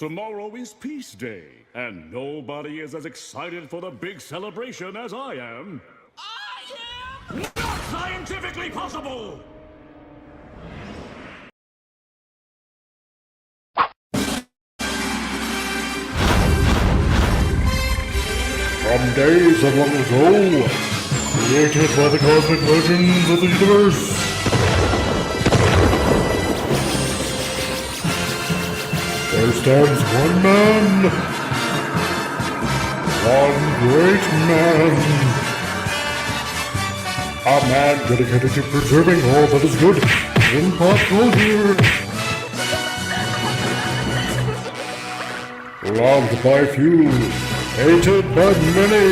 tomorrow is Peace Day, and nobody is as excited for the big celebration as I am. I am not scientifically possible! From days of long ago, created by the cosmic legends of the universe, there stands one man, one great man, a man dedicated to preserving all that is good in pop culture. Loved by few, hated by many.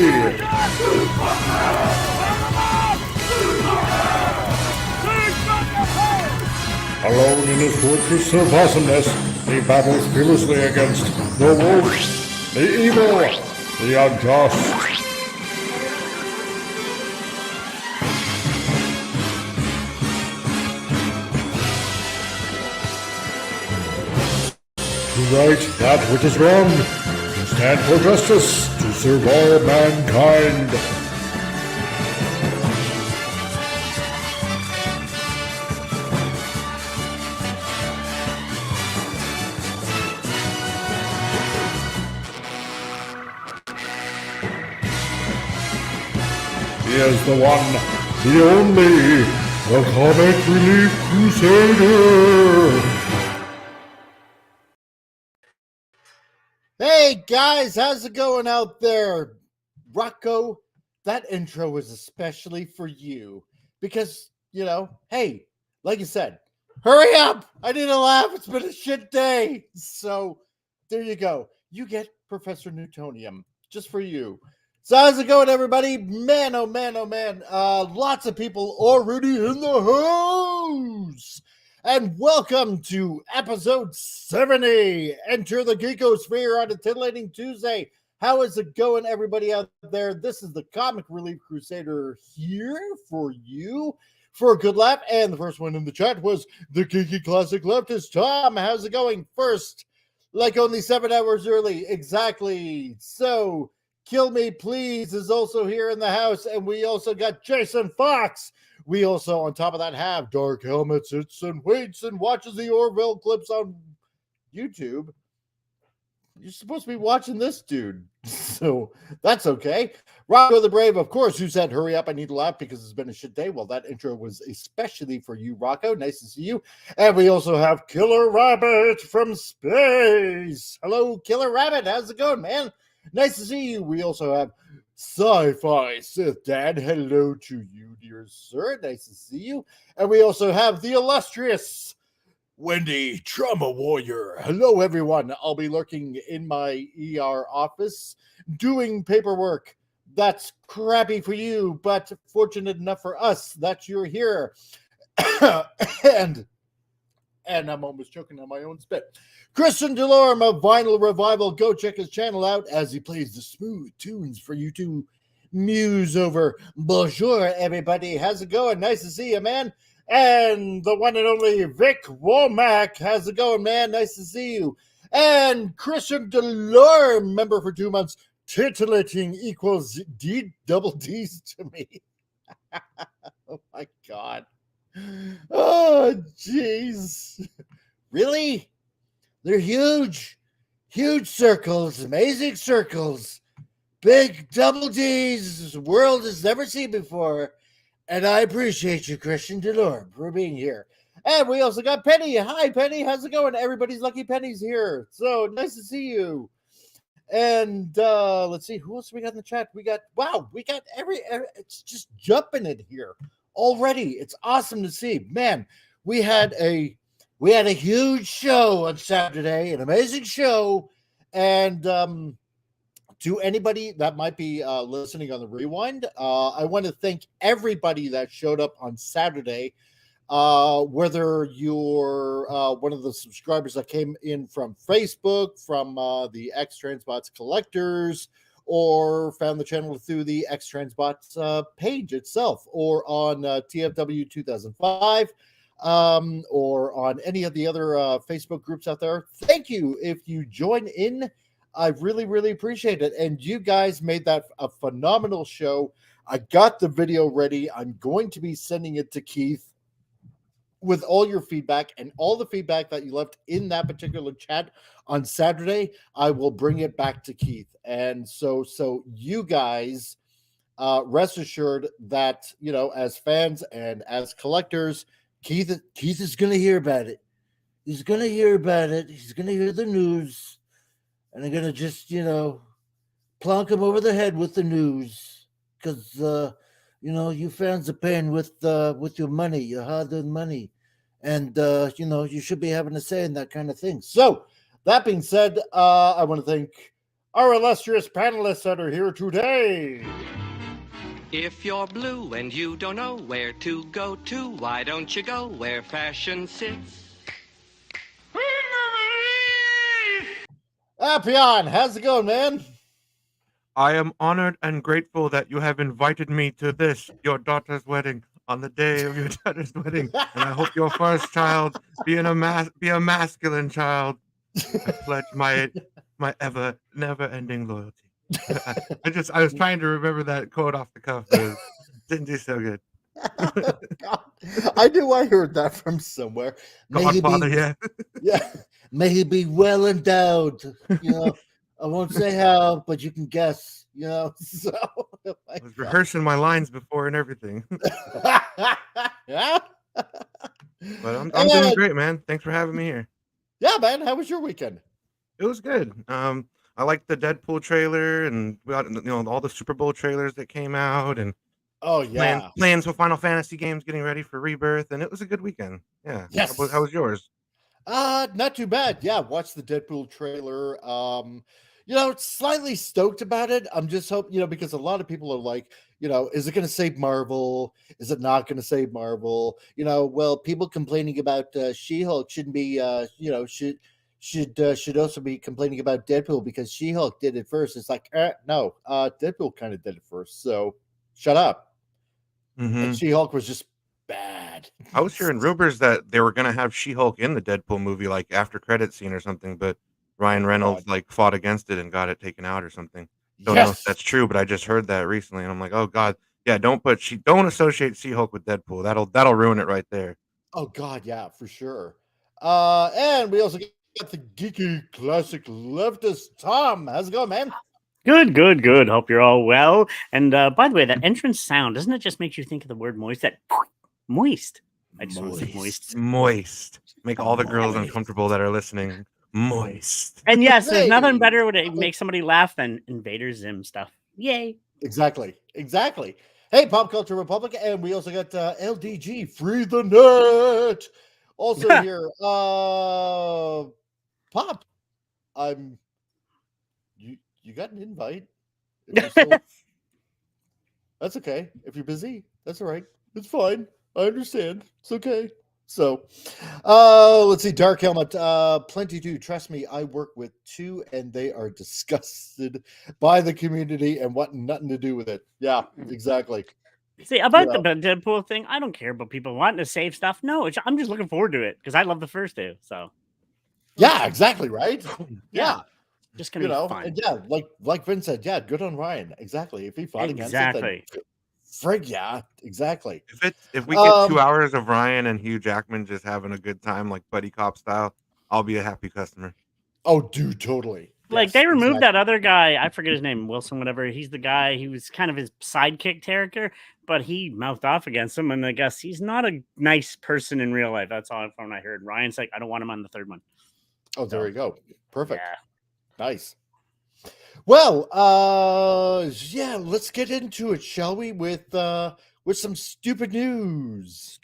Alone in his fortress of awesomeness, he battles fearlessly against the wolves, the evil, the unjust. To right that which is wrong, to stand for justice, to serve all mankind. He is the one, the only, the comic Relief Crusader. Hey guys, how's it going out there? Rocco, that intro was especially for you because, hey, like you said, hurry up! I need a laugh. It's been a shit day. So there you go. You get Professor Newtonium just for you. So how's it going, everybody? Man, oh man, oh man. Lots of people already in the house. And welcome to episode 70. Enter the Geekosphere on a Titillating Tuesday. How is it going, everybody out there? This is the Comic Relief Crusader here for you for a good laugh. And the first one in the chat was the Geeky Classic Leftist. Tom, how's it going? First, like only 7 hours early. Exactly. So, Kill Me Please is also here in the house. And we also got Jason Fox. We also, on top of that, have Dark Helmet sits and waits and watches the Orville clips on YouTube. You're supposed to be watching this dude, so that's okay. Rocco the Brave, of course, who said, hurry up, I need to laugh because it's been a shit day. Well, that intro was especially for you, Rocco. Nice to see you. And we also have Killer Rabbit from space. Hello, Killer Rabbit. How's it going, man? Nice to see you. We also have Sci-Fi Sith Dad. Hello to you, dear sir. Nice to see you. And we also have the illustrious Wendy Trauma Warrior. Hello, everyone. I'll be lurking in my ER office doing paperwork. That's crappy for you, but fortunate enough for us that you're here. and I'm almost choking on my own spit. Christian Delorme of Vinyl Revival. Go check his channel out as he plays the smooth tunes for you to muse over. Bonjour, everybody. How's it going? Nice to see you, man. And the one and only Vic Womack. How's it going, man? Nice to see you. And Christian Delorme, member for 2 months. Titillating equals D double D's to me. Oh, my God. Oh, jeez. Really? They're huge. Huge circles. Amazing circles. Big double D's the world has never seen before. And I appreciate you, Christian Delorme, for being here. And we also got Penny. Hi, Penny. How's it going? Everybody's lucky Penny's here. So nice to see you. And let's see. Who else we got in the chat? We got every it's just jumping in here already. It's awesome to see. Man, we had a huge show on Saturday, an amazing show. And to anybody that might be listening on the rewind, I want to thank everybody that showed up on Saturday, whether you're one of the subscribers that came in from Facebook, from the X Transbots collectors, or found the channel through the X Transbots page itself, or on TFW 2005. or on any of the other Facebook groups out there. Thank you if you join in. I really, really appreciate it. And you guys made that a phenomenal show. I got the video ready. I'm going to be sending it to Keith with all your feedback and all the feedback that you left in that particular chat on Saturday. I will bring it back to Keith. And so you guys rest assured that, as fans and as collectors, Keith is going to hear about it. He's going to hear about it. He's going to hear the news. And I'm going to just, plonk him over the head with the news. Because, you fans are paying with your money, your hard-earned money. And, you should be having a say in that kind of thing. So, that being said, I want to thank our illustrious panelists that are here today. If you're blue and you don't know where to go to, why don't you go where fashion sits? Appian, how's it going, man? I am honored and grateful that you have invited me to this, your daughter's wedding, on the day of your daughter's wedding. And I hope your first child be a masculine child. I pledge my never-ending loyalty. I was trying to remember that quote off the cuff, but it didn't do so good. God. I knew I heard that from somewhere. Godfather, yeah. Yeah. May he be well endowed. I won't say how, but you can guess. So I was rehearsing my lines before and everything. Yeah. But I'm doing great, man. Thanks for having me here. Yeah, man. How was your weekend? It was good. I liked the Deadpool trailer, and we got all the Super Bowl trailers that came out, and oh yeah, plans with Final Fantasy games, getting ready for Rebirth, and it was a good weekend. Yeah. Yes. How was yours? Not too bad. Yeah, watched the Deadpool trailer. Slightly stoked about it. I'm just hoping, because a lot of people are like, is it going to save Marvel? Is it not going to save Marvel? Well, people complaining about She-Hulk shouldn't be, should also be complaining about Deadpool because She-Hulk did it first. It's like, no, Deadpool kind of did it first. So shut up. Mm-hmm. And She-Hulk was just bad. I was hearing rumors that they were going to have She-Hulk in the Deadpool movie, like after credit scene or something, but Ryan Reynolds fought against it and got it taken out or something. Don't know if that's true, but I just heard that recently, and I'm like, oh god, yeah, don't associate She-Hulk with Deadpool. That'll ruin it right there. Oh god, yeah, for sure. And we also got the geeky classic leftist Tom. How's it going, man? Good. Hope you're all well. And by the way, that entrance sound, doesn't it just make you think of the word moist? That moist. I just want to say moist. Moist. Make all the girls uncomfortable that are listening. Moist. And yes, there's nothing better would make somebody laugh than Invader Zim stuff. Yay. Exactly. Hey, Pop Culture Republic, and we also got LDG, Free the Net. Also here, Pop, you got an invite. That's okay. If you're busy, that's all right. It's fine. I understand. It's okay. So, let's see. Dark Helmet, plenty do. Trust me, I work with two, and they are disgusted by the community and want nothing to do with it. Yeah, exactly. See, about the Deadpool thing, I don't care about people wanting to save stuff. No, I'm just looking forward to it because I love the first two. So, yeah, exactly, right? Yeah. Just gonna be fun. And yeah, like Vince said, yeah, good on Ryan. Exactly. If he fought against it, then frig, yeah, exactly. If we get 2 hours of Ryan and Hugh Jackman just having a good time, like buddy cop style, I'll be a happy customer. Oh, dude, totally. Like they removed that other guy, I forget his name, Wilson, whatever. He's the guy. He was kind of his sidekick character, but he mouthed off against him, and I guess he's not a nice person in real life. That's all from what I heard. Ryan's like, I don't want him on the third one. Oh, there you go. Perfect. Yeah. Nice. Well, yeah, let's get into it, shall we? With some stupid news.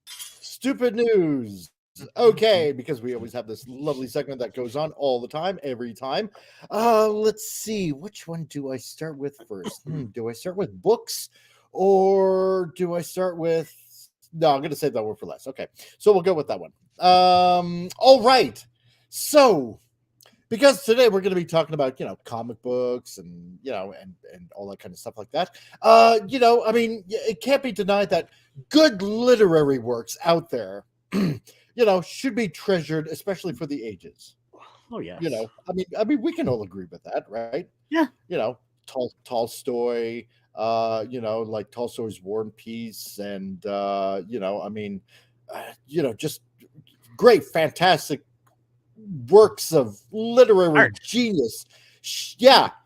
Stupid news. Okay, because we always have this lovely segment that goes on all the time, every time. Let's see, which one do I start with first? Do I start with books or do I start with? No, I'm going to save that one for last. Okay, so we'll go with that one. All right. So because today we're going to be talking about, comic books and, and all that kind of stuff like that. I mean, it can't be denied that good literary works out there, should be treasured, especially for the ages. Oh yes. I mean, we can all agree with that, right? Yeah. Tolstoy, like Tolstoy's War and Peace, and just great, fantastic works of literary Art. genius.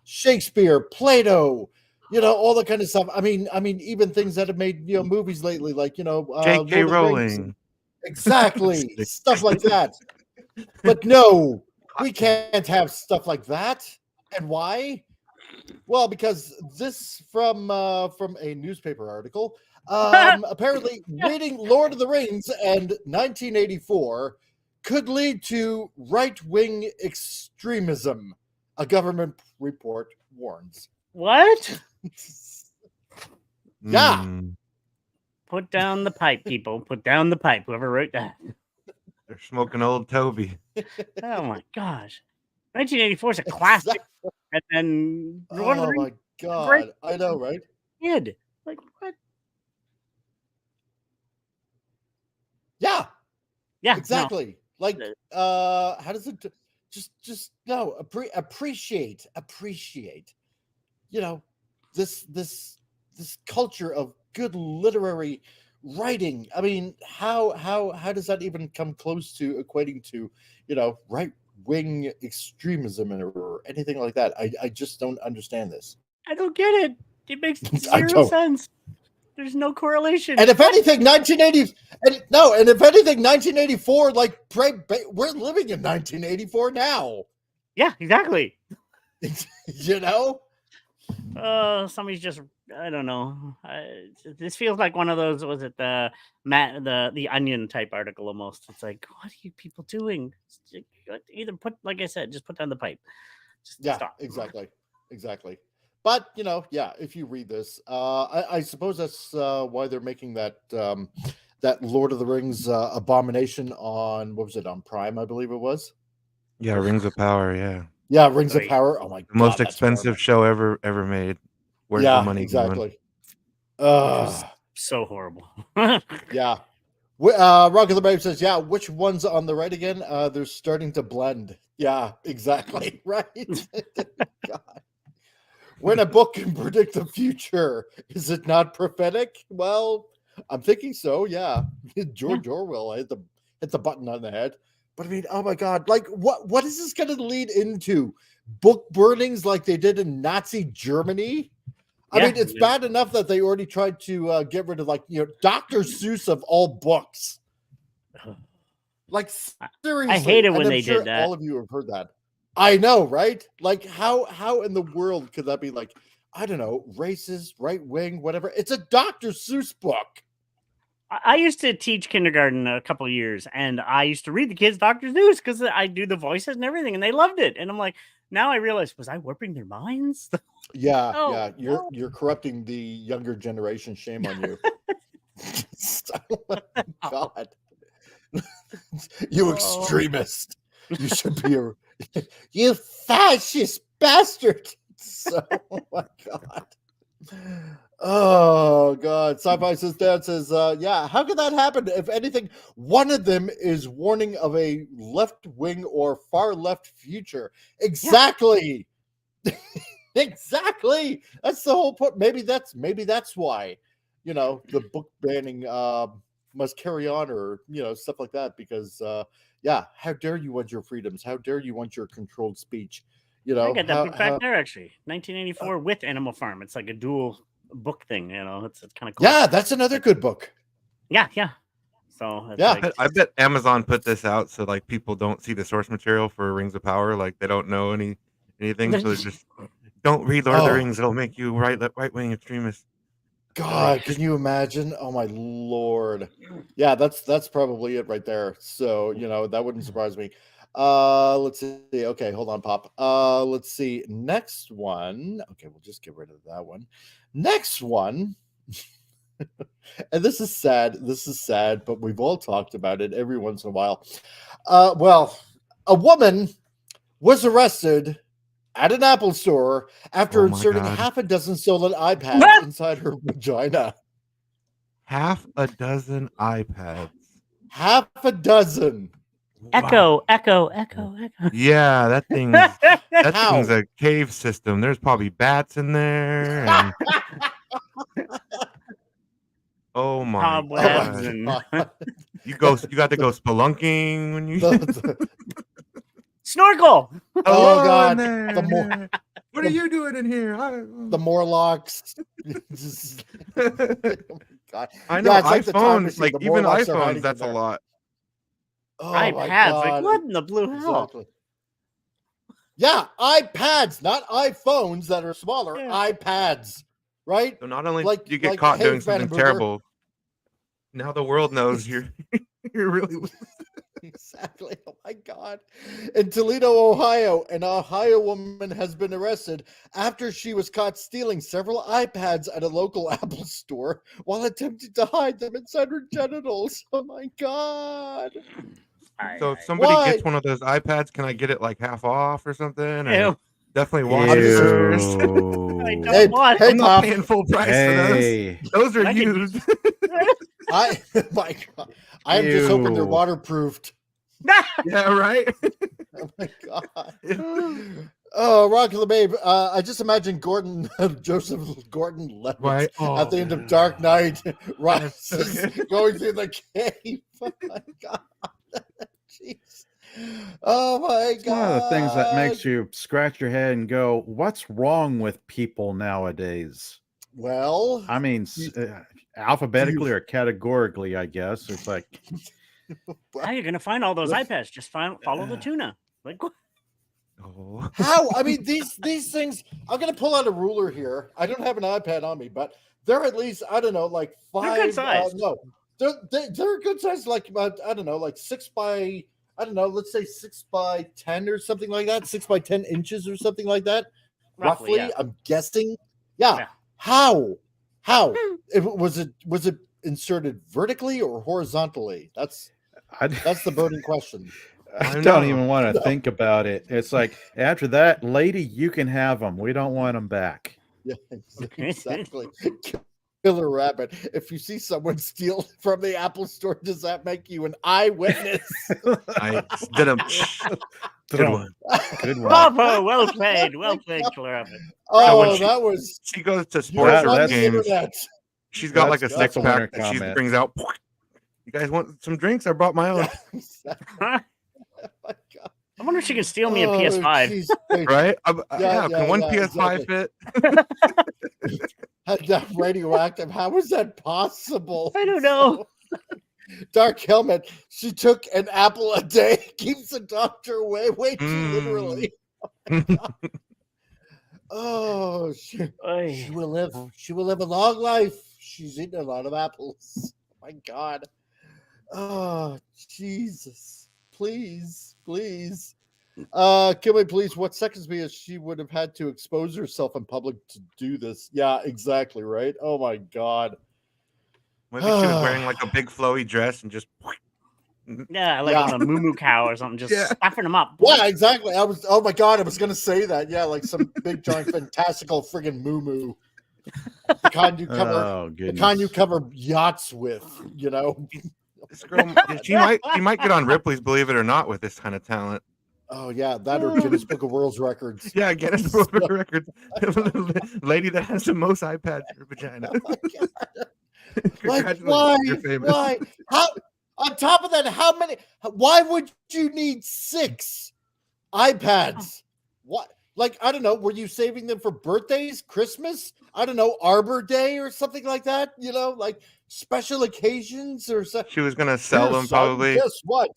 Shakespeare, Plato, all that kind of stuff. I mean, even things that have made movies lately, like J.K. Rowling. Exactly, stuff like that. But no, we can't have stuff like that. And why? Well, because this from a newspaper article. Apparently, reading Lord of the Rings and 1984 could lead to right-wing extremism. A government report warns. What? Yeah. Put down the pipe, people. Put down the pipe. Whoever wrote that. They're smoking old Toby. Oh my gosh. 1984 is a classic. And then Lord of the Rings, my God. great. I know, right? Kid. Like what? Yeah. Yeah. Exactly. Like how does it just no appreciate this culture of good literary writing. I mean, how does that even come close to equating to right wing extremism or anything like that? I just don't understand this. I don't get it. It makes zero sense. There's no correlation. And if anything, 1984, like we're living in 1984 now. Yeah, exactly. Somebody's just, I don't know. This feels like one of those. Was it the Onion type article almost? It's like, what are you people doing? Either put, like I said, just put down the pipe. Just stop. Exactly. But if you read this, I suppose that's why they're making that Lord of the Rings abomination on, what was it, on Prime, I believe it was. Yeah, Rings of Power. Yeah. Yeah, Rings of Power. Oh my God, the most expensive show ever made. Where's the money exactly. So horrible. Yeah. Rock of the Brave says, yeah, which one's on the right again? They're starting to blend. Yeah, exactly. Right. God. When a book can predict the future, is it not prophetic? Well, I'm thinking so. Yeah, George Orwell hit the button on the head. But I mean, oh my God, like what is this going to lead into? Book burnings like they did in Nazi Germany? I mean, it's bad enough that they already tried to get rid of Dr. Seuss of all books. Like seriously, I hate it when they did that. All of you have heard that. I know, right? Like how in the world could that be, like, I don't know, racist, right wing, whatever? It's a Dr. Seuss book. I used to teach kindergarten a couple of years, and I used to read the kids Dr. Seuss because I do the voices and everything, and they loved it. And I'm like, now I realize, was I warping their minds? Yeah, you're corrupting the younger generation. Shame on you. Oh my God. You extremist. You should be you fascist bastard. Oh my God. Oh God. Sci-Fi says, Dad says, yeah, how could that happen? If anything, one of them is warning of a left wing or far left future. Exactly. Yeah. Exactly. That's the whole point. Maybe that's why, the book banning must carry on, or stuff like that, because how dare you want your freedoms? How dare you want your controlled speech? I got that book back there, actually. 1984 with Animal Farm. It's like a dual book thing, it's kind of cool. Yeah, that's another good book. Yeah. So I bet Amazon put this out so like people don't see the source material for Rings of Power, like they don't know anything, so just don't read Lord of the Rings. It'll make you right wing extremist. God, can you imagine? Oh my Lord. Yeah, that's probably it right there. So, that wouldn't surprise me. Let's see. Okay, hold on, Pop. Let's see. Next one. Okay, we'll just get rid of that one. Next one. And this is sad, but we've all talked about it every once in a while. Well, a woman was arrested at an Apple store after Oh my inserting God. half a dozen stolen iPads inside her vagina. Half a dozen iPads. Half a dozen. Echo, Wow. echo, echo, echo. Yeah, that thing's How? a cave system. There's probably bats in there. And... oh my Cobwebs God. and God. You got to go spelunking when you snorkel. Oh, hello God. in there. The more- What are you doing in here? the Morlocks. Just- oh my God. I know Yeah, it's like the time iPhones, machine. like The even Morlocks are iPhones, hiding in that's a there. lot. Oh my iPads. God. Like what in the blue hell? Exactly. Yeah, iPads, not iPhones that are smaller. Yeah. iPads, right? So not only Like- do you get like caught doing caveman something boomer. terrible, now the world knows you're really Exactly. Oh my God. In Toledo, Ohio, an Ohio woman has been arrested after she was caught stealing several iPads at a local Apple store while attempting to hide them inside her genitals. Oh my God. So if somebody Why? gets one of those iPads, can I get it like half off or something? Or Ew. definitely wash it first. I don't Hey, want hey, I'm not Pop. paying full price for Hey, those. Those are I can- used. My God. I am just hoping they're Ew. waterproofed. Yeah, right. Oh my God. Oh, Rocky LeBabe. I just imagine Gordon, Joseph Gordon Levitt Right. at the end of Dark Knight rises okay. going through the cave. Oh my God. Jeez. Oh my God. one of the things that makes you scratch your head and go, "What's wrong with people nowadays?" Well, I mean, alphabetically or categorically, I guess. It's like, How are you gonna find all those iPads? Just follow the tuna. Like what? Oh. how? I mean, these things. I'm gonna pull out a ruler here. I don't have an iPad on me, but they're at least, I don't know, like They're 5. good size. No, they're good size. Like about, I don't know, like 6 by, I don't know, let's say 6 by 10 or something like that. 6 by 10 inches or something like that. Roughly, yeah. I'm guessing. Yeah. Yeah. How? Was it inserted vertically or horizontally? That's the burning question. I I don't know. even want to think about it. It's like, after that, lady, you can have them. We don't want them back. Yeah, exactly. Killer rabbit. If you see someone steal from the Apple store, does that make you an eyewitness? I did a good one. Good one. Bravo! Well played, Killer Rabbit. Oh, when she- that was She goes to you sports were on the games. internet. She's got like a That's a six winner pack that she comment. brings out. You guys want some drinks? I brought my own. Oh my God. I wonder if she can steal me a Oh, PS5. geez. Right? Yeah, Can one yeah, PS5 fit? Had that radioactive. How was that possible? I don't know. Dark Helmet. She took an apple a day. Keeps the doctor away. Way too literally. Oh, she will live. She will live a long life. She's eaten a lot of apples. My God. Oh, Jesus. Please. Can we please, what seconds me as she would have had to expose herself in public to do this? Yeah, exactly, right? Oh my God. Maybe she was wearing like a big flowy dress and just. Yeah, like on a moo cow or something, just Yeah. stuffing them up. Yeah, exactly. Oh my God, I was gonna say that. Yeah, like some big giant fantastical friggin' moo. The kind you cover Oh, the goodness. kind you cover yachts with, you know. This girl, she might get on Ripley's Believe It or Not with this kind of talent. Oh yeah, that or Guinness Book of World Records. Yeah, Guinness Book of Records. Lady that has the most iPads in her vagina. Oh my God. Like, Congratulations, why? you're famous. Why? How? On top of that, how many? Why would you need 6 iPads? What? Like, I don't know. Were you saving them for birthdays, Christmas? I don't know, Arbor Day or something like that. You know, like special occasions or something. She was gonna sell them Son, probably. Guess what?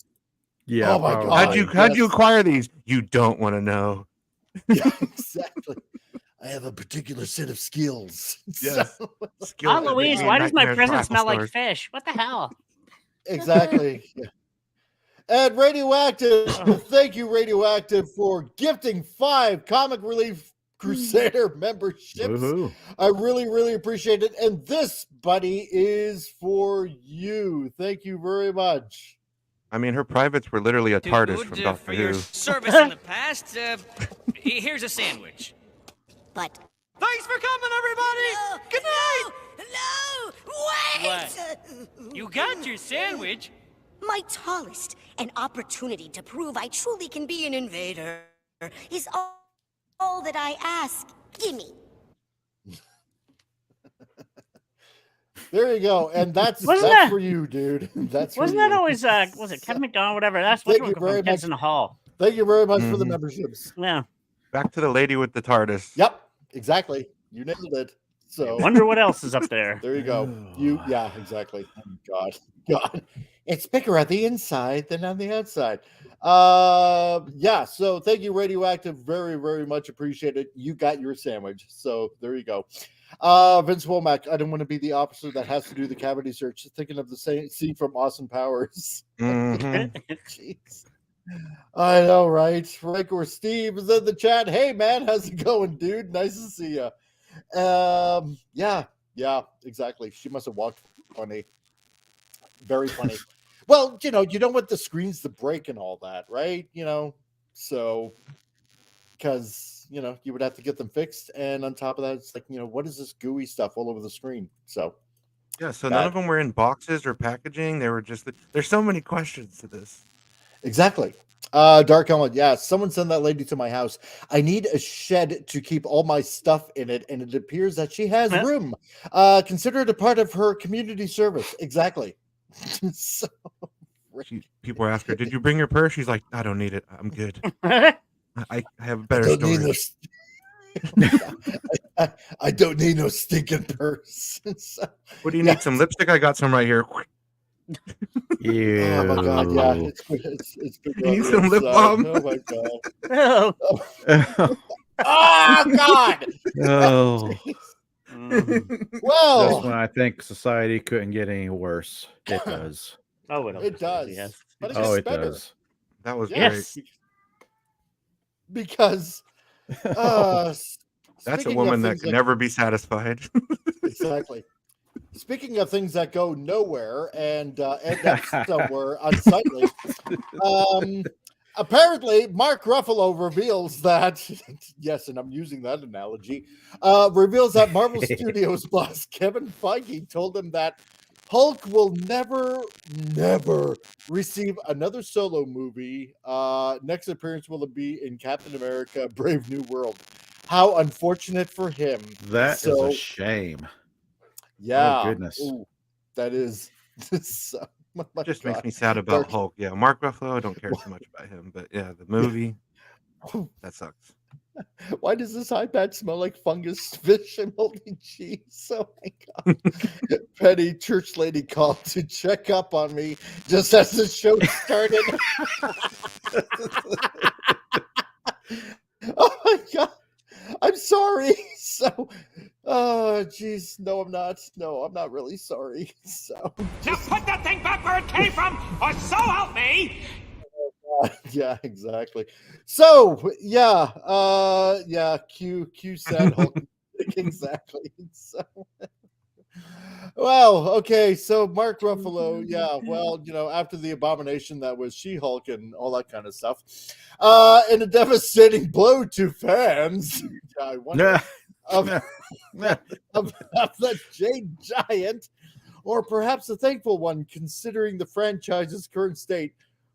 Yeah. Oh my probably. God. How'd you yes. acquire these? You don't want to know. Yeah, exactly. I have a particular set of skills. Yes. So- Skill Oh, Louise, everyday why does my nightmares for present Apple smell like stores. fish? What the hell? exactly. Yeah. And Radioactive, thank you, Radioactive, for gifting 5 Comic Relief Crusader memberships. Woohoo. I really, really appreciate it. And this, buddy, is for you. Thank you very much. I mean, her privates were literally a Too TARDIS good from Doctor for your Who. service in the past. Here's a sandwich. But Thanks for coming, everybody. Good night. no, wait! What? You got your sandwich. My tallest, an opportunity to prove I truly can be an invader, is all that I ask. Gimme. There you go, and that's Wasn't that- for you, dude. That's Wasn't for that you. always was it Kevin McDonald, whatever? That's Thank what's you very from Kids much. in the Hall. Thank you very much for the Mhm. memberships. Yeah. Back to the lady with the TARDIS. Yep, exactly. You nailed it. So Wonder what else is up there. there you go. Yeah, exactly. Oh, God. It's bigger on the inside than on the outside. Yeah, so thank you, Radioactive. Very, very much appreciated. You got your sandwich. So there you go. Vince Womack, I don't want to be the officer that has to do the cavity search. Thinking of the same scene from Austin Powers. Mhm. Jeez. I know, right? Riker Steve is in the chat. Hey, man, how's it going, dude? Nice to see you. Yeah, exactly. She must have walked funny. Very funny. Well, you don't want the screens to break and all that, right? So because you would have to get them fixed, and on top of that, it's like, what is this gooey stuff all over the screen? So Yeah, so none of them were in boxes or packaging. They were just. There's so many questions to this. exactly. Dark Helmet, yeah. Someone send that lady to my house. I need a shed to keep all my stuff in it, and it appears that she has room. Consider it a part of her community service. Exactly. So, People ask her, "Did you bring your purse?" She's like, "I don't need it. I'm good. I have a better don't need storage." I don't need no stinking purse. So, What do you need? Some lipstick? I got some right here. Yeah. oh my god, yeah. It's been You need going some lip inside. balm? Oh my god. Oh. Oh god. Oh. Well, Just when I think society couldn't get any worse, it does. Oh, it does. Yes. But it Oh, gets it better. does. That was Yes. great. Because That's a speaking woman of that things can never be satisfied. exactly. Speaking of things that go nowhere and end up somewhere unsightly, apparently Mark Ruffalo reveals that, yes, and I'm using that analogy, reveals that Marvel Studios boss Kevin Feige told him that Hulk will never receive another solo movie. Next appearance will be in Captain America: Brave New World. How unfortunate for him. That is a shame. Yeah. Oh, goodness. Ooh, that is so. My Just makes God. me sad about Dark- Hulk. Yeah, Mark Ruffalo, I don't care too much about him, but yeah, the movie that sucks. Why does this iPad smell like fungus, fish, and moldy cheese? Oh my God. Penny church lady called to check up on me just as the show started. Oh my God. I'm sorry. So, oh, geez. No, I'm not. No, I'm not really sorry. So, Now put that thing back where it came from, or so help me! yeah, exactly. So, yeah, Q said Hulk. Exactly. So, well, okay. So, Mark Ruffalo, yeah, well, after the abomination that was She-Hulk and all that kind of stuff, in a devastating blow to fans, I wonder of the Jade Giant, or perhaps a thankful one considering the franchise's current state.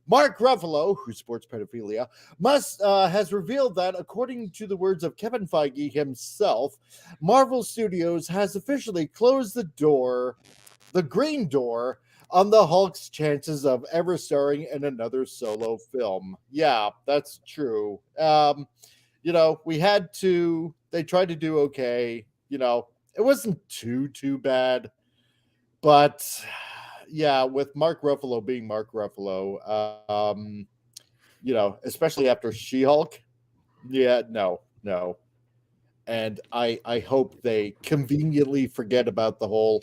Mark Ruffalo, who sports pedophilia, has revealed that, according to the words of Kevin Feige himself, Marvel Studios has officially closed the green door, on the Hulk's chances of ever starring in another solo film. Yeah, that's true. They tried to do okay. It wasn't too bad, but yeah, with Mark Ruffalo being Mark Ruffalo, especially after She-Hulk, yeah, no. And I hope they conveniently forget about the whole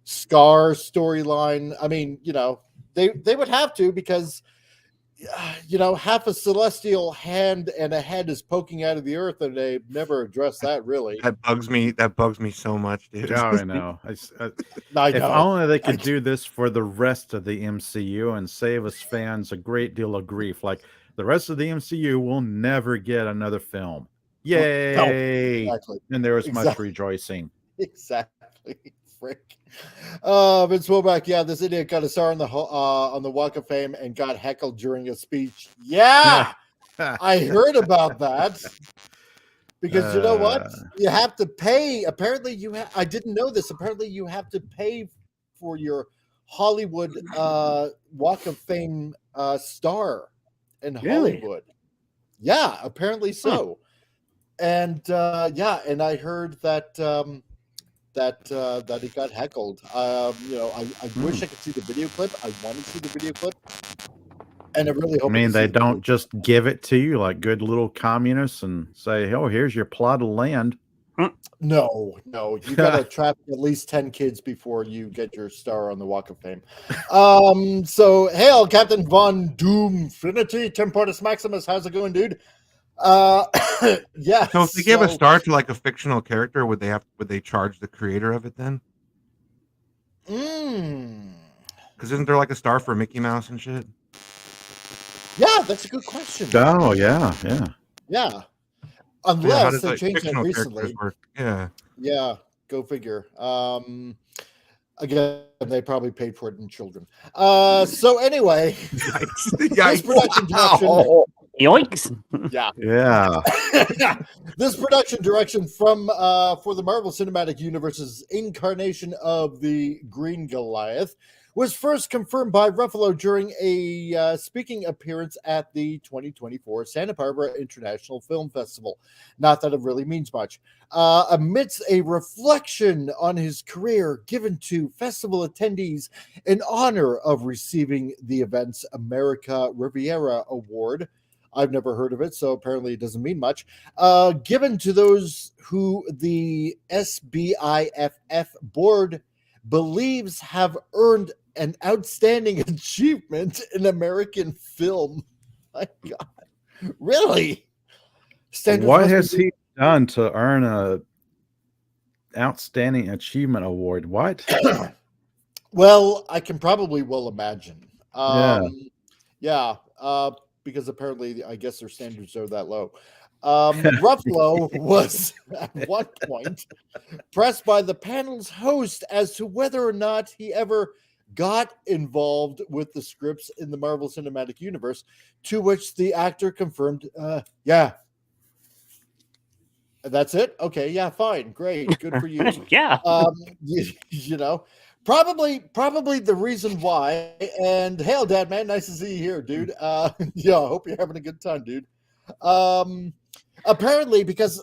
Scar storyline. I mean, they would have to, because half a celestial hand and a head is poking out of the earth, and they never address that really. That bugs me. That bugs me so much, dude. Oh, I know. I If know. only they could do this for the rest of the MCU and save us fans a great deal of grief. Like the rest of the MCU will never get another film. Yay! Exactly. And there was much Exactly. rejoicing. Exactly. Frick. Vince Womack, yeah, this idiot got a star on the Walk of Fame and got heckled during a speech. Yeah, I heard about that. Because you know what? You have to pay. Apparently, I didn't know this. Apparently, you have to pay for your Hollywood Walk of Fame star in Hollywood. Yeah, apparently so. And and I heard that that he got heckled. I wish I could see the video clip. I want to see the video clip, and I really hope. I mean, they don't just give it to you like good little communists and say, "Oh, here's your plot of land." No, you gotta trap at least 10 kids before you get your star on the Walk of Fame. So hail, Captain Von Doomfinity, Temportus Maximus. How's it going, dude? Yeah. So if they give a star to like a fictional character, would they charge the creator of it then? Because isn't there like a star for Mickey Mouse and shit? Yeah, that's a good question. Oh yeah. Unless does, they like, changed that fictional recently. characters work? Yeah. Yeah, go figure. Again, they probably paid for it in children. So anyway, this production direction. Yoinks. Yeah. This production direction from for the Marvel Cinematic Universe's incarnation of the Green Goliath was first confirmed by Ruffalo during a speaking appearance at the 2024 Santa Barbara International Film Festival. Not that it really means much. Amidst a reflection on his career given to festival attendees in honor of receiving the event's America Riviera Award. I've never heard of it, so apparently it doesn't mean much. Given to those who the SBIFF board believes have earned an outstanding achievement in American film. My God, really? What has he done to earn a outstanding achievement award? What? Well, I can probably well imagine. Yeah. Because apparently, I guess their standards are that low. Ruffalo was at one point pressed by the panel's host as to whether or not he ever got involved with the scripts in the Marvel Cinematic Universe, to which the actor confirmed, yeah. That's it? Okay, yeah, fine, great, good for you. Yeah. Probably the reason why. And hail, Dad, man, nice to see you here, dude. I hope you're having a good time, dude. Apparently, because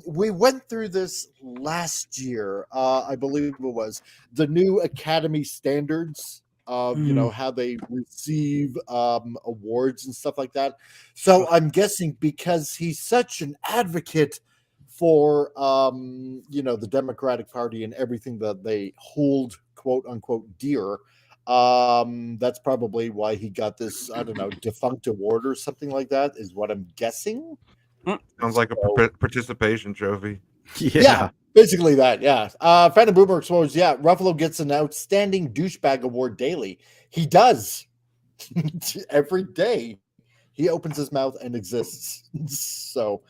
we went through this last year, I believe it was the new Academy standards of how they receive awards and stuff like that. So I'm guessing because he's such an advocate for the Democratic Party and everything that they hold quote unquote dear. That's probably why he got this, I don't know, defunct award or something like that, is what I'm guessing. Sounds like a participation trophy. Yeah, basically that. Yeah. Phantom Boomer Explodes. Yeah, Ruffalo gets an outstanding douchebag award daily. He does. Every day he opens his mouth and exists. So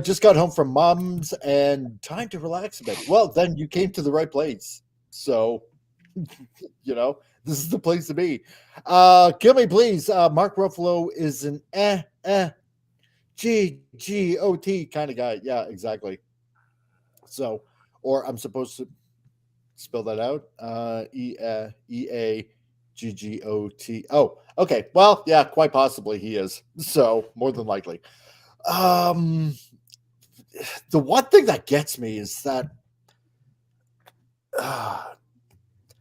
just got home from mom's and time to relax a bit. Well, then you came to the right place. So this is the place to be. Kill me, please. Mark Ruffalo is an G-O-T kind of guy. Yeah, exactly. So, or I'm supposed to spell that out. E-A-G-G-O-T. Oh, okay. Well, yeah, quite possibly he is. So, more than likely. The one thing that gets me is that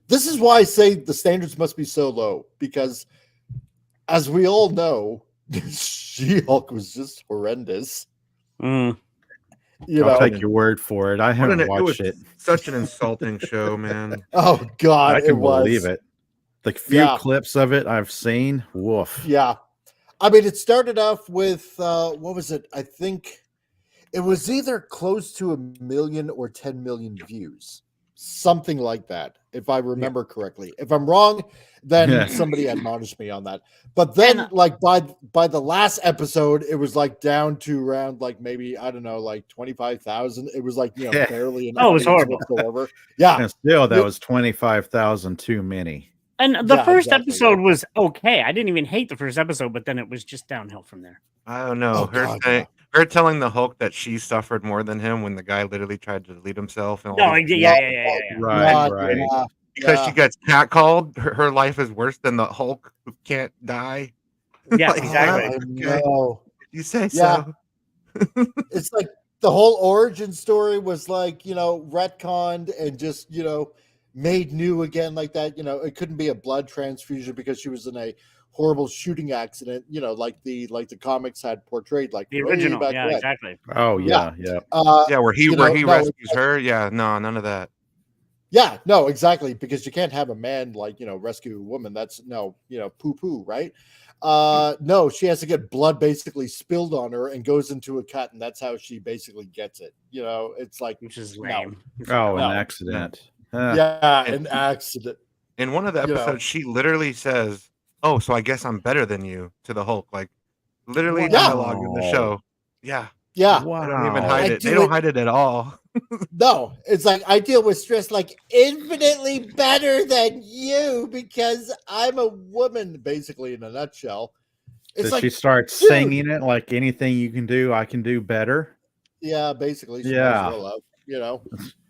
this is why I say the standards must be so low, because as we all know, She-Hulk was just horrendous. I'll take your word for it. I haven't watched it. Such an insulting show, man. Oh God, I can believe it. The few Yeah. clips of it I've seen, woof. Yeah. I mean, it started off with what was it? I think it was either close to 1 million or 10 million views. Something like that, if I remember correctly. If I'm wrong, then Yeah. somebody admonish me on that. But then, like by the last episode, it was like down to around like maybe I don't know, like 25,000. It was like Yeah. barely an Oh, it was audience horrible. whatsoever. Yeah, And still, that It- was 25,000 too many. And the Yeah, first exactly. episode was okay. I didn't even hate the first episode, but then it was just downhill from there. I don't know. Oh, her God, saying, her telling the Hulk that she suffered more than him when the guy literally tried to delete himself. And all No, these- yeah. Right, God, right. yeah, because yeah. she gets catcalled, her life is worse than the Hulk who can't die. Yeah, Like, exactly. I okay. know. You say Yeah. so. It's like the whole origin story was like, retconned and just, made new again like that. It couldn't be a blood transfusion because she was in a horrible shooting accident, like the comics had portrayed, like The way original. back Yeah, when. exactly. Oh, Yeah. yeah. Yeah, where he no, rescues it's like- her. Yeah, no, none of that. Yeah, no, exactly, because you can't have a man like rescue a woman. That's poo poo, right? No, she has to get blood basically spilled on her and goes into a cut, and that's how she basically gets it. It's like Which is no. lame. Oh, No. an accident. Yeah, an accident. In one of the You know. episodes, she literally says, "Oh, so I guess I'm better than you" to the Hulk. Like literally Yeah. dialogue in the show. Yeah, Yeah, they don't even Wow. hide I it. They do don't it- hide it at all. no, it's like I deal with stress like infinitely better than you because I'm a woman, basically in a nutshell. It's Did like she start dude. singing it like anything you can do, I can do better? Yeah, basically. She Yeah. knows well of,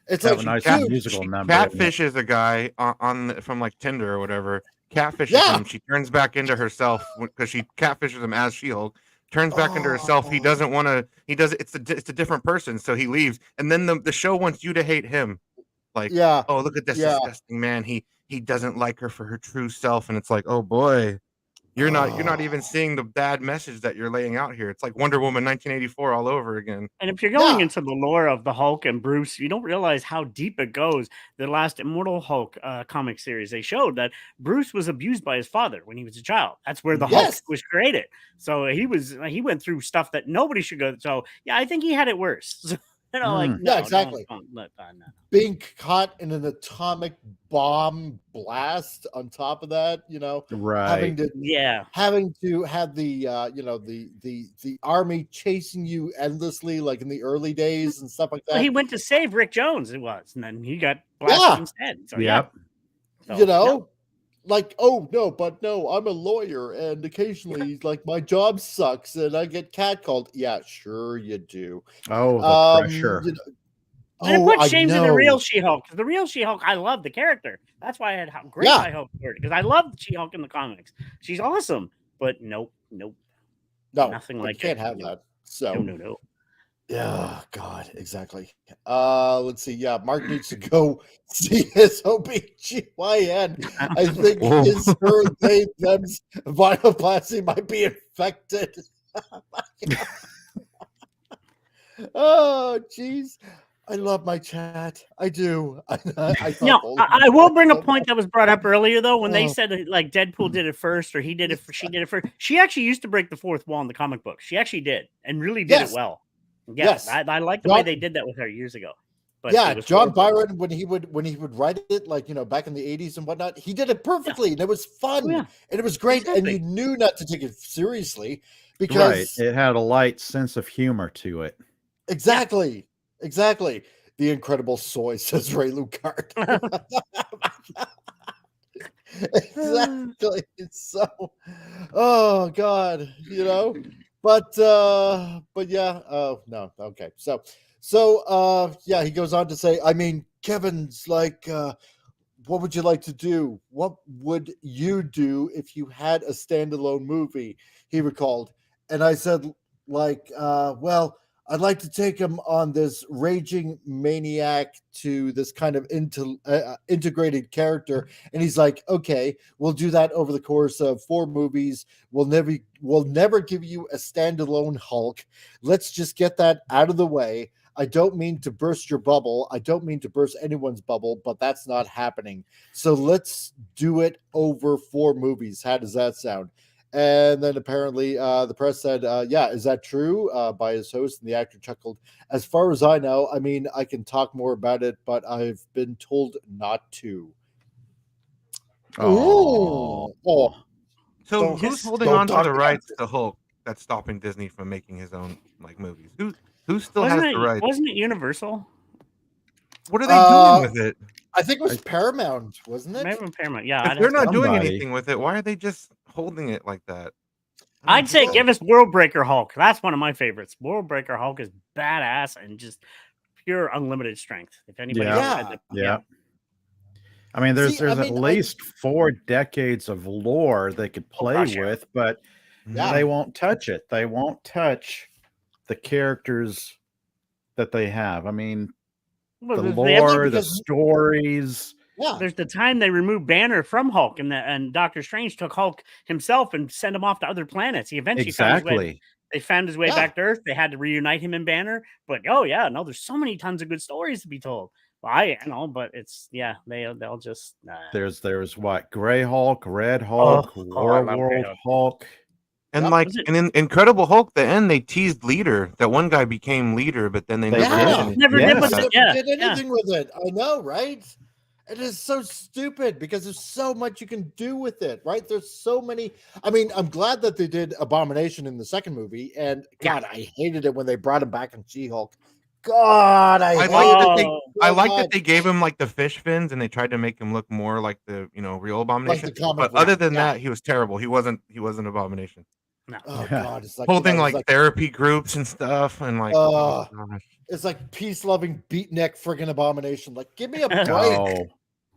It's Have like a nice dude, musical She number. in it. catfishes a guy from like Tinder or whatever. Catfishes Yeah. him. She turns back into herself because she catfishes him as She-Hulk. Turns back into herself. He doesn't want to. He does. It's a different person, so he leaves. And then the show wants you to hate him. Like, Yeah. oh, look at this Yeah. disgusting man. He doesn't like her for her true self, and it's like, oh boy, you're not even seeing the bad message that you're laying out here. It's like Wonder Woman 1984 all over again. And if you're going Yeah. into the lore of the Hulk and Bruce, you don't realize how deep it goes. The last Immortal Hulk comic series, they showed that Bruce was abused by his father when he was a child. That's where the Hulk Yes. was created. So he went through stuff that nobody should go. So yeah, I think he had it worse. Like Mm. no, Yeah, exactly. no. Being caught in an atomic bomb blast on top of that, Right. having to Yeah, having to have the the army chasing you endlessly like in the early days and stuff like that. well, he went to save Rick Jones. It was, and then he got blasted Yeah. instead. So Yep. yeah, So, no. Like, oh no, I'm a lawyer and occasionally like my job sucks and I get catcalled. Yeah, sure you do. Oh, the pressure. And it put I shame to the know. real She-Hulk. Because the real She-Hulk, I love the character. That's why I had great Yeah. high hopes for it. Because I love She-Hulk in the comics. She's awesome. But nope. No, nothing you like can't it. have No. that. So No. yeah, God, exactly. Let's see. Yeah, Mark needs to go see his OBGYN. I think Whoa. his her, they, them's vinoplasty might be infected. Oh, jeez. I love my chat. I do. I thought No, all I of will you bring a so point that was brought up earlier, though, when they Oh. said that, like Deadpool did it first, or he did it, she did it first. She actually used to break the fourth wall in the comic book. She actually did, and really did Yes. it well. Yes. I like the way John- they did that with her years ago. But yeah, it was John horrible. Byron when he would write it like back in the 80s and whatnot, he did it perfectly and it was fun Oh, yeah. and it was great Exactly. and you knew not to take it seriously Right. because It had a light sense of humor to it. exactly the incredible soy says Ray Lucard. Exactly. It's so oh god, but yeah, oh no, okay. So yeah, he goes on to say, I mean, Kevin's like what would you like to do? What would you do if you had a standalone movie? He recalled. And I said, like, well, I'd like to take him on this raging maniac to this kind of integrated character. And he's like, okay, we'll do that over the course of 4 movies. We'll never give you a standalone Hulk. Let's just get that out of the way. I don't mean to burst your bubble. I don't mean to burst anyone's bubble, but that's not happening. So let's do it over 4 movies. How does that sound? And then apparently the press said, yeah, is that true? By his host, and the actor chuckled. As far as I know, I mean, I can talk more about it, but I've been told not to. Oh. Oh. So Don't- who's just holding don't on to talk the about rights it. to Hulk that's stopping Disney from making his own like movies? Who still Wasn't has it, the rights? wasn't it Universal? What are they doing with it? I think it was Paramount, wasn't it? Maybe Paramount. Yeah, If they're not doing Somebody. anything with it, why are they just holding it like that? I'd say give us World Breaker Hulk. That's one of my favorites. World Breaker Hulk is badass and just pure unlimited strength. If anybody, Yeah. ever read the- Yeah. I mean, there's See, I there's mean, at least 4 decades of lore they could play gosh, yeah. with, but Yeah. they won't touch it. They won't touch the characters that they have. I mean, Well, the they have to lore, the because- stories. Yeah. There's the time they removed Banner from Hulk, and Doctor Strange took Hulk himself and sent him off to other planets. He eventually found his way. Exactly. They found his way Yeah. back to Earth. They had to reunite him in Banner. But oh yeah, no, there's so many tons of good stories to be told. Well, I know, but it's they'll just There's what? Gray Hulk, Red Hulk, I War love Grey World Hulk. Hulk. And Yep. like, Was it- and in Incredible Hulk, the end they teased leader. That one guy became leader, but then they They never did. mentioned it. Never did Yes. with Never it. Yeah, did yeah. anything with it. I know, right? It is so stupid because there's so much you can do with it, right? There's so many. I mean, I'm glad that they did Abomination in the second movie, and God, I hated it when they brought him back in She-Hulk. God, I hated like it that they gave him like the fish fins and they tried to make him look more like the real Abomination. comic But other book, than yeah. that, he was terrible. He wasn't Abomination. No. Oh Yeah. God, it's like Holding it's like like therapy groups and stuff, and like gosh. it's like peace-loving beatnik friggin' Abomination. Like, give me a break. Oh,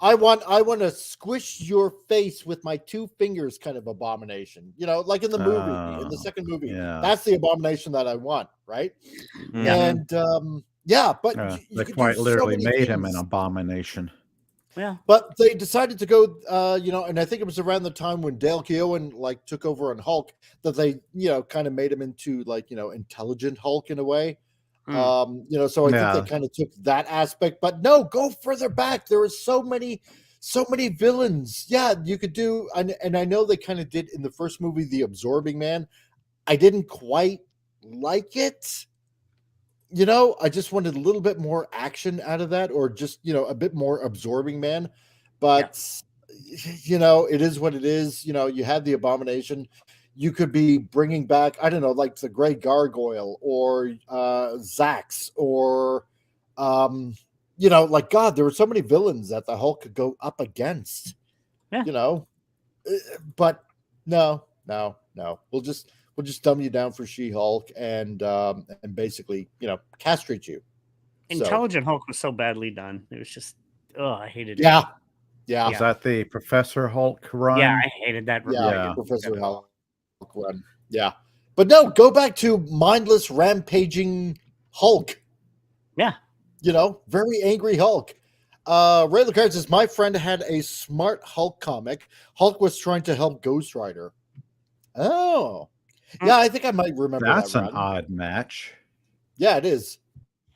I want to squish your face with my 2 fingers, kind of Abomination. You know, like in the movie, in the second movie. yeah. That's the Abomination that I want, right? Yeah. And yeah, but you they could do quite so literally many made him an things. abomination. Yeah. But they decided to go, and I think it was around the time when Dale Keown like took over on Hulk that they, kind of made him into like, intelligent Hulk in a way. So I Yeah. think they kind of took that aspect, but no, go further back. There are so many villains. Yeah, you could do, and I know they kind of did in the first movie, The Absorbing Man. I didn't quite like it. I just wanted a little bit more action out of that, or just, a bit more Absorbing Man. But, it is what it is. You had the Abomination. You could be bringing back, I don't know, like the Gray Gargoyle or Zax or, like, God, there were so many villains that the Hulk could go up against, Yeah. But no. We'll just dumb you down for She-Hulk and basically, castrate you. So, Intelligent Hulk was so badly done. It was just, I hated it. yeah. Was that the Professor Hulk run? Yeah, I hated that. Yeah, Professor Hulk run. Yeah. But no, go back to mindless, rampaging Hulk. Yeah. Very angry Hulk. Ray Lacard says, my friend had a smart Hulk comic. Hulk was trying to help Ghost Rider. Oh. Yeah, I think I might remember That's that an run. odd match. Yeah, it is.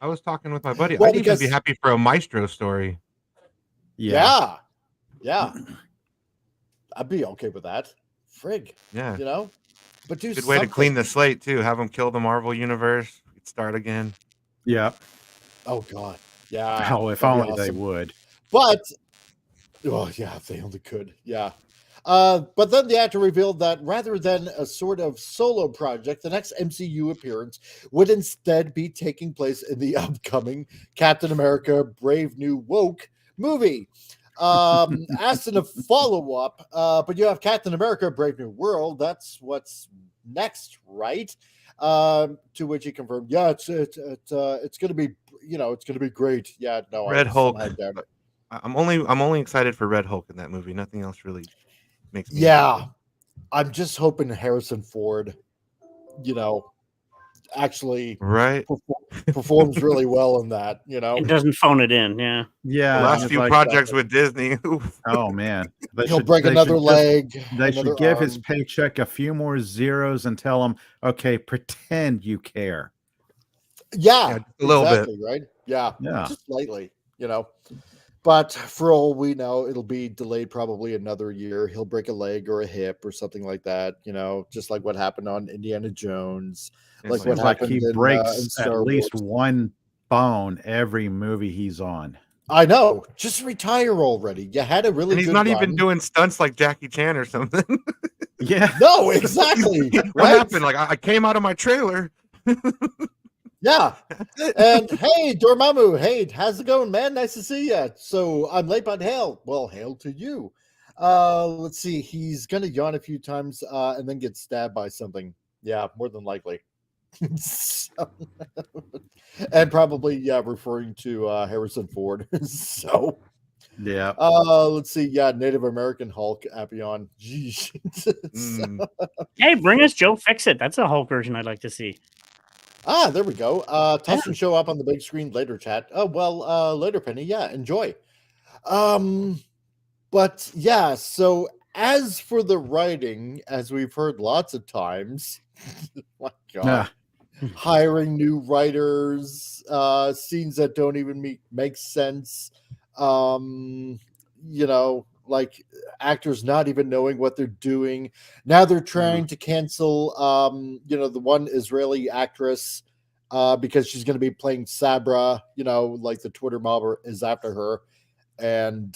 I was talking with my buddy. Well, I'd even be because- happy for a Maestro story. Yeah. I'd be okay with that. Frig. Yeah. But do Good way to clean the something. slate too. Have them kill the Marvel universe. Start again. Yeah. Oh God. Yeah. Oh, if that'd be only they awesome. would. But if they only could. Yeah. But then the actor revealed that rather than a sort of solo project, the next MCU appearance would instead be taking place in the upcoming Captain America Brave New Woke movie. Asked in a follow-up, but you have Captain America Brave New World. That's what's next, right? To which he confirmed, yeah, it's gonna be, it's gonna be great. Yeah, no, Red Hulk. I doubt it. I'm only excited for Red Hulk in that movie. Nothing else really makes me Yeah, I'm just hoping Harrison Ford, actually right. performs really well in that. It doesn't phone it in. Yeah. Yeah. The last it's few like- projects with Disney. Oof. Oh man. He'll break another leg. They another should give his arm. paycheck a few more zeros and tell him, okay, pretend you care. Yeah, just a little bit. exactly, right? Yeah, Yeah. just slightly, But for all we know, it'll be delayed probably another year. He'll break a leg or a hip or something like that, just like what happened on Indiana Jones, It's like like, what Seems like happened he in breaks at Star least Wars. one bone every movie he's on. I know. Just retire already. You had a really and he's good not run. even doing stunts like Jackie Chan or something. Yeah. No, exactly. What right? happened? Like I came out of my trailer. Yeah. And hey, Dormammu, hey, how's it going, man? Nice to see you. So I'm late, but hail. Well, hail to you. Let's see. He's gonna yawn a few times and then get stabbed by something. Yeah, more than likely. So, and probably referring to Harrison Ford. So Yeah. let's see. Yeah, Native American Hulk, Appion. Geez. Hey, bring us Joe Fixit. That's a Hulk version I'd like to see. There we go. Doesn't show up on the big screen later, chat. Oh, well, later, Penny. Yeah, enjoy. But yeah, so as for the writing, as we've heard lots of times, my God, hiring new writers, scenes that don't even make sense, like actors not even knowing what they're doing. Now they're trying to cancel, the one Israeli actress because she's going to be playing Sabra, like the Twitter mob is after her. And,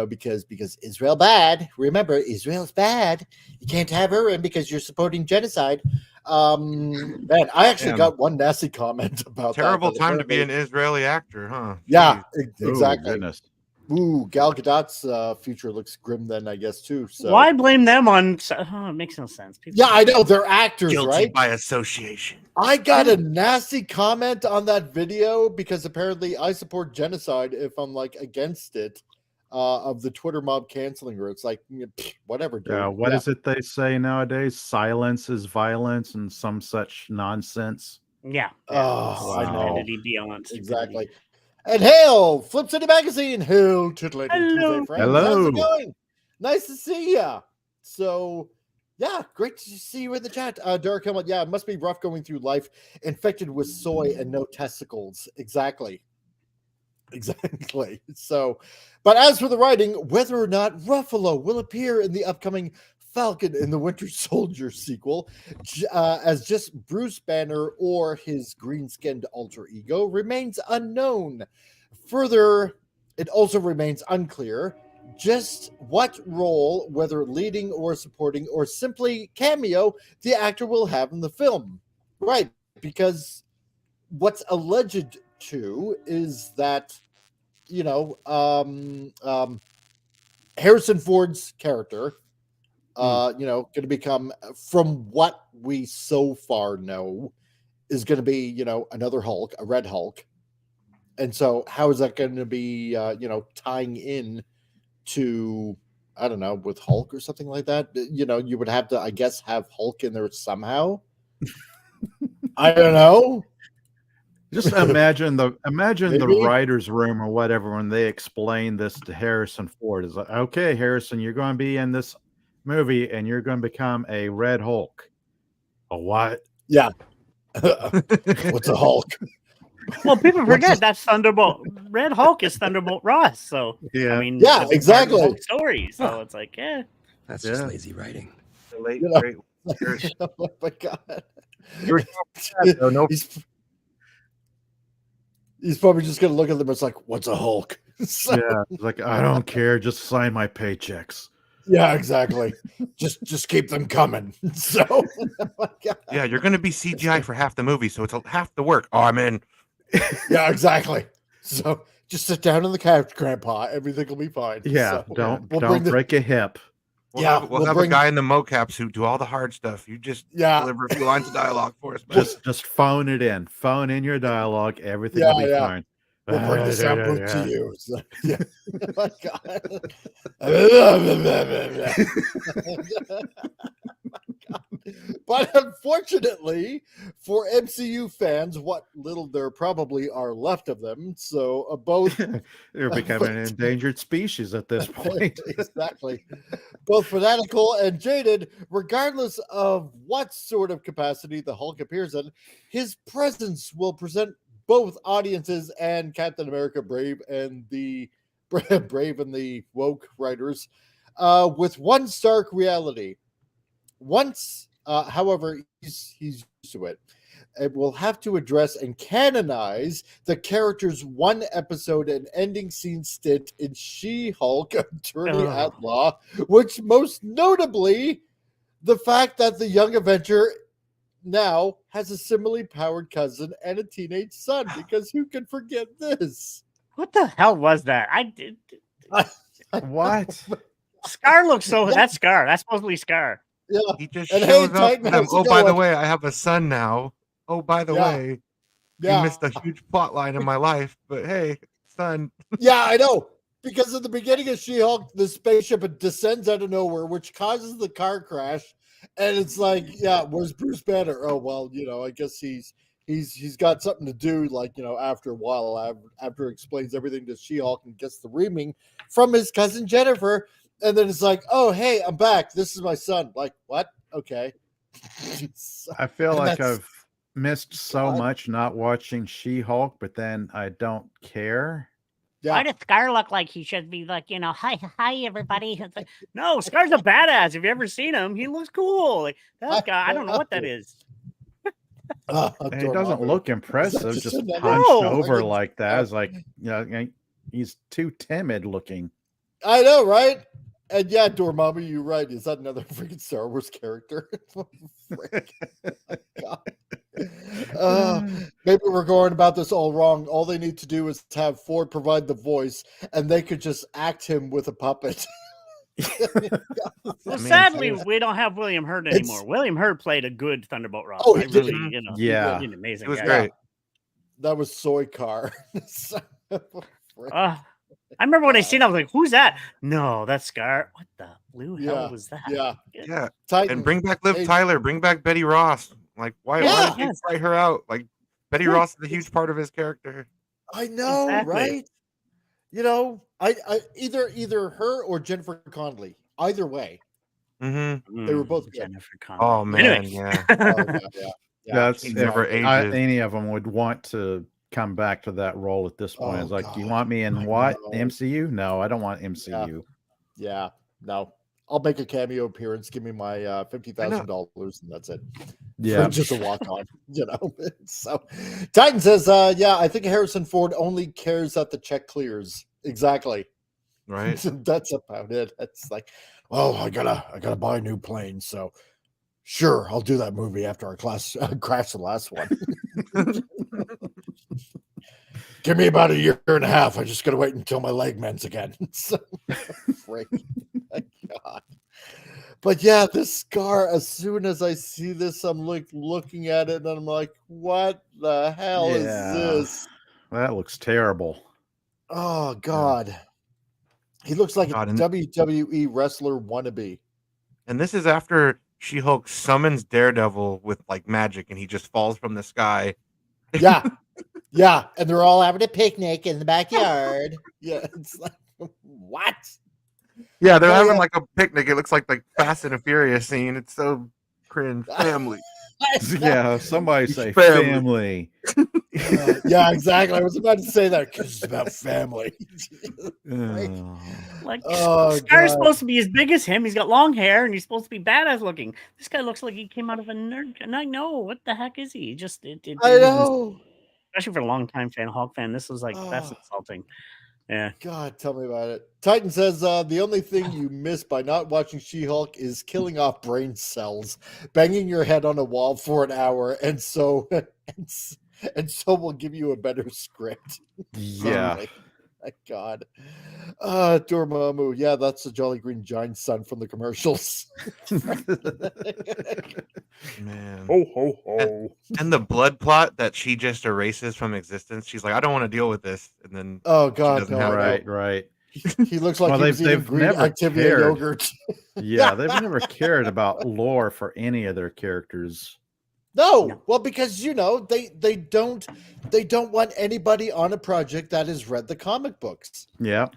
because Israel bad. Remember, Israel's bad. You can't have her in because you're supporting genocide. Man, I actually got one nasty comment about Terrible that. time to be an Israeli actor, huh? Yeah, Jeez. exactly. Oh, goodness. Ooh, Gal Gadot's future looks grim then, I guess, too. So Why blame them on? It makes no sense. People yeah, I know they're actors, Guilty right? by association. I got a nasty comment on that video because apparently I support genocide if I'm like against it. Of the Twitter mob canceling her, it's like whatever, dude. Yeah. What is it they say nowadays? Silence is violence and some such nonsense. Yeah. Oh, I know. Stupidity beyond stupidity. Exactly. And hail, Flip City Magazine. Hail, Titillating Tuesday, friends. How's it going? Nice to see ya. So, yeah, great to see you in the chat. Derek Helmut, yeah, it must be rough going through life infected with soy and no testicles. Exactly. So, but as for the writing, whether or not Ruffalo will appear in the upcoming Falcon and the Winter Soldier sequel as just Bruce Banner or his green-skinned alter ego remains unknown. Further, it also remains unclear just what role, whether leading or supporting or simply cameo, the actor will have in the film. Right, because what's alleged to is that Harrison Ford's character going to become, from what we so far know, is going to be another Hulk, a red Hulk. And so how is that going to be tying in to, I don't know, with Hulk or something like that? You would have to, I guess, have Hulk in there somehow. I don't know. Just imagine the Maybe. writer's room or whatever when they explain this to Harrison Ford. It's like, okay, Harrison, you're going to be in this movie and you're going to become a Red Hulk. A what? Yeah. What's a Hulk? Well, people forget that's Thunderbolt. Red Hulk is Thunderbolt Ross. So Yeah. I mean, Yeah, it's a exactly. part of the Hulk story. So it's like, That's just lazy writing. The late You know. great Harrison. Oh my God. No, He's probably just gonna look at them. It's like, what's a Hulk? So, Yeah. It's like, I don't care. Just sign my paychecks. yeah, exactly. just keep them coming. So, oh my God. yeah, you're going to be CGI for half the movie, so it's half the work. Oh, I'm in. Yeah, exactly. So just sit down on the couch, Grandpa. Everything will be fine. Yeah. So, Don't bring the- break a hip. We'll Yeah, have, we'll have bring- a guy in the mocap suit do all the hard stuff. You just deliver a few lines of dialogue for us. Man. Just phone it in. Phone in your dialogue. Everything Yeah, will be yeah. fine. We'll bring the sound booth Yeah. to you. So, yeah. Oh my God. But unfortunately for MCU fans, what little there probably are left of them, so both They're becoming an endangered species at this point. exactly, both fanatical and jaded, regardless of what sort of capacity the Hulk appears in, his presence will present both audiences and Captain America Brave and the woke writers with one stark reality. Once, however, he's used to it. It will have to address and canonize the character's one episode and ending scene stint in She-Hulk Attorney at Law, which most notably the fact that the young Avenger now has a similarly powered cousin and a teenage son, because who can forget this? What the hell was that? I did. What? Scar looks so. That's Scar. That's supposedly Scar. Yeah. He just And shows hey, up Titan, to them. how's it Oh, by the going? way, I have a son now. Oh, by the way, you missed a huge plot line in my life. But hey, son. Yeah, I know. Because at the beginning of She-Hulk, the spaceship it descends out of nowhere, which causes the car crash. And it's like, yeah, where's Bruce Banner? Oh, well, you know, I guess he's got something to do, like, you know, after a while, after it explains everything to She-Hulk and gets the reaming from his cousin Jennifer. And then it's like, oh, hey, I'm back. This is my son. Like, what? Okay. I feel like I've missed so much not watching She-Hulk, but then I don't care. Yeah. Why does Scar look like he should be like, you know, hi everybody? It's like, no, Scar's a badass. Have you ever seen him? He looks cool. Like that guy, I don't know what that is. And he doesn't look impressive, just No. hunched over like that. It's like, you know, he's too timid looking. I know, right? And yeah, Dormammu, you're right. Is that another freaking Star Wars character? Maybe we're going about this all wrong. All they need to do is have Ford provide the voice, and they could just act him with a puppet. Well, sadly, we don't have William Hurt anymore. William Hurt played a good Thunderbolt Ross. Oh, I he did. really, you know, Yeah. he was an amazing. It was guy. great. That was Soy Car. I remember when I seen it, I was like, who's that? No, that's Scar. What the blue hell was that? Yeah. Titan. And bring back Liv Tyler. Bring back Betty Ross. Like, why did you write her out? Like, Betty Ross is a huge part of his character. I know, right? You know, I either her or Jennifer Connelly. Either way, they were both good. Jennifer Connelly. Oh man, Anyway. yeah. That's never ages. any of them would want to come back to that role at this point. Oh, It's like, God. you want me in what? MCU? No, I don't want MCU. Yeah, no. I'll make a cameo appearance. Give me my $50,000, and that's it. Yeah. Just a walk on, you know. So, Titan says, "Yeah, I think Harrison Ford only cares that the check clears." Exactly. Right. That's about it. It's like, well, I gotta buy a new plane, so sure, I'll do that movie after our crash the last one. Give me about a year and a half. I just gotta wait until my leg mends again. So, freak. My God. But yeah, this Scar, as soon as I see this, I'm like looking at it and I'm like, what the hell is this? That looks terrible. Oh God. He looks like God, a WWE wrestler wannabe. And this is after She-Hulk summons Daredevil with like magic, and he just falls from the sky. Yeah. Yeah. And they're all having a picnic in the backyard. Yeah. It's like, what? Yeah, they're Oh, having yeah. like a picnic. It looks like Fast and the Furious scene. It's so cringe. Family. Yeah, somebody say Family. family. Yeah, exactly. I was about to say that because it's about family. Like Oh, Scar's God. supposed to be as big as him. He's got long hair and he's supposed to be badass looking. This guy looks like he came out of a nerd. And I know what the heck is he? Just I know. especially for a long time Hulk fan. This was like that's Oh. insulting. Yeah. God, tell me about it. Titan says the only thing you miss by not watching She-Hulk is killing off brain cells, banging your head on a wall for an hour, and so we'll give you a better script. Yeah. Someday. My God. Dormammu. Yeah, that's the Jolly Green Giant son from the commercials. Man. Ho, ho, ho. And the blood plot that she just erases from existence. She's like, I don't want to deal with this. And then Oh, she God. doesn't No, have I know. Right. He looks like Well, he was eating they've green never Activia cared. yogurt. Yeah, they've never cared about lore for any of their characters. No, well, because they don't want anybody on a project that has read the comic books. Yeah.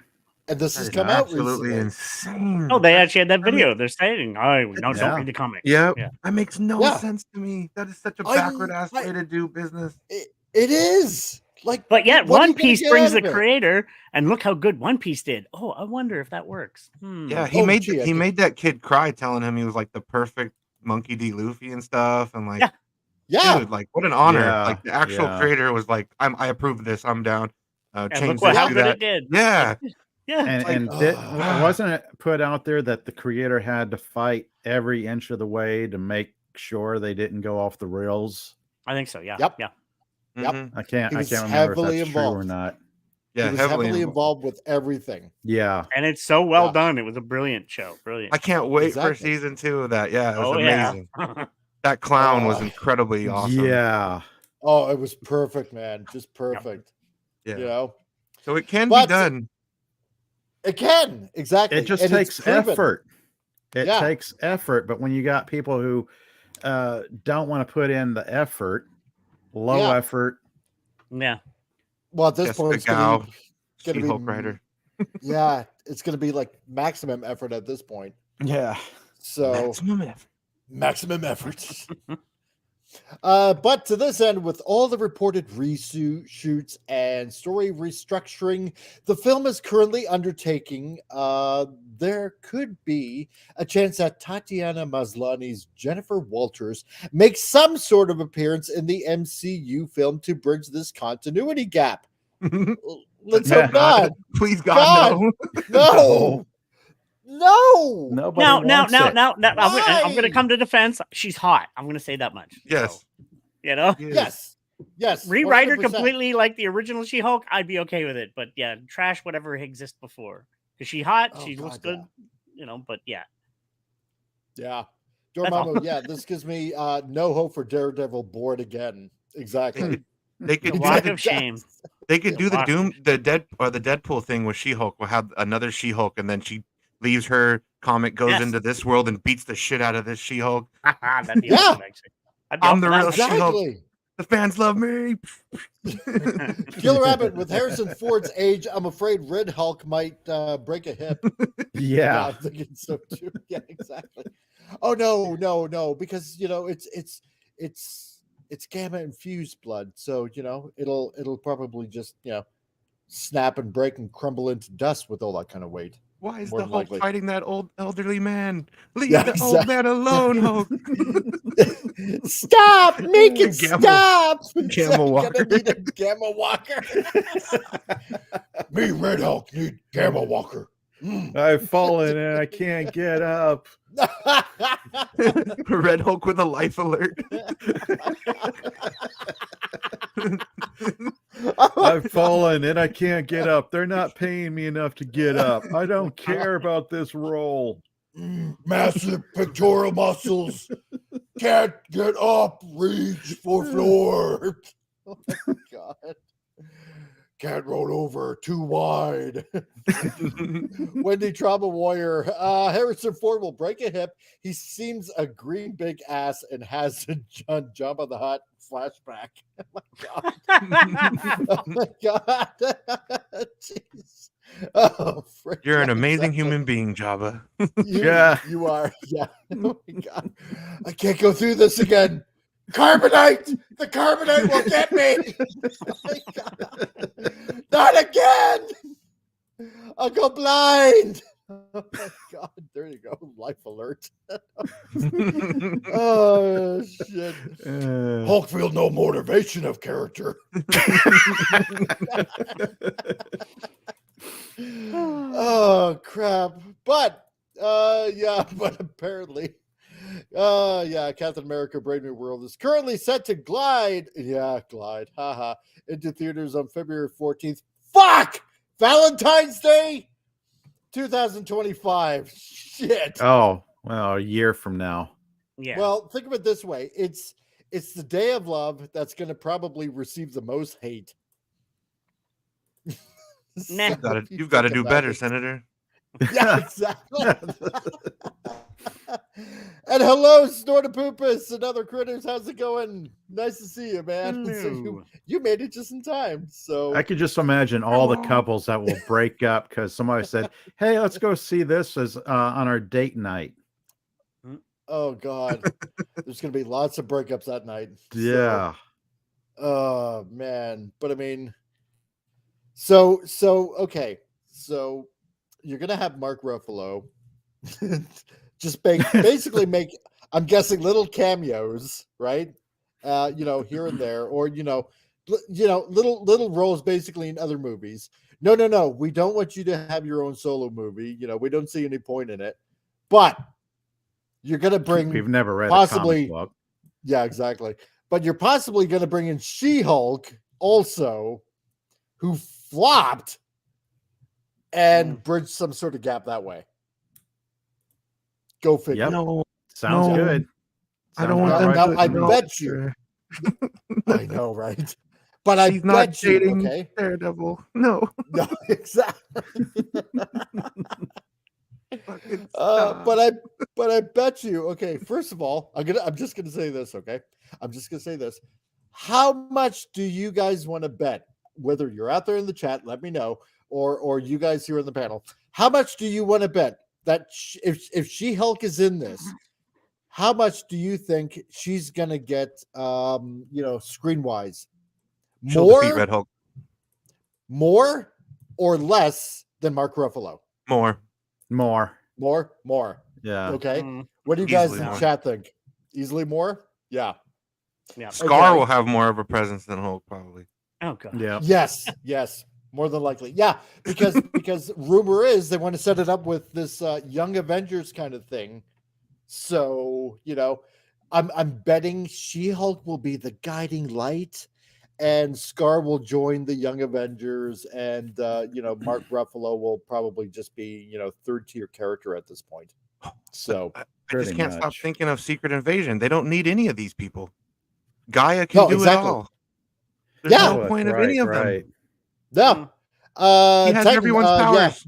And this That has is come out absolutely recently. insane. Oh, they actually had that video. They're saying, "Oh, no, Yeah. don't read the comics." Yep. Yeah. That makes no Yeah. sense to me. That is such a I- backward ass I- way to do business. It is. Like, But yet, what are One you gonna Piece get brings out the of it? creator, and look how good One Piece did. Oh, I wonder if that works. Yeah, he Oh, made gee, I he can- made that kid cry, telling him he was like the perfect Monkey D. Luffy and stuff, and like, Yeah. Yeah. dude, like what an honor! Yeah, Like the actual yeah. creator was like, I approve of this. I'm down. And Change look this, how do good that. it did. Yeah, Yeah. And wasn't it put out there that the creator had to fight every inch of the way to make sure they didn't go off the rails? I think so. Yeah. Yep. Yeah. Yep. Mhm. I can't He was remember if heavily that's true or involved. not. Yeah, he was heavily involved with everything. Yeah. And it's so well Yeah. done. It was a brilliant show. Brilliant. I can't wait for Exactly. season 2 of that. Yeah, it was Oh amazing. yeah. That clown was Oh. incredibly awesome. Yeah. Oh, it was perfect, man. Just perfect. Yeah. You know? So it can But- be done. It can. Exactly. It just And it's takes proven. effort. It Yeah. takes effort, but when you got people who don't want to put in the effort, low Yeah. effort, Yeah. Well, at this Jessica point, it's Gal, gonna be She-Hulk writer. yeah, it's gonna be like maximum effort at this point. yeah. So Maximum effort. maximum effort. But to this end, with all the reported reshoots and story restructuring the film is currently undertaking, there could be a chance that Tatiana Maslany's Jennifer Walters makes some sort of appearance in the MCU film to bridge this continuity gap. Let's hope not. Please, God, no. No. No. Nobody Now, wants it. I'm going to Why? come to defense. She's hot. I'm going to say that much. Yes. So, you know, Yes. Yes. rewrite her 100%. completely like the original She-Hulk. I'd be okay with it. But yeah, trash whatever exists before. Because she's hot. Oh, She looks God, good. But yeah. Yeah. That's Dormammu, all. yeah, this gives me no hope for Daredevil bored again. Exactly. They could A do lot the, of shame. they could do the Lot. the Deadpool thing with She-Hulk. We'll have another She-Hulk, and then she leaves her comic, goes Yes. into this world, and beats the shit out of this She-Hulk. That'd be Yeah. awesome, actually. I'd be I'm up the for that real one. She-Hulk. Exactly. The fans love me. Killer Rabbit, with Harrison Ford's age, I'm afraid Red Hulk might break a hip. Yeah. I'm thinking so too. Yeah, exactly. Oh no, because it's gamma infused blood, so it'll probably just snap and break and crumble into dust with all that kind of weight. Why is More the than Hulk likely. fighting that old elderly man? Leave Yeah, the old exactly. man alone, Hulk. Stop! Make it Gamma- stop! Gamma Walker. Gonna need a Gamma Walker. Me, Red Hulk, need Gamma Walker. I've fallen and I can't get up. Red Hulk with a life alert. I've fallen and I can't get up. They're not paying me enough to get up. I don't care about this role. Massive pectoral muscles. Can't get up. Reach for floor. Oh my god. Can't roll over. Too wide. Wendy Trauma Warrior. Harrison Ford will break a hip. He seems a green big ass and has a Jabba the Hutt flashback. Oh my god. Jeez. Oh, frick, You're an amazing exactly. human being, Jabba. Yeah. You are. Yeah. Oh my god. I can't go through this again. Carbonite! The carbonite will get me! Oh my god. Not again! I'll go blind! Oh my god. There you go. Life alert. Oh shit. Hulk feel no motivation of character. Oh crap. But apparently Captain America Brave New World is currently set to glide into theaters on February 14th. Fuck! Valentine's Day 2025. Shit. Oh, well, a year from now. Yeah. Well, think of it this way. It's the day of love that's going to probably receive the most hate. Nah. You've got to do better, Senator. Yeah, exactly. And hello, Snortopoopus and other critters. How's it going? Nice to see you, man. So you made it just in time. So I could just imagine all the couples that will break up because somebody said, "Hey, let's go see this as on our date night." Oh God, there's gonna be lots of breakups that night. Yeah. Oh man, but I mean, so okay, so you're gonna have Mark Ruffalo just basically make, I'm guessing, little cameos, right? Here and there, or little roles basically in other movies. No, we don't want you to have your own solo movie. We don't see any point in it, but you're gonna bring. We've never read possibly a comic book. Yeah, exactly. But you're possibly going to bring in She-Hulk also, who flopped, and bridge some sort of gap that way. Go figure. Yep. No, Sounds good. I don't want them to. I bet you. I know, right? But She's I not bet you. dating Okay. Daredevil. No. No, exactly. But I bet you. Okay, first of all, I'm just gonna say this. Okay, I'm just gonna say this. How much do you guys want to bet? Whether you're out there in the chat, let me know, or you guys here in the panel. How much do you want to bet that if She-Hulk is in this, how much do you think she's gonna get? Screen wise, She'll defeat Red Hulk. more or less than Mark Ruffalo? More. Yeah. Okay. What do you guys in chat think? Easily more? Yeah. Scar will have more of a presence than Hulk, probably. Oh God. Yeah. Yes. More than likely. Yeah. Because rumor is they want to set it up with this Young Avengers kind of thing. So, I'm betting She-Hulk will be the guiding light, and Scar will join the Young Avengers, and Mark Ruffalo will probably just be third tier character at this point. So I just can't stop thinking of Secret Invasion. They don't need any of these people. Gaia can No, do exactly. it all. There's no point of any of them. No. He has everyone's powers.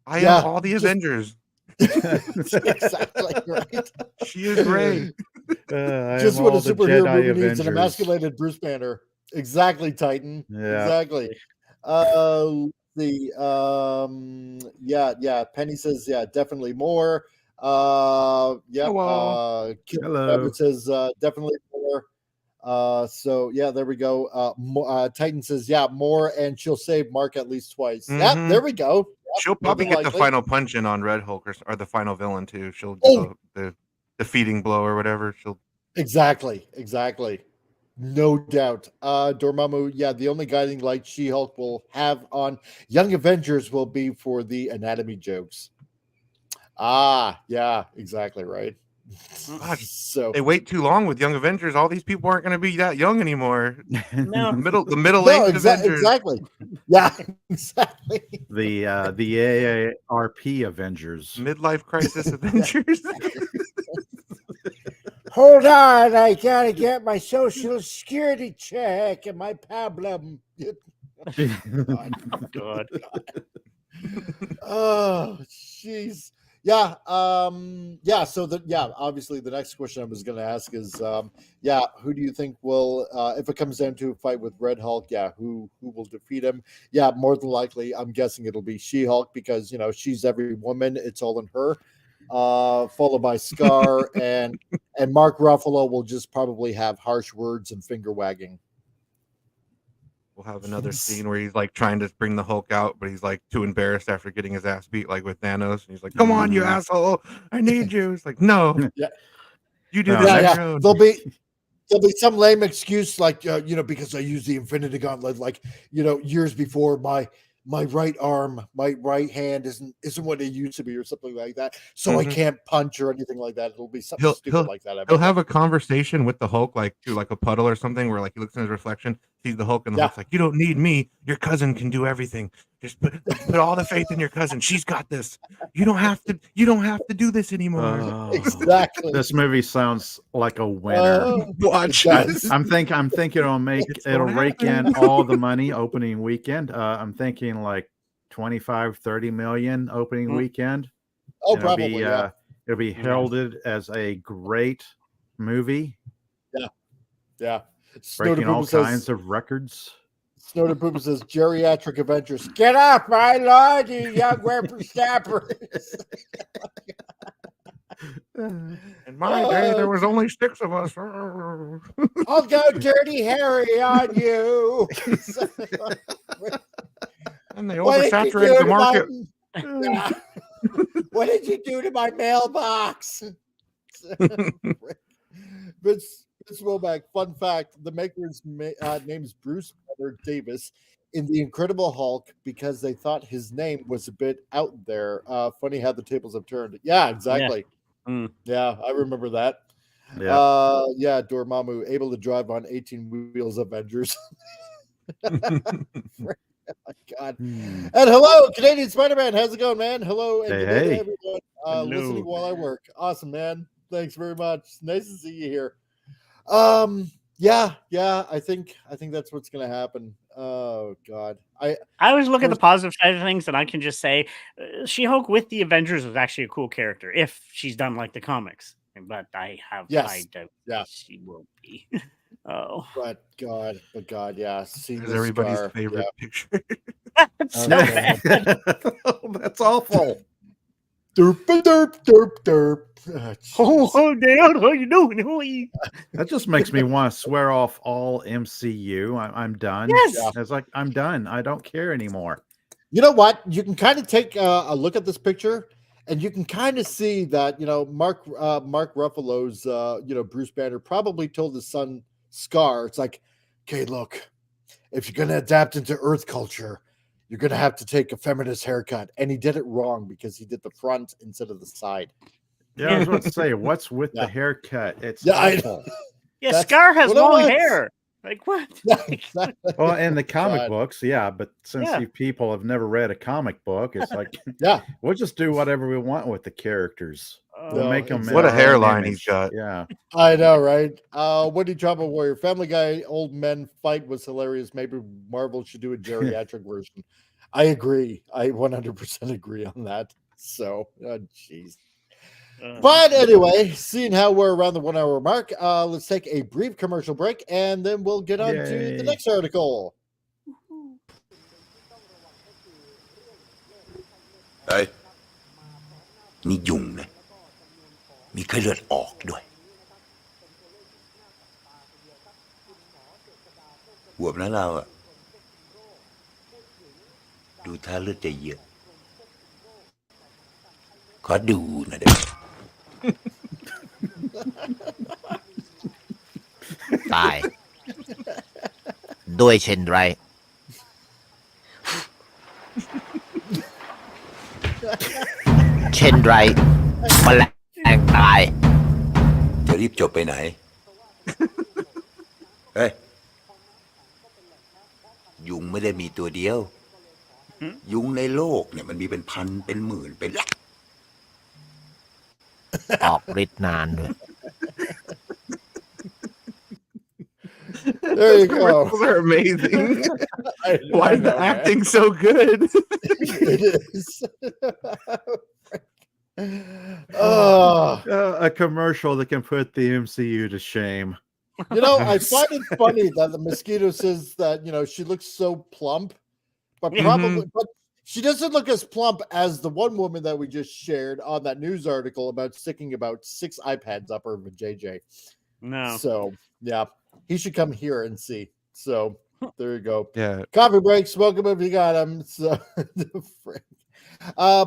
I yeah, am all the Avengers. Exactly right. She is great. Just what a superhero movie needs: an emasculated Bruce Banner. Exactly, Titan. Yeah. Exactly. Penny says, definitely more. Hello. Rabbit says definitely more. So there we go. Titan says, more, and she'll save Mark at least twice. Yeah, there we go. She'll probably get the final punch in on Red Hulk or the final villain too. She'll do the defeating blow or whatever. She'll exactly. No doubt. Dormammu, the only guiding light She-Hulk will have on Young Avengers will be for the anatomy jokes. Yeah, exactly right. God, so they wait too long with Young Avengers. All these people aren't going to be that young anymore. No. the middle-aged Avengers. Exactly. Yeah, exactly. The AARP Avengers. Midlife crisis Avengers. Hold on, I gotta get my social security check and my problem. God. Oh, jeez. So obviously the next question I was going to ask is, who do you think will, if it comes down to a fight with Red Hulk, who will defeat him? Yeah, more than likely, I'm guessing it'll be She-Hulk because, she's every woman. It's all in her. Followed by Scar and Mark Ruffalo will just probably have harsh words and finger wagging. We'll have another scene where he's like trying to bring the Hulk out, but he's like too embarrassed after getting his ass beat, like with Thanos. And he's like, "Come on, you asshole! I need you." It's like, no, you do this on your own. There'll be some lame excuse like because I used the Infinity Gauntlet like years before my right arm, my right hand isn't what it used to be or something like that. So I can't punch or anything like that. It'll be something stupid like that. He'll have a conversation with the Hulk, like through like a puddle or something, where like he looks in his reflection, sees the Hulk, and the Hulk's like, "You don't need me. Your cousin can do everything. Just put all the faith in your cousin. She's got this. You don't have to do this anymore." Exactly. This movie sounds like a winner. Watch this. I'm thinking it'll rake in all the money opening weekend. I'm thinking like 25, 30 million opening weekend. Oh, And probably. It'll be heralded as a great movie. Yeah. Breaking all kinds of records. Snowden Pooper says, geriatric Avengers. Get up, my lord, you young whippersnappers. In my day, there was only 6 of us. I'll go Dirty Harry on you. And they oversaturated the market. What did you do to my mailbox? Vince Wilbeck, fun fact, the maker's name is Bruce Banner Davis in The Incredible Hulk because they thought his name was a bit out there. Funny how the tables have turned. Yeah, exactly. Yeah, I remember that. Yeah. Dormammu, able to drive on 18 wheels Avengers. Oh my God. And hello, Canadian Spider-Man. How's it going, man? Hello, and good day to everyone listening while I work. Awesome, man. Thanks very much. Nice to see you here. Yeah, I think that's what's gonna happen. Oh God, I always look at the positive side of things, and I can just say, She-Hulk with the Avengers was actually a cool character if she's done like the comics. But I doubt she will be. Oh, but God, yeah. It's everybody's favorite picture. That's so bad. That's awful. Derp. Oh, Dad, how you doing? That just makes me want to swear off all MCU. I'm done. Yes. It's like, I'm done. I don't care anymore. You know what? You can kind of take a look at this picture, and you can kind of see that, Mark Ruffalo's, Bruce Banner probably told his son Scar, it's like, okay, look, if you're going to adapt into Earth culture, you're going to have to take a feminist haircut. And he did it wrong because he did the front instead of the side. Yeah, I was about to say, what's with the haircut? It's awful. Yeah, Scar has long hair. Like what? Well, in the comic books, but since you people have never read a comic book, it's like, we'll just do whatever we want with the characters. We'll make them. What a hairline he's got. Yeah, I know, right? Woody Trouble Warrior, Family Guy, old men fight was hilarious. Maybe Marvel should do a geriatric version. I agree. I 100% agree on that. So, jeez. But anyway, seeing how we're around the 1 hour mark, let's take a brief commercial break and then we'll get on to the next article. Hey, นี่ยุงนะมีไข้เลือดออกด้วยบวบนะเราอะดูท่าเลือดจะเยอะขอดูนะเด็ก ตายด้วยเช่นไรแมลงตายจะรีบจบไปไหนเฮ้ยยุงไม่ได้มีตัวเดียวยุงในโลกเนี่ยมันมีเป็นพันเป็นหมื่นเป็นล้านออกฤทธิ์นานด้วย There you go. Those are amazing. Why is the acting so good? It is. A commercial that can put the MCU to shame. I find it funny that the mosquito says that, she looks so plump, but but she doesn't look as plump as the one woman that we just shared on that news article about sticking about 6 iPads up her JJ. No. So, yeah, he should come here and see. So, there you go. Yeah. Coffee break, smoke him if you got him. So,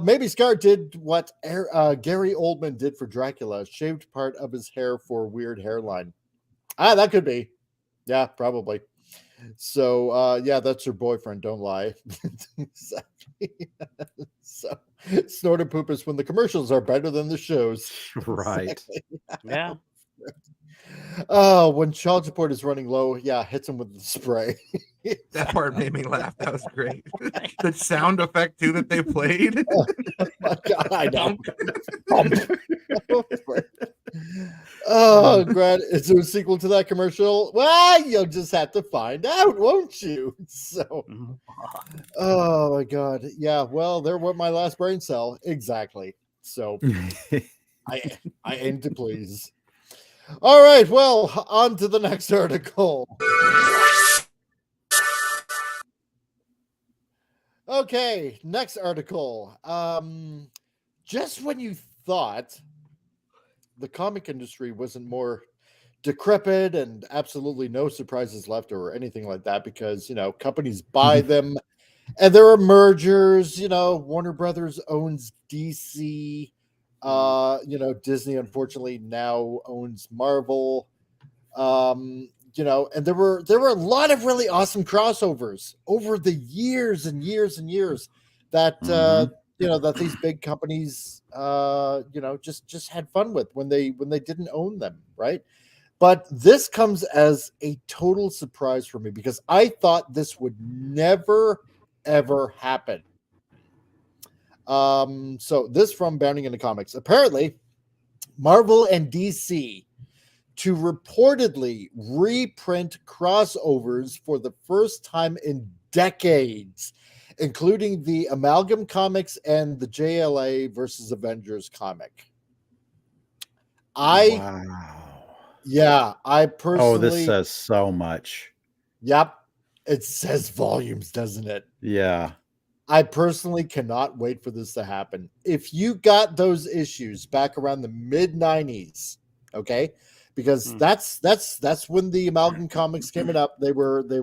maybe Scar did what Gary Oldman did for Dracula, shaved part of his hair for weird hairline. That could be. Yeah, probably. So, that's her boyfriend. Don't lie. Exactly. So, snort and poop is when the commercials are better than the shows. Right. Exactly. Yeah. Oh, when child support is running low, hits him with the spray. That part made me laugh. That was great. The sound effect too that they played. Oh my God, I know. Oh, Grant, is there a sequel to that commercial? Well, you'll just have to find out, won't you? So, Oh my god. Yeah, well, there went my last brain cell. Exactly. So I aim to please. All right, well, on to the next article. Okay, next article. Just when you thought the comic industry wasn't more decrepit and absolutely no surprises left or anything like that, because companies buy them and there are mergers. Warner Brothers owns DC. Disney unfortunately now owns Marvel. And there were a lot of really awesome crossovers over the years and years and years that that these big companies just had fun with when they didn't own them, right? But this comes as a total surprise for me because I thought this would never ever happen. So this from Bounding into Comics. Apparently, Marvel and DC to reportedly reprint crossovers for the first time in decades, including the Amalgam comics and the JLA versus Avengers comic. I personally. Oh, this says so much. Yep. It says volumes, doesn't it? Yeah. I personally cannot wait for this to happen. If you got those issues back around the mid 90s, okay? Because that's when the Amalgam comics came up. They were they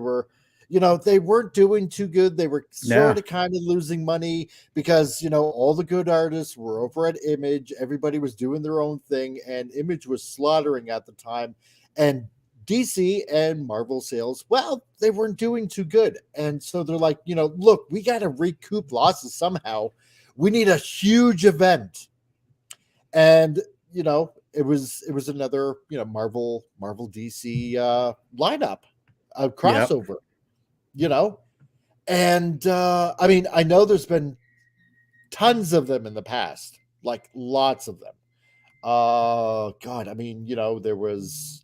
weren't doing too good. They were sort of kind of losing money because all the good artists were over at Image. Everybody was doing their own thing, and Image was slaughtering at the time. And DC and Marvel sales, well, they weren't doing too good. And so they're like, look, we got to recoup losses somehow. We need a huge event. And it was another Marvel DC lineup, a crossover. And I mean, I know there's been tons of them in the past, like lots of them. God, I mean, there was,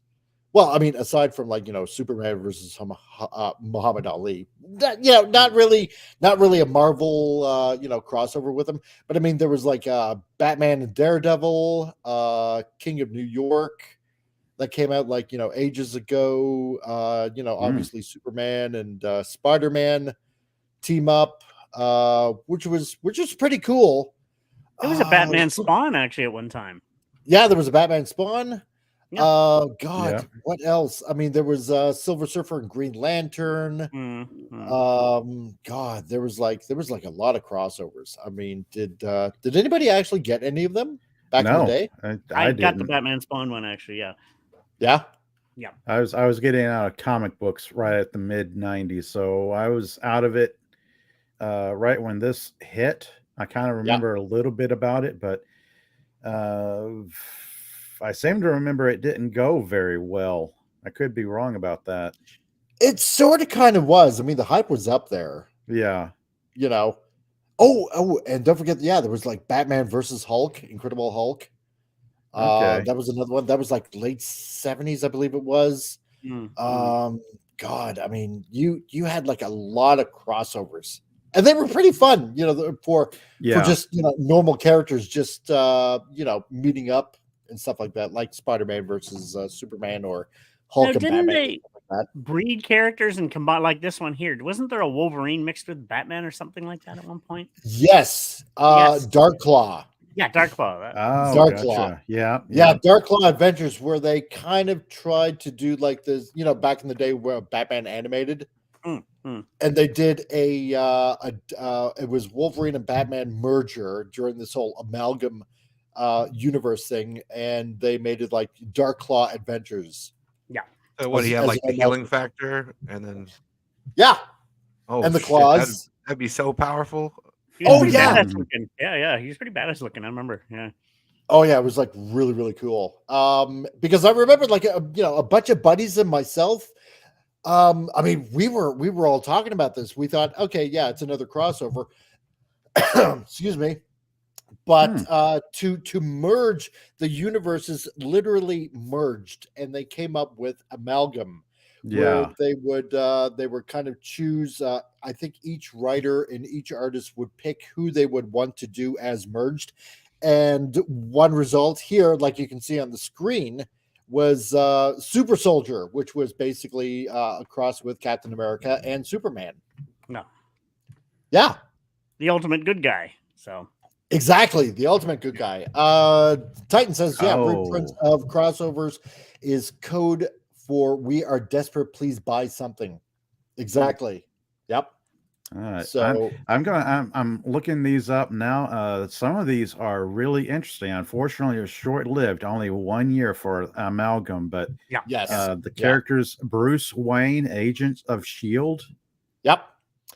well, I mean, aside from Superman versus Muhammad Ali, that not really a Marvel crossover with them. But I mean, there was Batman and Daredevil, King of New York, that came out ages ago. Obviously Superman and Spider-Man team up, which was pretty cool. There was a Batman Spawn actually at one time. Yeah, there was a Batman Spawn. Yeah. God, what else? I mean, there was Silver Surfer and Green Lantern. God, there was a lot of crossovers. I mean, did anybody actually get any of them back in the day? I got the Batman Spawn one actually. Yeah. I was getting out of comic books right at the mid 90s, so I was out of it right when this hit. I kind of remember a little bit about it, but I seem to remember it didn't go very well. I could be wrong about that. It sort of kind of was. I mean, the hype was up there. Yeah. Oh, and don't forget, there was Batman versus Hulk, Incredible Hulk. That was another one. That was late 70s, I believe it was. God, I mean, you had a lot of crossovers. And they were pretty fun, for just normal characters just meeting up and stuff like that, like Spider-Man versus Superman or Hulk and didn't Batman. They breed characters and combine like this one here? Wasn't there a Wolverine mixed with Batman or something like that at one point? Yes. Dark Claw. Yeah, Dark Claw. Dark Claw. Yeah. Dark Claw Adventures, where they kind of tried to do this, back in the day where Batman animated. And they did it was Wolverine and Batman merger during this whole Amalgam universe thing, and they made it Dark Claw Adventures. Yeah. So what, he had the healing factor, and then and the claws. That'd be so powerful. Badass looking. Yeah, he's pretty badass looking. I remember. Yeah. Oh yeah, it was really, really cool. Because I remember a bunch of buddies and myself. I mean, we were all talking about this. We thought, okay, it's another crossover. Excuse me. But to merge the universes, literally merged, and they came up with Amalgam, Yeah. where they would kind of choose. I think each writer and each artist would pick who they would want to do as merged, and one result here, like you can see on the screen, was Super Soldier, which was basically a cross with Captain America and Superman. No. Yeah. The ultimate good guy. So exactly, the ultimate good guy. Titan says, yeah, reprints Oh. of crossovers is code for we are desperate, please buy something. Exactly. Yep. All right. So I'm looking these up now. Some of these are really interesting. Unfortunately, they're short-lived, only 1 year for Amalgam, but yeah. Yes. the characters Bruce Wayne, Agents of Shield. Yep.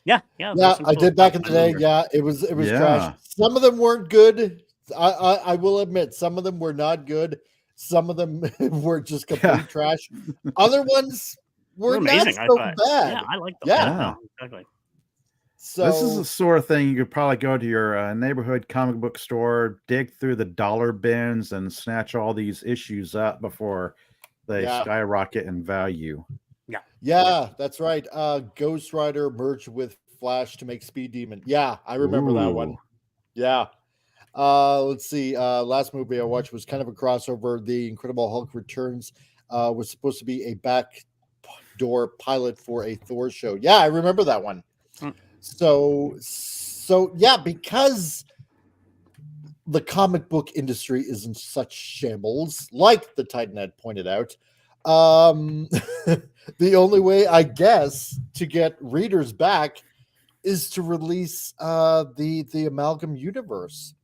Yeah. Yeah, I did back in the day. Yeah, it was trash. Some of them weren't good. I will admit, some of them were not good. Some of them were just complete trash. Other ones were amazing, not so bad. Yeah, I like them. Yeah. No, exactly. So This is the sort of thing you could probably go to your neighborhood comic book store, dig through the dollar bins, and snatch all these issues up before they skyrocket in value. Yeah, that's right. Ghost Rider merged with Flash to make Speed Demon. Yeah, I remember that one. Ooh. Yeah. Let's see. Last movie I watched was kind of a crossover. The Incredible Hulk Returns was supposed to be a backdoor pilot for a Thor show. Yeah, I remember that one. So yeah, because the comic book industry is in such shambles, like the Titan had pointed out. The only way, I guess, to get readers back is to release the Amalgam universe.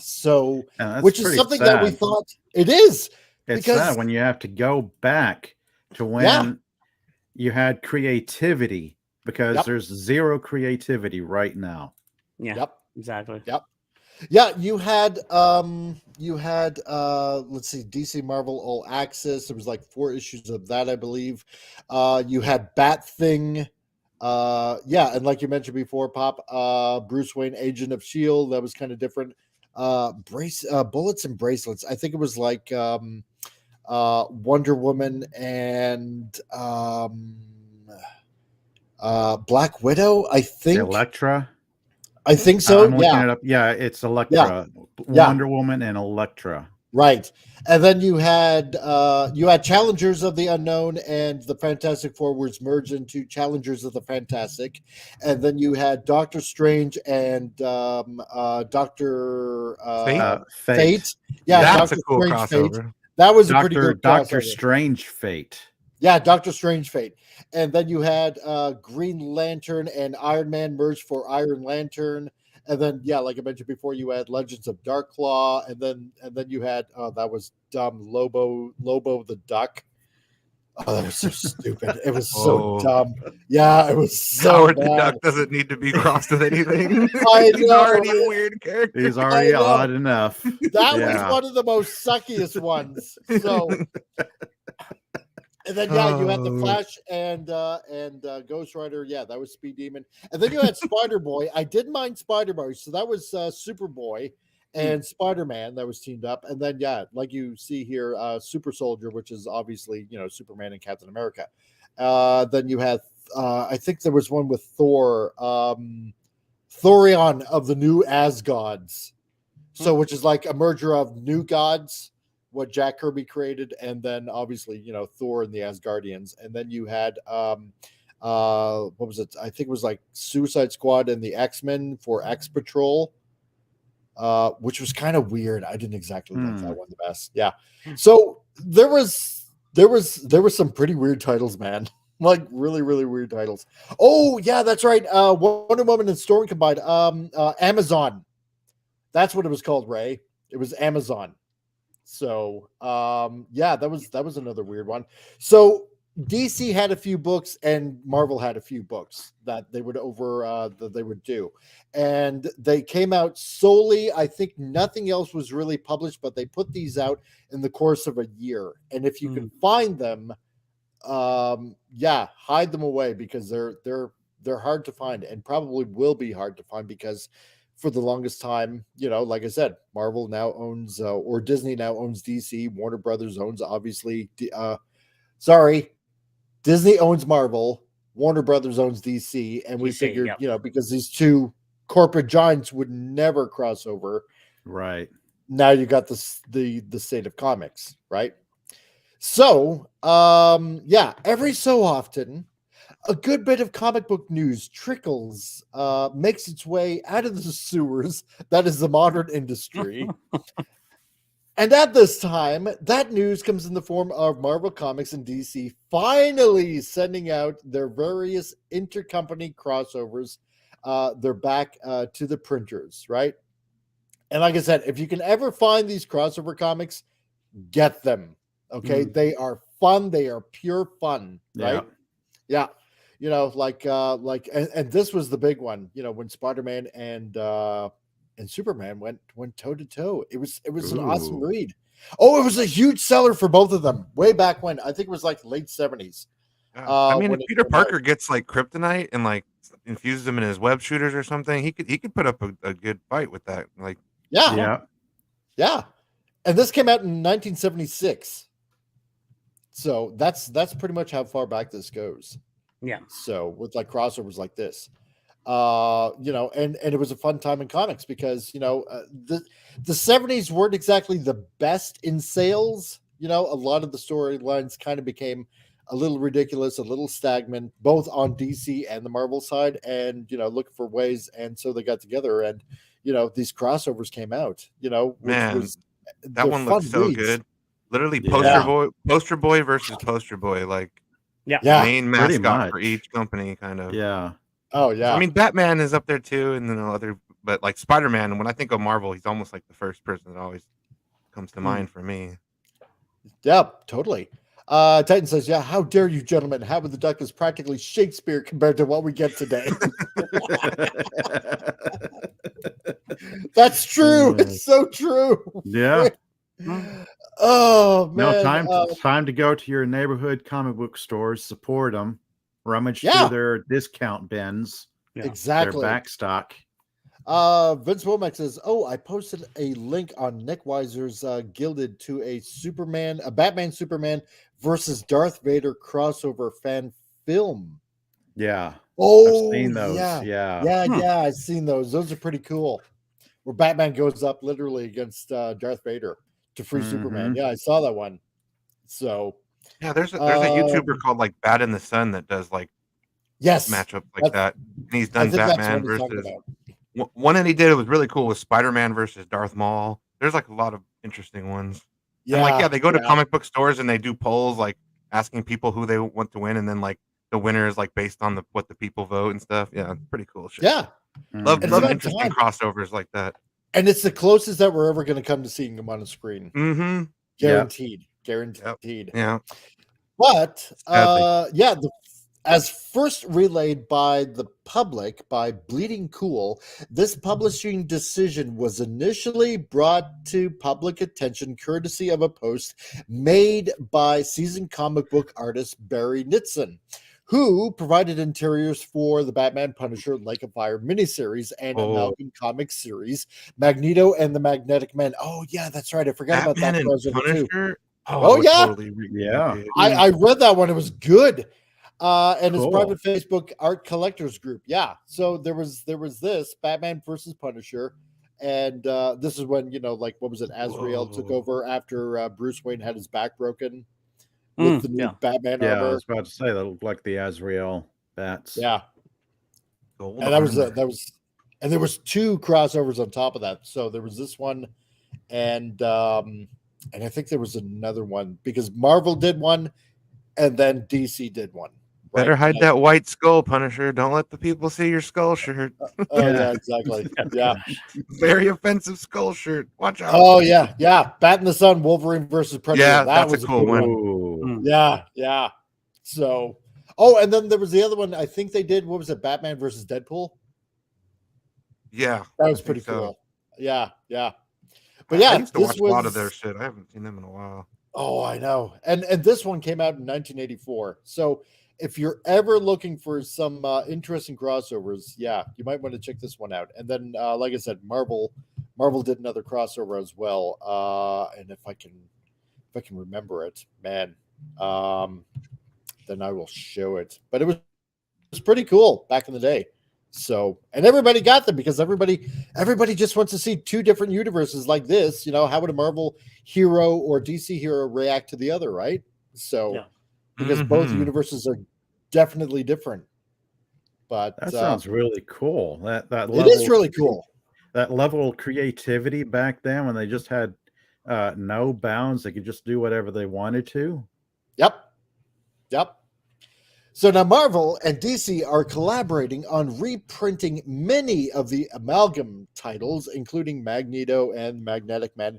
So, which is something that we thought it is. It's sad when you have to go back to when you had creativity, because there's zero creativity right now. Yeah. Yep. Exactly. Yep. Yeah, you had let's see, DC Marvel All Access. There was like 4 issues of that, I believe. You had Bat Thing. And like you mentioned before, Pop, Bruce Wayne, Agent of Shield. That was kind of different. Bullets and Bracelets. I think it was like Wonder Woman and Black Widow, I think. Electra. I think so. I'm looking it up. Yeah, it's Electra. Wonder Woman and Electra. Right. And then you had Challengers of the Unknown, and the Fantastic Four was merged into Challengers of the Fantastic. And then you had Doctor Strange and Doctor Fate. Yeah, that's Doctor a cool Strange crossover. Fate. That was a pretty good Doctor crossover. Strange Fate. Yeah, Doctor Strange Fate. And then you had Green Lantern and Iron Man merged for Iron Lantern. And then, like I mentioned before, you had Legends of Darkclaw, and then you had that was dumb, Lobo the Duck. Oh, that was so stupid. It was so dumb. Yeah, it was so Howard bad. the Duck doesn't need to be crossed with anything. I He's know, already a right? weird character. He's already odd enough. That was one of the most suckiest ones. So, and then you had the Flash and Ghost Rider. Yeah, that was Speed Demon. And then you had Spider Boy. I didn't mind Spider Boy, so that was Superboy and Spider-Man that was teamed up. And then like you see here, Super Soldier, which is obviously Superman and Captain America. Then you had I think there was one with Thor, Thorion of the New Asgods. So which is like a merger of New Gods, what Jack Kirby created, and then obviously Thor and the Asgardians. And then you had what was it? I think it was like Suicide Squad and the X-Men for X Patrol, which was kind of weird. I didn't exactly like that one the best. Yeah. So there was some pretty weird titles, man. Like really, really weird titles. Oh yeah, that's right. Wonder Woman and Storm combined. Amazon. That's what it was called, Ray. It was Amazon. So that was another weird one. So DC had a few books and Marvel had a few books that they would do, and they came out solely. I think nothing else was really published, but they put these out in the course of a year. And if you can find them, hide them away, because they're hard to find, and probably will be hard to find, because for the longest time, like I said, Marvel now owns, or Disney now owns DC. Warner Brothers owns, obviously. Disney owns Marvel, Warner Brothers owns DC, and we DC, figured, yep. you know, because these two corporate giants would never cross over. Right. Now you got this the state of comics, right? So, yeah, every so often, a good bit of comic book news trickles, makes its way out of the sewers that is the modern industry. And at this time, that news comes in the form of Marvel Comics and DC finally sending out their various intercompany crossovers. They're back to the printers, right? And like I said, if you can ever find these crossover comics, get them. Okay, they are fun. They are pure fun, right? Yeah. You know, and this was the big one. You know, when Spider-Man and Superman went toe to toe. It was an awesome read. Oh, it was a huge seller for both of them way back when. I think it was like late 70s. I mean, if Peter Parker gets like kryptonite and like infuses them in his web shooters or something, he could put up a good fight with that. Like, yeah. And this came out in 1976. So that's pretty much how far back this goes. Yeah. So with like crossovers like this, you know, and it was a fun time in comics because, you know, the 70s weren't exactly the best in sales. You know, a lot of the storylines kind of became a little ridiculous, a little stagnant, both on DC and the Marvel side, and, you know, looking for ways. And so they got together and, you know, these crossovers came out, you know, which was that one looked so reads. good. Literally Yeah. poster boy versus poster boy, like main mascot for each company, kind of. Yeah. Oh yeah. I mean, Batman is up there too, and then other, but like Spider-Man. When I think of Marvel, he's almost like the first person that always comes to mind for me. Yeah, totally. Titan says, "Yeah, how dare you, gentlemen? Howard the Duck is practically Shakespeare compared to what we get today." That's true. It's so true. Yeah. Oh man! No, time to go to your neighborhood comic book stores, support them, rummage through their discount bins. Exactly. Their back stock. Vince Womack says, "Oh, I posted a link on Nick Weiser's Gilded to a Batman Superman versus Darth Vader crossover fan film." Yeah. Oh, I've seen those. Yeah. I've seen those. Those are pretty cool. Where Batman goes up literally against Darth Vader to free Superman. Yeah, I saw that one. So yeah, there's a YouTuber called like Bat in the Sun that does like matchups like that, and he's done Batman versus one that he did. It was really cool with Spider-Man versus Darth Maul. There's like a lot of interesting ones. And they go to comic book stores and they do polls like asking people who they want to win, and then like the winner is like based on what the people vote and stuff. Yeah, pretty cool shit. Yeah. Love interesting crossovers like that. And it's the closest that we're ever going to come to seeing them on a screen. Mm-hmm. Guaranteed. Guaranteed. Yeah. But as first relayed by the public by Bleeding Cool, this publishing decision was initially brought to public attention courtesy of a post made by seasoned comic book artist Barry Nitson, who provided interiors for the Batman Punisher Lake of Fire miniseries and Amalgam comic series, Magneto and the Magnetic Men. Oh, yeah, that's right. I forgot about that crossover too. Oh yeah. Totally I read that one. It was good. And his private Facebook art collectors group. Yeah. So there was this Batman versus Punisher. And this is when, you know, like, what was it? Azrael took over after Bruce Wayne had his back broken. With the new Batman armor. I was about to say that looked like the Azrael bats. Yeah, and that was, and there was two crossovers on top of that. So there was this one, and I think there was another one because Marvel did one, and then DC did one. Right? Better hide that white skull, Punisher. Don't let the people see your skull shirt. Yeah, exactly. Yeah, very offensive skull shirt. Watch out. Oh yeah. Bat in the Sun, Wolverine versus Predator. Yeah, that that's was a cool one. Yeah. So, and then there was the other one. I think they did. What was it? Batman versus Deadpool. Yeah, that was pretty cool. Yeah. But yeah, I used to watch a lot of their shit. I haven't seen them in a while. Oh, I know. And this one came out in 1984. So if you're ever looking for some interesting crossovers, you might want to check this one out. And then, like I said, Marvel did another crossover as well. And if I can remember it, man, then I will show it. But it was pretty cool back in the day. So, and everybody got them because everybody just wants to see two different universes like this. You know, how would a Marvel hero or DC hero react to the other, right? So, because both universes are definitely different. But that sounds really cool. That level, it is really cool. That level of creativity back then when they just had no bounds, they could just do whatever they wanted to. Yep. So now Marvel and DC are collaborating on reprinting many of the Amaglam titles, including Magneto and Magnetic Man.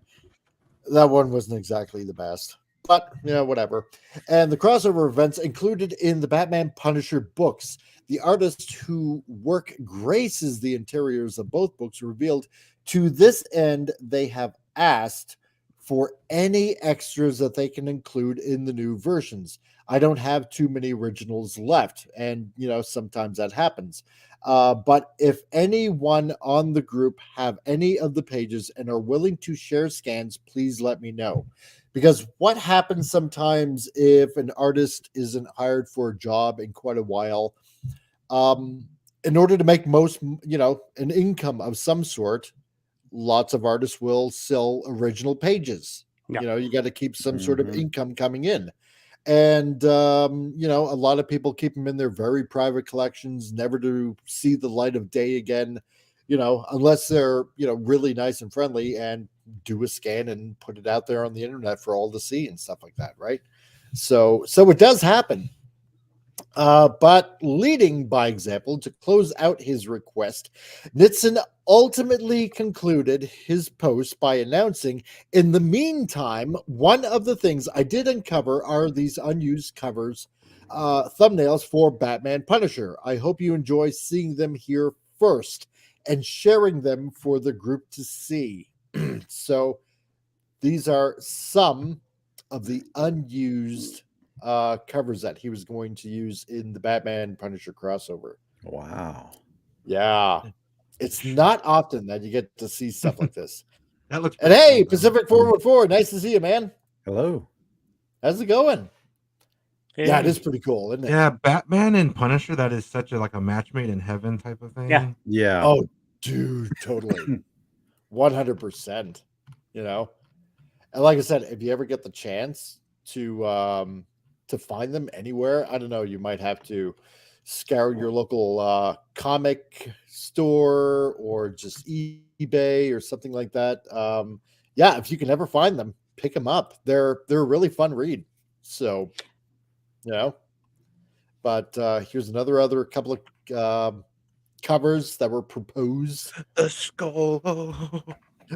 That one wasn't exactly the best, but whatever. And the crossover events included in the Batman Punisher books. The artist who work graces the interiors of both books revealed to this end they have asked for any extras that they can include in the new versions. I don't have too many originals left, and sometimes that happens. But if anyone on the group have any of the pages and are willing to share scans, please let me know. Because what happens sometimes if an artist isn't hired for a job in quite a while, in order to make an income of some sort, lots of artists will sell original pages. You got to keep some sort of income coming in. And, a lot of people keep them in their very private collections, never to see the light of day again, unless they're, really nice and friendly and do a scan and put it out there on the internet for all to see and stuff like that. Right. So it does happen. But leading by example to close out his request, Nickerson ultimately concluded his post by announcing, in the meantime, one of the things I did uncover are these unused covers, thumbnails for Batman Punisher. I hope you enjoy seeing them here first and sharing them for the group to see. So these are some of the unused covers that he was going to use in the Batman Punisher crossover. Wow. Yeah. It's not often that you get to see stuff like this. That looks and hey, Pacific 414, nice to see you, man. Hello. How's it going? Hey. Yeah, it is pretty cool, isn't it? Yeah, Batman and Punisher, that is such a match made in heaven type of thing. Yeah. Oh, dude, totally. 100%. And like I said, if you ever get the chance to find them anywhere, I don't know, you might have to scour your local comic store or just eBay or something like that. Yeah, if you can ever find them, pick them up. They're a really fun read. So, but here's another couple of covers that were proposed. The skull.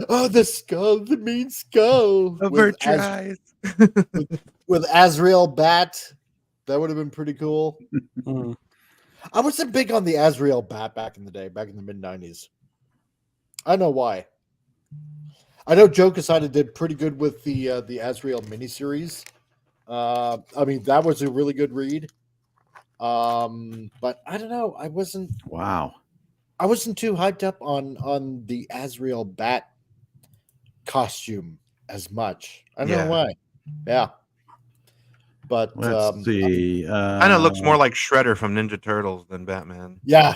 Oh, the skull, the mean skull. Avert your eyes. with Azrael Bat. That would have been pretty cool. I wasn't big on the Azrael Bat back in the day, back in the mid-90s. I don't know why. I know Geekosphere did pretty good with the Azrael miniseries. I mean, that was a really good read. But I don't know. I wasn't too hyped up on the Azrael Bat costume as much. I don't know why. Yeah. But let's see. Kind of looks more like Shredder from Ninja Turtles than Batman. Yeah,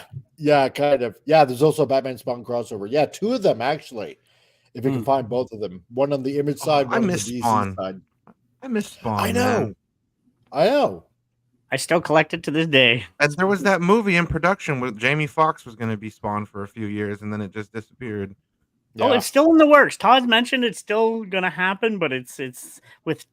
kind of. Yeah, there's also a Batman Spawn crossover. Yeah, two of them actually. If you can find both of them, one on the Image side, one on the DC side. I miss Spawn. I know. I still collect it to this day. As there was that movie in production where Jamie Foxx was going to be Spawn for a few years, and then it just disappeared. Yeah. Oh, it's still in the works. Todd mentioned it's still going to happen, but it's with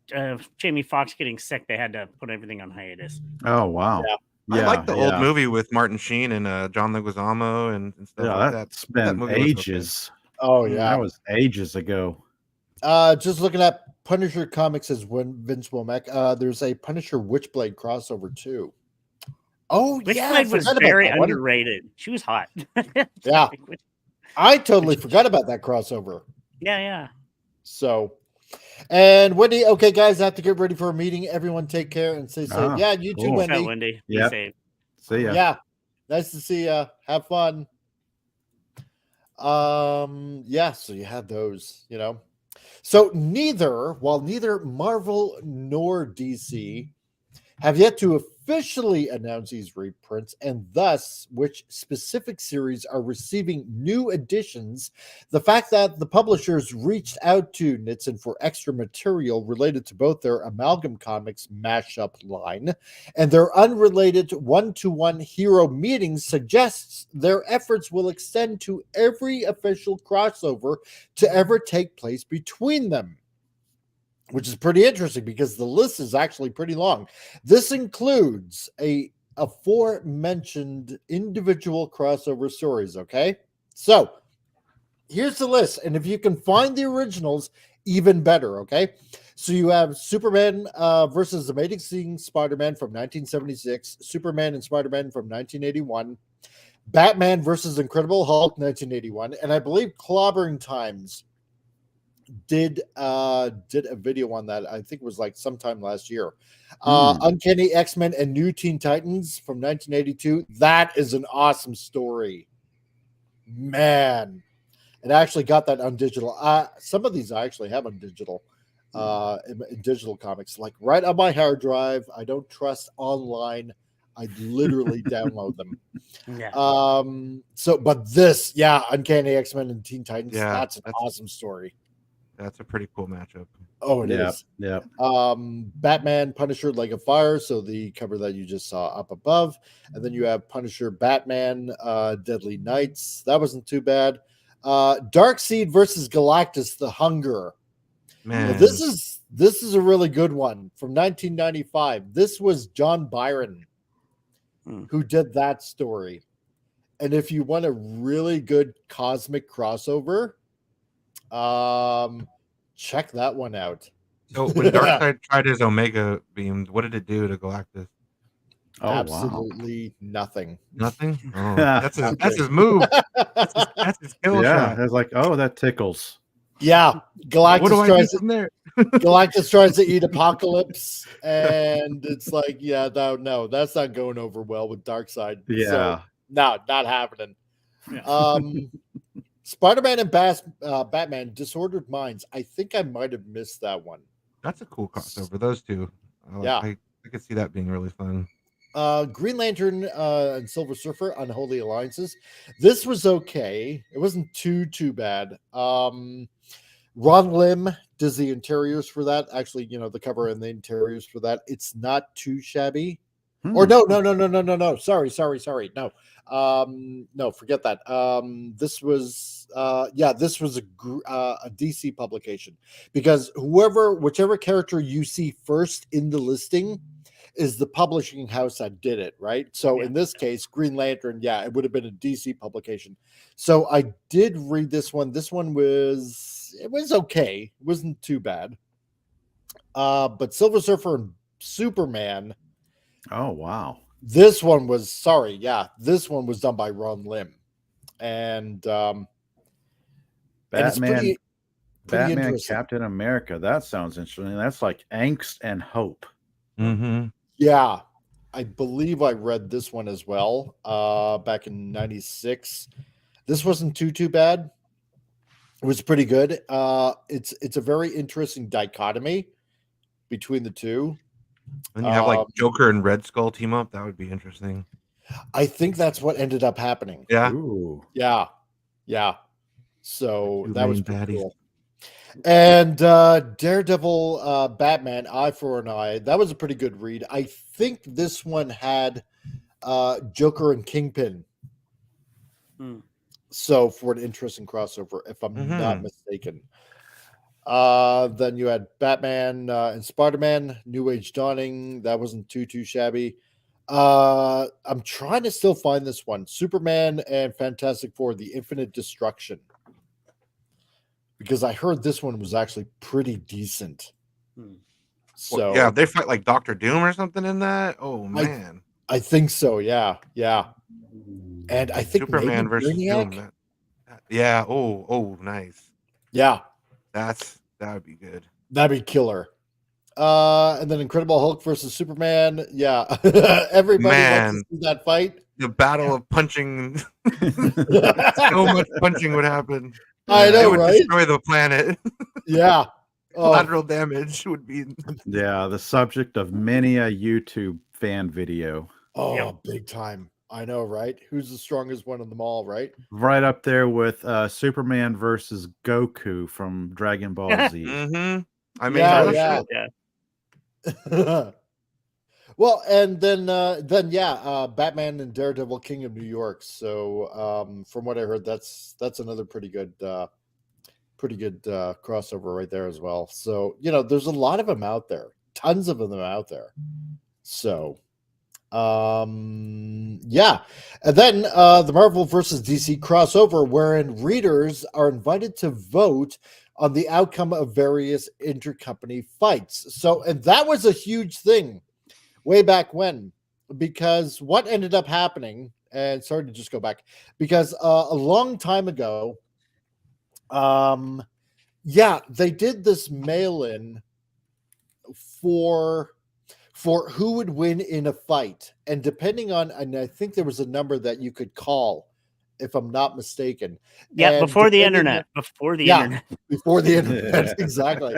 Jamie Foxx getting sick. They had to put everything on hiatus. Oh, wow. Yeah. I like the old movie with Martin Sheen and John Leguizamo and stuff like that. That's been ages. Oh, yeah. That was ages ago. Just looking at Punisher comics as Vince Womack. There's a Punisher Witchblade crossover too. Oh, Witchblade was very underrated. She was hot. Yeah. I totally forgot about that crossover. Yeah. So, and Wendy, okay, guys, I have to get ready for a meeting. Everyone take care and stay safe. Yeah, you too, Wendy. Wendy. Yeah. Be safe. See ya. Yeah. Nice to see ya. Have fun. Yeah, so you had those, So while neither Marvel nor DC have yet to officially announce these reprints and thus which specific series are receiving new editions, the fact that the publishers reached out to Nickerson for extra material related to both their Amalgam Comics mashup line and their unrelated one-to-one hero meetings suggests their efforts will extend to every official crossover to ever take place between them, which is pretty interesting because the list is actually pretty long. This includes a aforementioned individual crossover stories, okay? So here's the list, and if you can find the originals, even better, okay? So you have Superman versus Amazing Spider-Man from 1976, Superman and Spider-Man from 1981, Batman versus Incredible Hulk 1981, and I believe Clobbering Times did a video on that. I think it was like sometime last year. Uncanny X-Men and New Teen Titans from 1982. That is an awesome story, man. It actually got that on digital. Some of these I actually have on digital, in digital comics, like right on my hard drive. I don't trust online. I literally download them. Yeah. But this, Uncanny X-Men and Teen Titans. Yeah, that's an awesome story. That's a pretty cool matchup. Oh, it is. Yeah. Batman, Punisher, Leg of Fire. So the cover that you just saw up above. And then you have Punisher, Batman, Deadly Knights. That wasn't too bad. Darkseid versus Galactus, The Hunger. Man. Now, this is a really good one from 1995. This was John Byron who did that story. And if you want a really good cosmic crossover, check that one out. So when Darkseid tried his Omega beam, what did it do to Galactus? Oh, absolutely nothing. Nothing. Oh, that's his move. That's his kill shot. It's like, oh, that tickles. Yeah, Galactus tries to eat Apocalypse, and it's like, no, that's not going over well with Darkseid. Yeah, so, no, not happening. Spider-Man and Batman, Disordered Minds. I think I might have missed that one. That's a cool crossover. Those two. I could see that being really fun. Green Lantern and Silver Surfer, Unholy Alliances. This was okay. It wasn't too bad. Ron Lim does the interiors for that. Actually, the cover and the interiors for that. It's not too shabby. Or no. Sorry. No. No, forget that. This was a DC publication because whichever character you see first in the listing is the publishing house that did it, right? So in this case, Green Lantern, it would have been a DC publication. So I did read this one. This one was okay. It wasn't too bad. But Silver Surfer and Superman. Oh, wow. This one was done by Ron Lim. And Batman, pretty Captain America. That sounds interesting. That's like angst and hope. Mm-hmm. Yeah, I believe I read this one as well back in '96. This wasn't too bad. It was pretty good. It's a very interesting dichotomy between the two. And you have like Joker and Red Skull team up. That would be interesting. I think that's what ended up happening. Yeah. Ooh. Yeah. So that was pretty baddies. cool. And Daredevil, Batman, Eye for an Eye. That was a pretty good read. I think this one had Joker and Kingpin. So for an interesting crossover, if I'm not mistaken. Then you had Batman and Spider-Man, New Age Dawning. That wasn't too shabby. I'm trying to still find this one. Superman and Fantastic Four, The Infinite Destruction. Because I heard this one was actually pretty decent. So well, they fight like Dr. Doom or something in that. Oh man, I think so. Yeah. And I think Superman versus Brainiac? Doom. Yeah. Oh, nice. Yeah, that would be good. that'd be killer. And then Incredible Hulk versus Superman. Yeah, everybody wants to see that fight. The battle of punching. So much punching would happen. I know, it would right? destroy the planet. Yeah. Collateral damage would be. Yeah, the subject of many a YouTube fan video. Oh, big time. I know, right? Who's the strongest one of them all, right? Right up there with Superman versus Goku from Dragon Ball Z. Mm-hmm. I mean, Yeah, no yeah. shit. Yeah. Well, and then Batman and Daredevil, King of New York. So from what I heard, that's another pretty good crossover right there as well. So there's a lot of them out there, tons of them out there. So yeah, and then the Marvel versus DC crossover, wherein readers are invited to vote on the outcome of various intercompany fights. So, and that was a huge thing way back when, because what ended up happening, and sorry to just go back, because a long time ago, they did this mail-in for who would win in a fight, and depending on, and I think there was a number that you could call, if I'm not mistaken. Yeah, And before the depending internet. on- Before the yeah, internet. before the internet, exactly.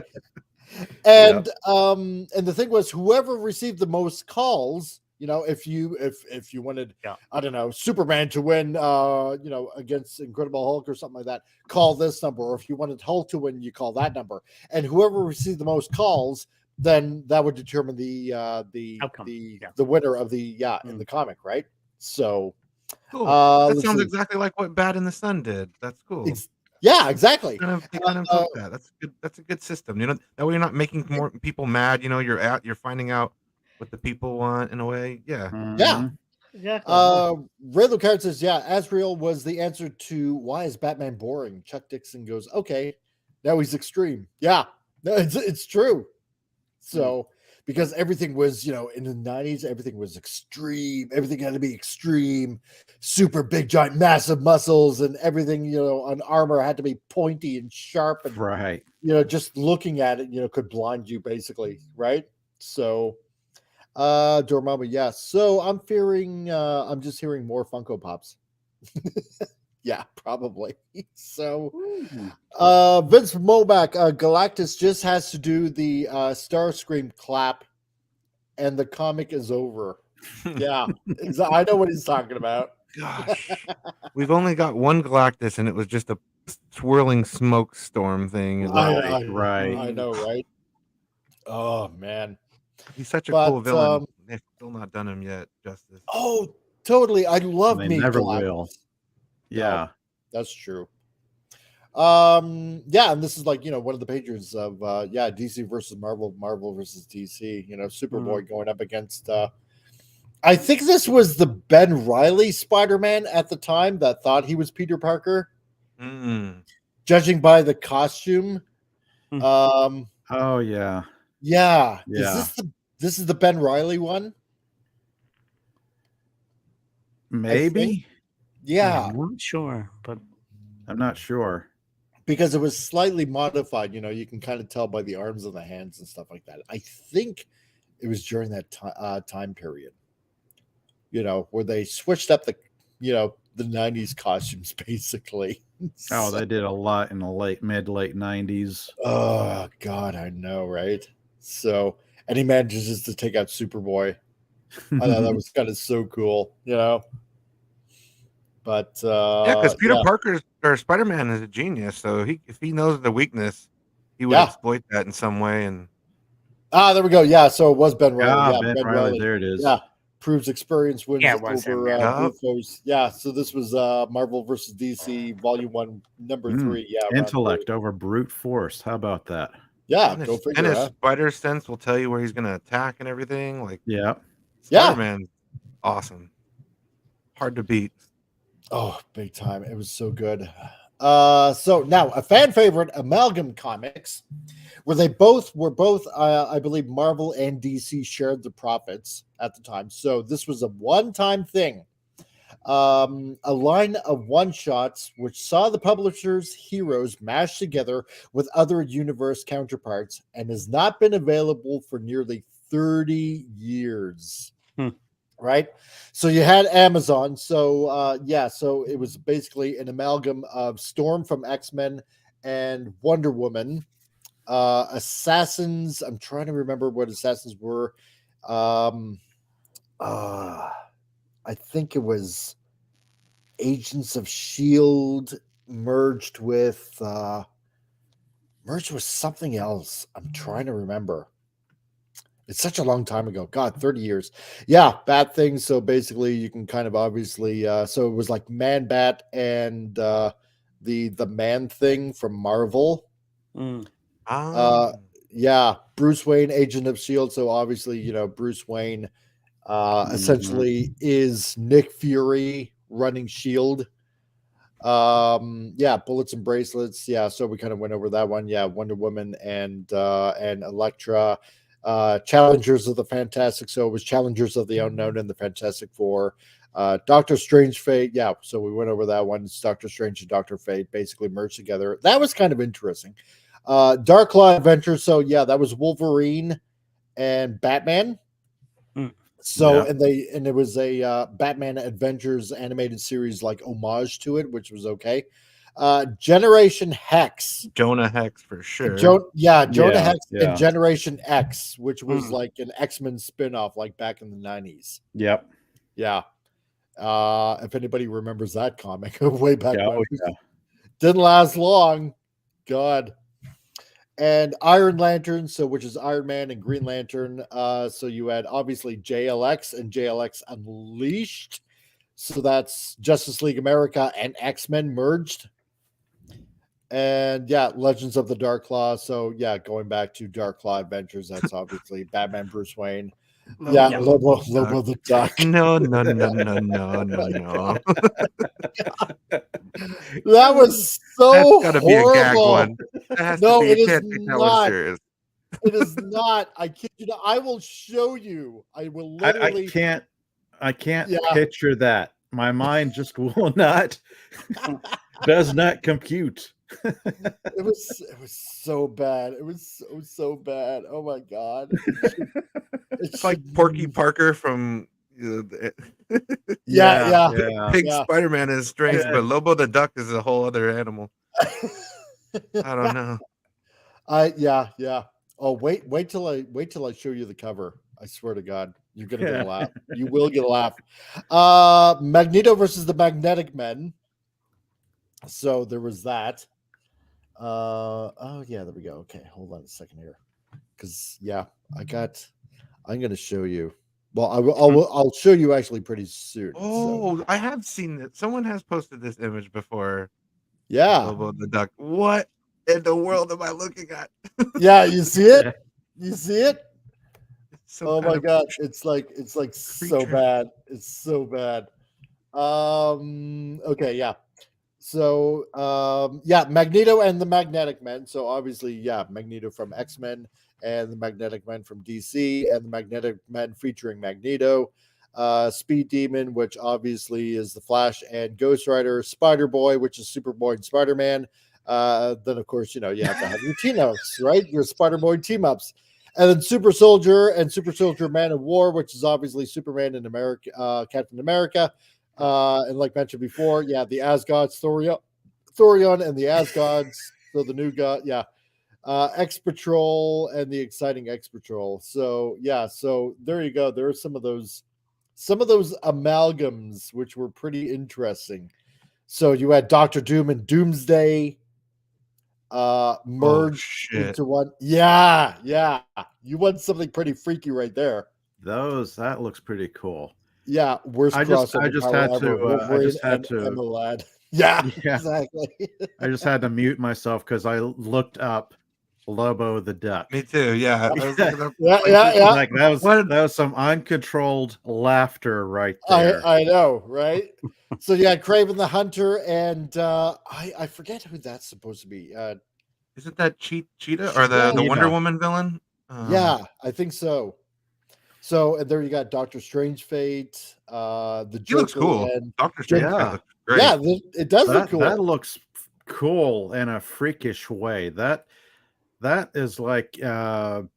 And the thing was, whoever received the most calls, if you wanted, I don't know, Superman to win, against Incredible Hulk or something like that, call this number. Or if you wanted Hulk to win, you call that number. And whoever received the most calls, then that would determine the outcome. The winner of the in the comic, right? So Cool. That let's sounds see. exactly like what Bad in the Sun did. That's cool. Yeah, exactly. They kind of took that. That's good. That's a good system. That way you're not making more people mad. You're finding out what the people want in a way. Yeah. Yeah. Exactly. Ray Lucard says, yeah, Azrael was the answer to why is Batman boring? Chuck Dixon goes, okay, now he's extreme. Yeah, no, it's true. So because everything was, in the 90s, everything was extreme. Everything had to be extreme, super big, giant, massive muscles, and everything, on armor had to be pointy and sharp. And, right. Just looking at it, could blind you basically. Right. So, Dormammu, yeah. So I'm just hearing more Funko Pops. Yeah, probably. So, Vince Moback, Galactus just has to do the Starscream clap, and the comic is over. Yeah, I know what he's talking about. Gosh, we've only got one Galactus, and it was just a swirling smoke storm thing. Right. I know, right? Oh man, he's such a cool villain. They've still not done him yet justice. Oh, totally. I love They me. never Galactus. will. Yeah. No, that's true. Yeah, and this is like one of the pages of DC versus Marvel, Marvel versus DC. Superboy going up against. I think this was the Ben Reilly Spider-Man at the time that thought he was Peter Parker. Judging by the costume. Oh yeah. Yeah. Yeah. This is the Ben Reilly one? Maybe. Yeah. I'm not sure, but I'm not sure. Because it was slightly modified, you can kind of tell by the arms and the hands and stuff like that. I think it was during that time period, where they switched up the 90s costumes basically. Oh, they did a lot in the mid late 90s. Oh God, I know, right? So, and he manages to take out Superboy. I thought that was kind of so cool, But yeah, because Peter Parker or Spider-Man is a genius, so if he knows the weakness, he would exploit that in some way. And there we go. Yeah, so it was Ben Reilly. Yeah, Ben Reilly. There it is. Yeah, proves experience wins over him, Foes. Yeah, so this was Marvel versus DC Volume 1, Number 3. Yeah, intellect over brute force. How about that? Yeah, and go his, figure. And his spider sense will tell you where he's going to attack and everything. Like, yeah, Spider-Man's awesome. Hard to beat. Oh, big time. It was so good. So now a fan favorite, Amalgam Comics, where they were both, I believe Marvel and DC shared the profits at the time. So this was a one-time thing. A line of one-shots which saw the publisher's heroes mashed together with other universe counterparts and has not been available for nearly 30 years. Right, so you had Amazon. So so it was basically an amalgam of Storm from X-Men and Wonder Woman, Assassins. I'm trying to remember what Assassins were. I think it was Agents of Shield merged with something else. I'm trying to remember. It's such a long time ago. God, 30 years. Yeah, Bat Thing. So basically, you can kind of obviously. So it was like Man Bat and the Man Thing from Marvel. Yeah, Bruce Wayne, Agent of Shield. So obviously, Bruce Wayne essentially is Nick Fury running Shield. Yeah, Bullets and Bracelets. Yeah, so we kind of went over that one. Yeah, Wonder Woman and Elektra. Challengers of the Fantastic. So it was Challengers of the Unknown and the Fantastic Four. Doctor Strange Fate. Yeah, so we went over that one. It's Doctor Strange and Doctor Fate basically merged together. That was kind of interesting. Dark Claw Adventures. So yeah, that was Wolverine and Batman. So and it was a Batman Adventures animated series like homage to it, which was okay. Generation Hex. Jonah Hex for sure. Jonah Hex and Generation X, which was like an X-Men spinoff like back in the 90s. Yep. Yeah. If anybody remembers that comic way back when. Yeah. Didn't last long. God. And Iron Lantern, which is Iron Man and Green Lantern. So you had obviously JLX and JLX Unleashed. So that's Justice League America and X-Men merged. And yeah, Legends of the Dark Claw. So yeah, going back to Dark Claw Adventures, that's obviously Batman, Bruce Wayne. Lobo the Duck. No. That was so That's gotta be a gag horrible. one. That has to be. It You is can't take that one not. serious. It is not. I kid you not. I will show you. I will literally. I can't picture that. My mind just will not. Does not compute. It was so bad. It was so bad. Oh my god. It's like Porky Parker from Yeah. Big Spider-Man is strange, but Lobo the Duck is a whole other animal. I don't know. Yeah. Oh, wait till I show you the cover. I swear to God, you're gonna get a laugh. You will get a laugh. Magneto versus the Magnetic Men. So there was that. Oh yeah, there we go. Okay, hold on a second here, because I'm gonna show you. Well, I'll show you actually pretty soon. Oh, I have seen it. Someone has posted this image before. Yeah. Lobo the Duck. What in the world am I looking at? Yeah, you see it? You see it? Oh my god, it's like so bad. It's so bad. Okay, yeah. So Magneto and the Magnetic Men. So obviously, Magneto from X-Men and the Magnetic Men from DC, and the Magnetic Men featuring Magneto, Speed Demon, which obviously is the Flash, and Ghost Rider, Spider-Boy, which is Superboy and Spider-Man. Then of course, you have to have your team-ups, right? Your Spider-Boy team-ups. And then Super Soldier and Super Soldier Man of War, which is obviously Superman and Captain America. And like mentioned before, the Asgards, Thorion and the Asgards. So the new god, X Patrol and the exciting X Patrol. So so there you go. There are some of those amalgams which were pretty interesting. So you had Doctor Doom and Doomsday merged into one. Yeah. You want something pretty freaky right there. That looks pretty cool. Yeah, worst crossover. I just had to. Emerald. Yeah, exactly. I just had to mute myself because I looked up Lobo the Duck. Me too. Yeah. Like that was some uncontrolled laughter right there. I know, right? So Kraven the Hunter, and I forget who that's supposed to be. Isn't that Cheetah or the Wonder Woman villain? Yeah, I think so. So and there you got Doctor Strange Fate, the Joker. He looks cool. Doctor Strange looks great. Yeah, it does look cool. That looks cool in a freakish way. That is like the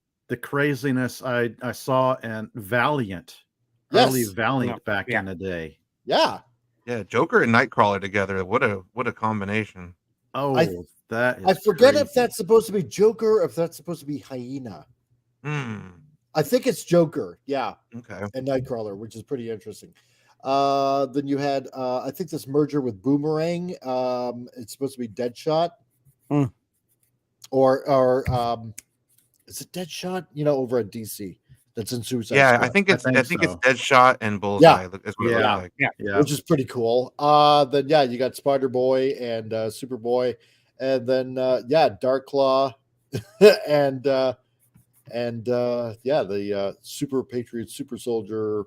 craziness I saw in Valiant. Early Valiant back in the day. Yeah. Yeah, Joker and Nightcrawler together. What a combination. Oh, that is I forget crazy. if that's supposed to be Joker or if that's supposed to be Hyena. I think it's Joker, yeah, Okay. and Nightcrawler, which is pretty interesting. Then you had, I think this merger with Boomerang. It's supposed to be Deadshot, or is it Deadshot? Over at DC, that's in Suicide Yeah, Squad. I think it's so. Deadshot and Bullseye. Yeah. Is what it looks like. Yeah. Which is pretty cool. Then you got Spider Boy and Superboy, and then Dark Claw, and the Super Patriot Super Soldier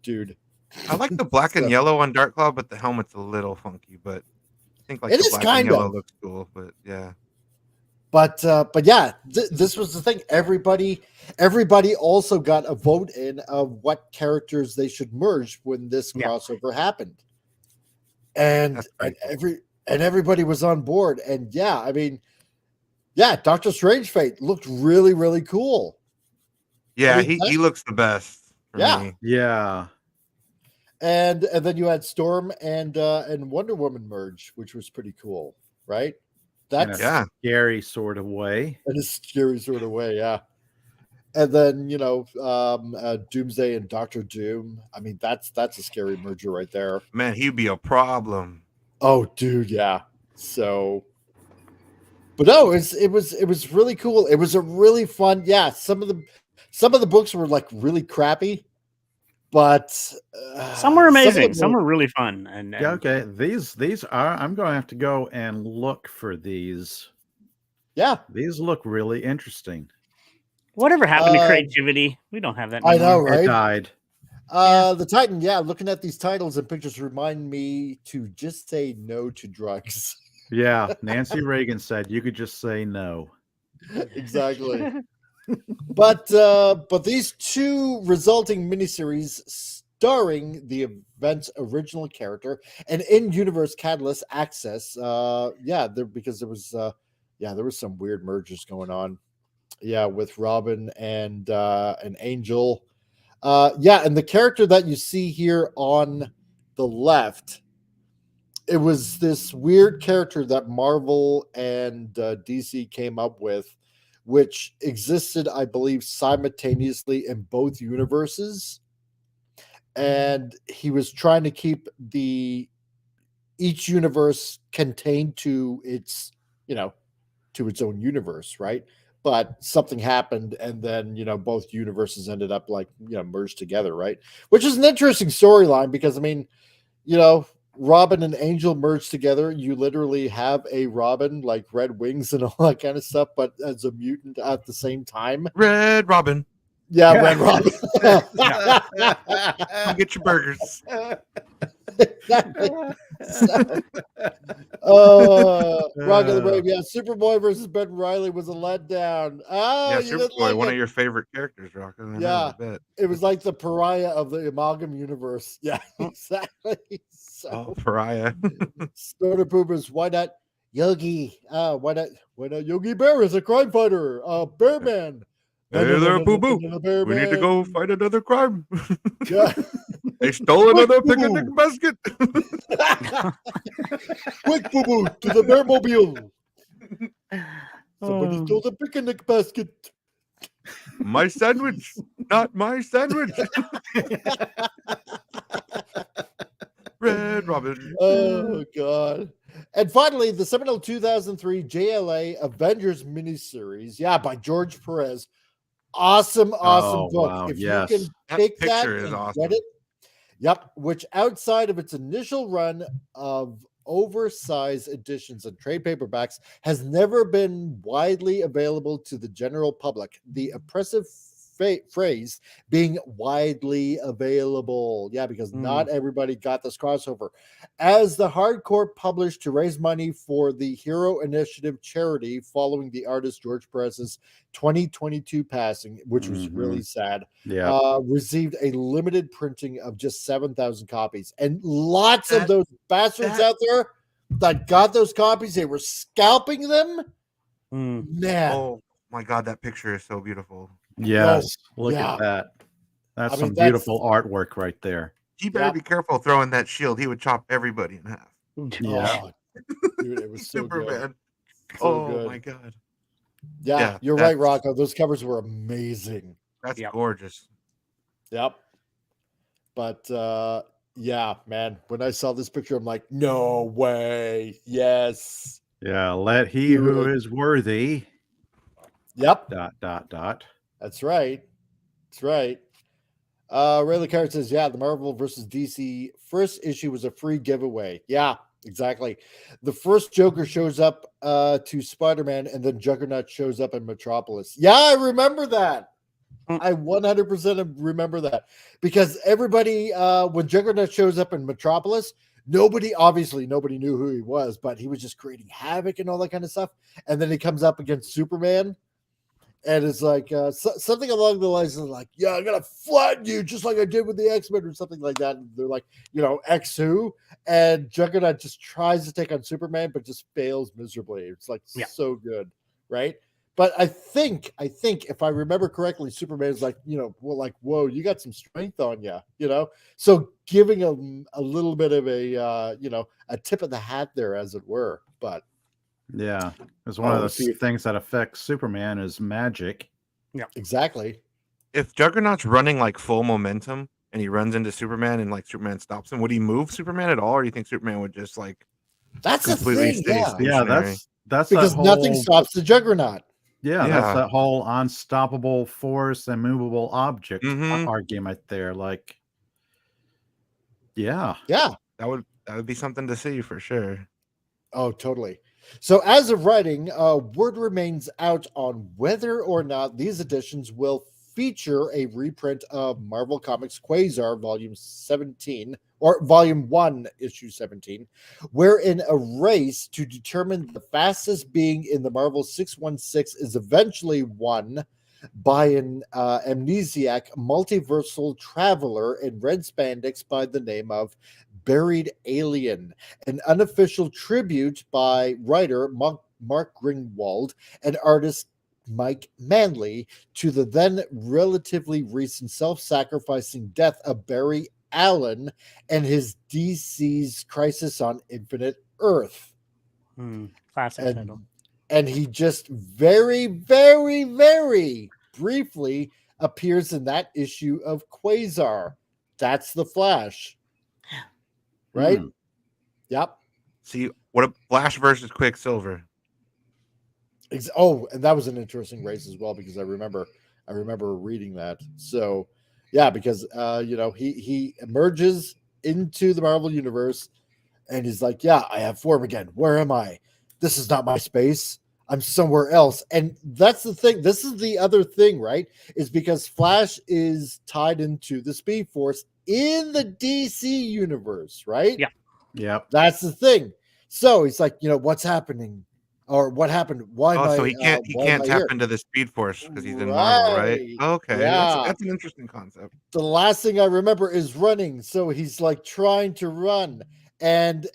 dude. I like the black and yellow on Dark Claw, but the helmet's a little funky. But I think like It the is black kind and yellow of. looks cool. But yeah. But this was the thing. Everybody also got a vote in of what characters they should merge when this crossover happened, and everybody was on board. And Doctor Strange Fate looked really, really cool. Yeah, he looks the best. For me. Yeah. And then you had Storm and Wonder Woman merge, which was pretty cool, right? That's in a scary sort of way. In a scary sort of way, yeah. And then Doomsday and Doctor Doom. I mean, that's a scary merger right there. Man, he'd be a problem. Oh, dude, yeah. So, but no, it was really cool. It was a really fun. Yeah, some of the books were like really crappy, but some were amazing. Some were really fun. And okay, these are. I'm going to have to go and look for these. Yeah, these look really interesting. Whatever happened to creativity? We don't have that anymore. I know, right? It died. The Titan, looking at these titles and pictures remind me to just say no to drugs. Yeah, Nancy Reagan said you could just say no. Exactly. But these two resulting miniseries starring the event's original character and in-universe catalyst access, because there was some weird mergers going on. Yeah, with Robin and Angel. And the character that you see here on the left, it was this weird character that Marvel and DC came up with, which existed, I believe, simultaneously in both universes. And he was trying to keep each universe contained to its own universe, right? But something happened, and then both universes ended up merged together, right? Which is an interesting storyline because Robin and Angel merged together. You literally have a Robin, like red wings and all that kind of stuff, but as a mutant at the same time. Red Robin. Yeah, Red Robin. Come get your burgers. Exactly. Rock of the Brave. Yeah, Superboy versus Ben Reilly was a letdown. Yeah, Superboy, one of your favorite characters, Rock. Yeah, it was like the pariah of the Amalgam universe. Yeah, exactly. So, pariah. Stoner Poopers, why not Yogi? Why not Yogi Bear as a crime fighter? Bear Man. Hey there, Boo Boo. We need to go fight another crime. Yeah. They stole another picnic basket. Quick, Boo Boo, to the Bearmobile. Somebody stole the picnic basket. My sandwich, not my sandwich. Red Robin. Oh, God. And finally, the seminal 2003 JLA Avengers miniseries, by George Perez. Awesome book. Wow, if yes. you can take that picture is and awesome. read it. Yep, which outside of its initial run of oversized editions and trade paperbacks has never been widely available to the general public. The oppressive phrase being widely available. Yeah, because not everybody got this crossover. As the hardcore published to raise money for the Hero Initiative charity following the artist George Perez's 2022 passing, which was really sad. Yeah. Received a limited printing of just 7,000 copies. And lots of those bastards out there that got those copies, they were scalping them. Man. Oh my God, that picture is so beautiful. Yes, look at that. That's some beautiful artwork right there. He better be careful throwing that shield. He would chop everybody in half. Yeah. Dude, it was so Superman. Good. So good. My God. Yeah, you're right, Rocco. Those covers were amazing. That's gorgeous. Yep. But yeah, man, when I saw this picture, I'm like, no way. Yes. Yeah, let he who is worthy. Yep. Dot. That's right. That's right. Ray LeCard says, yeah, the Marvel versus DC first issue was a free giveaway. Yeah, exactly. The first Joker shows up to Spider-Man, and then Juggernaut shows up in Metropolis. Yeah, I remember that. I 100% remember that. Because everybody, when Juggernaut shows up in Metropolis, nobody knew who he was, but he was just creating havoc and all that kind of stuff. And then he comes up against Superman. And it's like something along the lines of like, yeah, I'm gonna flatten you just like I did with the X-Men or something like that. And they're like, X who? And Juggernaut just tries to take on Superman, but just fails miserably. It's like so good, right? But I think if I remember correctly, Superman's like, whoa, you got some strength on you, So giving a little bit of a a tip of the hat there, as it were, but. Yeah, it's one of the few things that affects Superman is magic. Yeah, exactly. If Juggernaut's running like full momentum and he runs into Superman and like Superman stops him, would he move Superman at all, or do you think Superman would just like that's completely the thing, stay stationary? Yeah, that's because nothing stops the Juggernaut. Yeah, that's that whole unstoppable force and movable object argument there. Like, yeah, that would be something to see for sure. Oh, totally. So as of writing, word remains out on whether or not these editions will feature a reprint of Marvel Comics Quasar Volume 17, or Volume 1, Issue 17, wherein a race to determine the fastest being in the Marvel 616 is eventually won by an amnesiac multiversal traveler in red spandex by the name of Buried Alien, an unofficial tribute by writer Mark Greenwald and artist Mike Manley to the then relatively recent self-sacrificing death of Barry Allen and his DC's Crisis on Infinite Earth. Classic title. And he just very, very, very briefly appears in that issue of Quasar. That's the Flash. Right? Yep. See, what a Flash versus Quicksilver. Oh, and that was an interesting race as well, because I remember reading that. So, yeah, because he emerges into the Marvel universe, and he's like, "Yeah, I have form again. Where am I? This is not my space. I'm somewhere else." And that's the thing. This is the other thing, right? Is because Flash is tied into the Speed Force in the DC universe, right? Yeah. Yep. That's the thing. So he's like, what's happening? Or what happened? Why am I? So he can't tap into the Speed Force because he's in Marvel, right? Okay, yeah. That's an interesting concept. The last thing I remember is running. So he's like trying to run, and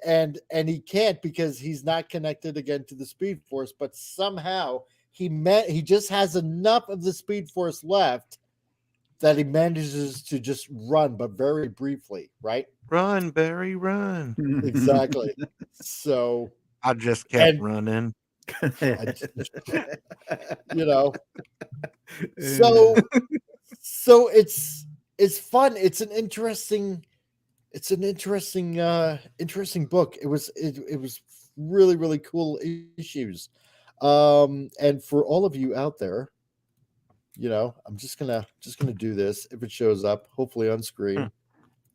he can't because he's not connected again to the Speed Force. But somehow he just has enough of the Speed Force left that he manages to just run, but very briefly, right? Run, Barry, run. Exactly. So I just kept running. So it's fun. It's an interesting book. It was really, really cool issues. And for all of you out there, I'm just gonna do this if it shows up, hopefully on screen.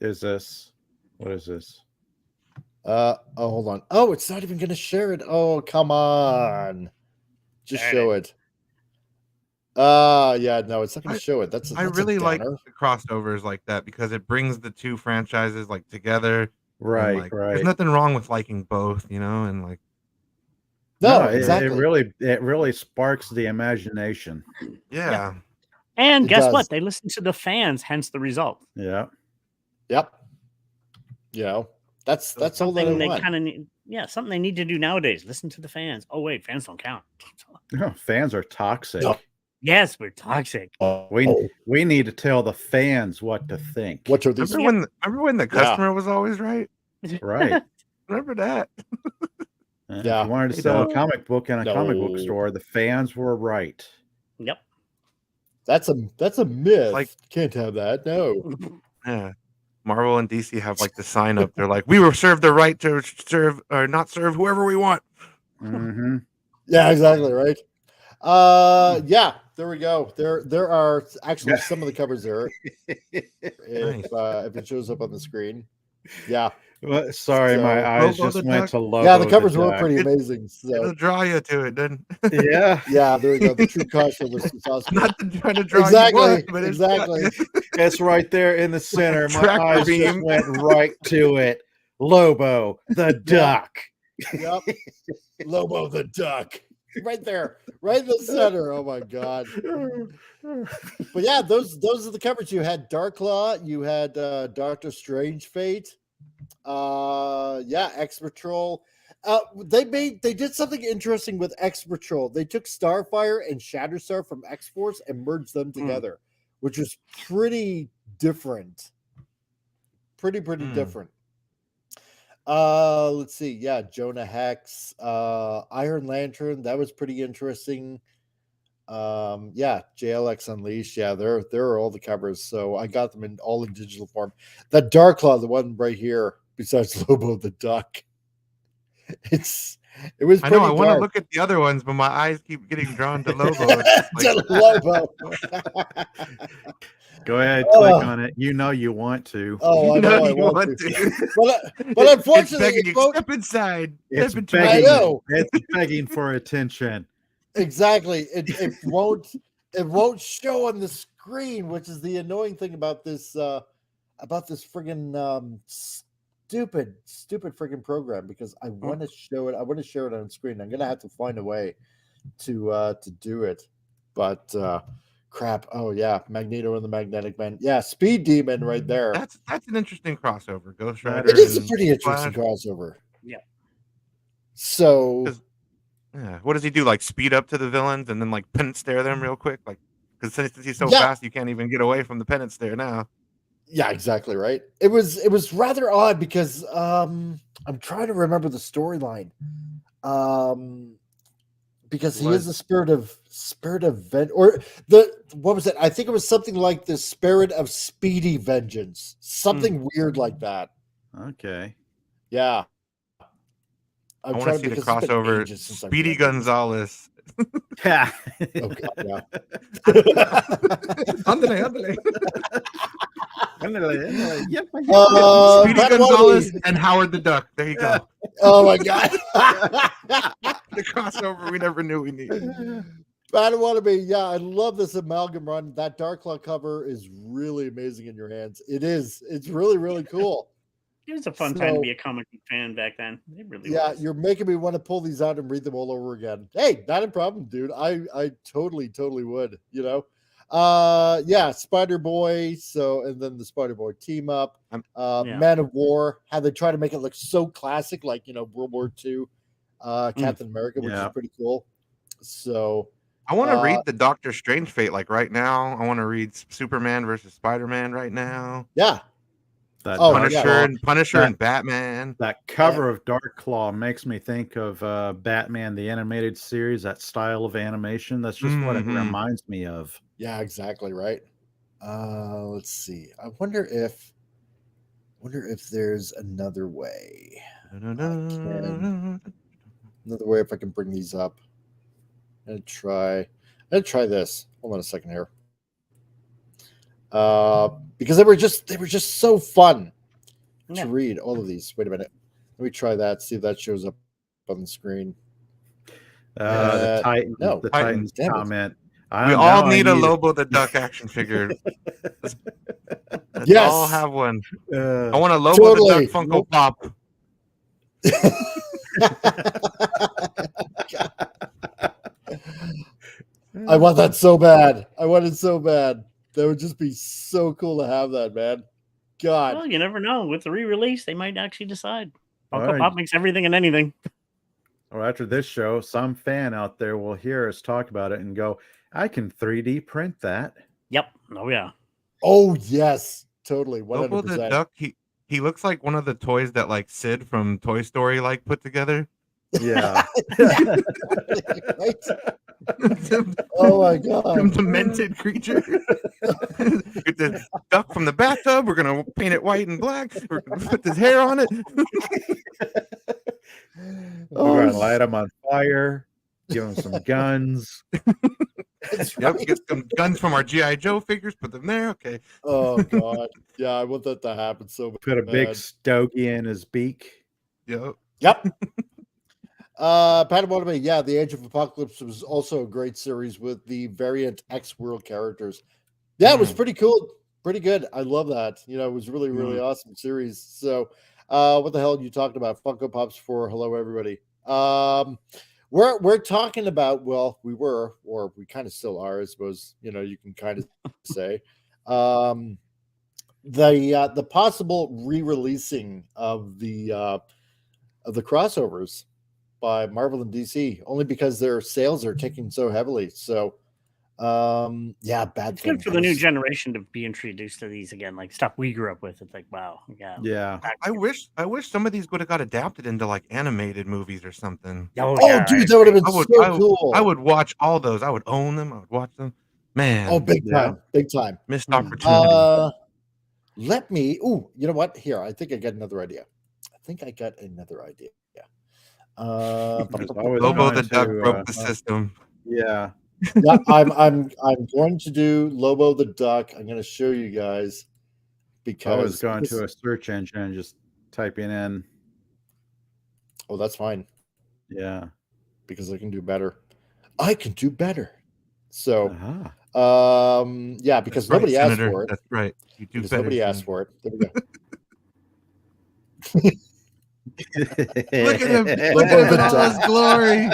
Is this? What is this? Hold on. Oh, it's not even gonna share it. Oh, come on. Just show it. Yeah, no, it's not gonna show it. That's I really like the crossovers like that because it brings the two franchises like together. Right. There's nothing wrong with liking both, and like. No, exactly. It really sparks the imagination. Yeah. And guess what? They listen to the fans, hence the result. Yeah. Yep. That's something they want. kind of need. Yeah, something they need to do nowadays. Listen to the fans. Oh wait, fans don't count. No, fans are toxic. No. Yes, we're toxic. We need to tell the fans what to think. What are these? Remember when the customer was always right? Right. Remember that? If you wanted to sell a comic book in a comic book store, the fans were right. Yep. That's a myth. Like- Can't have that. No. Yeah. Marvel and DC have like the sign up. They're like, we reserve the right to serve or not serve whoever we want. Mm-hmm. Yeah, exactly right. Yeah, there we go. There are actually some of the covers there. If it shows up on the screen. Yeah. Well, sorry, So- my eyes Lobo just the went Duck? to Lobo. Yeah, the covers the were Duck. pretty amazing. So It'll draw you to it then. Yeah, yeah, there we go. The true cost of this is awesome. Not to try to draw Exactly. you, but it's Exactly. it's right there in the center. My Tractor eyes just beam. went right to it. Lobo the Duck. Yep. Lobo the Duck. Right there. Right in the center. Oh my god. But yeah, those are the covers. You had Darklaw, you had Doctor Strange Fate. X Patrol. They did something interesting with X Patrol. They took Starfire and Shatterstar from X Force and merged them together, which was pretty different. Pretty different. Let's see. Yeah, Jonah Hex, Iron Lantern. That was pretty interesting. JLX Unleashed. Yeah, there are all the covers. So I got them all in digital form. That Darklaw, the one right here, besides Lobo the Duck. It was. I know. I pretty want to dark. look at the other ones, but my eyes keep getting drawn to Lobo. It's just To like- Lobo. Go ahead, click on it. You know you want to. Oh, I You know know I you want want to. to. But unfortunately, it's begging it you, won't- step inside. It's Step into I begging. know. It's begging for attention. Exactly. It won't show on the screen, which is the annoying thing about this friggin' stupid friggin' program, because I want to show it. I want to share it on screen. I'm gonna have to find a way to do it. But crap. Oh yeah, Magneto and the Magnetic Man. Yeah, Speed Demon right there. That's an interesting crossover. Ghost Rider. It is a and pretty interesting Flash. crossover. Yeah. So Yeah. What does he do? Like speed up to the villains and then like pennant stare them real quick? Like because since he's so Yeah. fast, you can't even get away from the pennant stare now. yeah, exactly right. It was rather odd because I'm trying to remember the storyline. Because he is the spirit of or what was it? I think it was something like the spirit of speedy vengeance, something weird like that. Okay. Yeah, I want to see the because it's been crossover. ages since I've Speedy read this. Gonzalez. Yeah. Oh, God, yeah. Ándale, ándale. Speedy Pat Gonzalez Wiley. and Howard the Duck. There you go. Oh my God. The crossover we never knew we needed. I don't want to be. Yeah, I love this amalgam run. That Darklaw cover is really amazing in your hands. It is. It's really, really cool. It was a fun time to So- be a comic book fan back then. It really Yeah, was. you're making me want to pull these out and read them all over again. Hey, not a problem, dude. I totally would, you know. Spider Boy. So, and then the Spider Boy team up. Yeah. Man of War. How they try to make it look so classic, like World War II, Captain America, which Yeah. is pretty cool. So I want to read the Doctor Strange Fate like right now. I want to read Superman versus Spider-Man right now. yeah, That Oh, Dark Punisher Claw- and Punisher that- and Batman. That cover of Dark Claw makes me think of Batman the animated series. That style of animation. That's just what it Mhm. reminds me of. yeah, exactly right. Let's see. I wonder if there's another way. Another way if I can bring these up. I'm gonna try this. Hold on a second here. Because they were just so fun Yeah. to read, all of these. Wait a minute. Let me try that, see if that shows up on the screen. The Titan, no. the Titans, Titans damn it. comment. We all need a Lobo the Duck action figure. Let's Yes. all have one. Uh, I want a Lobo Totally. the Duck Funko Pop. I want that so bad. I want it so bad. That would just be so cool to have that, man. God. Well, you never know. With the re-release, they might actually decide. All Funko right. Pop makes everything and anything. Or after this show, some fan out there will hear us talk about it and go, "I can 3D print that." Yep. Oh yeah. Oh yes, totally. Lobo the 100%. Duck. He looks like one of the toys that like Sid from Toy Story like put together. Yeah. Right? Oh my god. Some demented creature. Get the duck from the bathtub. We're gonna paint it white and black. We're gonna put this hair on it. We're gonna light them on fire. Give them some guns. Yep, get some guns from our GI Joe figures. Put them there. Okay. Oh god. Yeah, I want that to happen so bad. Put a big stogie in his beak. Yep. Yep. Patamotomy, yeah, The Age of Apocalypse was also a great series with the variant X-World characters. Yeah, it was pretty cool. Pretty good. I love that. You know, it was really, really awesome series. So, what the hell are you talking about? Funko Pops for hello, everybody. We're talking about, well, we were, or we kind of still are, I suppose, you know, you can kind of say, the possible re-releasing of the crossovers by Marvel and DC, only because their sales are ticking so heavily. So, yeah, bad. It's good for the new generation to be introduced to these again, like stuff we grew up with. It's like, wow, yeah. I wish some of these would have got adapted into like animated movies or something. Oh, dude, that would have been so cool. I would watch all those. I would own them. I would watch them. Man. Oh, big time, big time. Missed opportunity. Let me. Oh, you know what? Here, I think I got another idea. Lobo the Duck broke the system. Yeah. Yeah, I'm going to do Lobo the Duck. I'm going to show you guys because I was going to a search engine and just typing in. Oh, that's fine. Yeah, because I can do better. I can do better. So, yeah, because That's nobody right, asked Senator. for it. That's right. You do Because better, nobody asked for it. There we go. Look at him! Look at him in all his glory.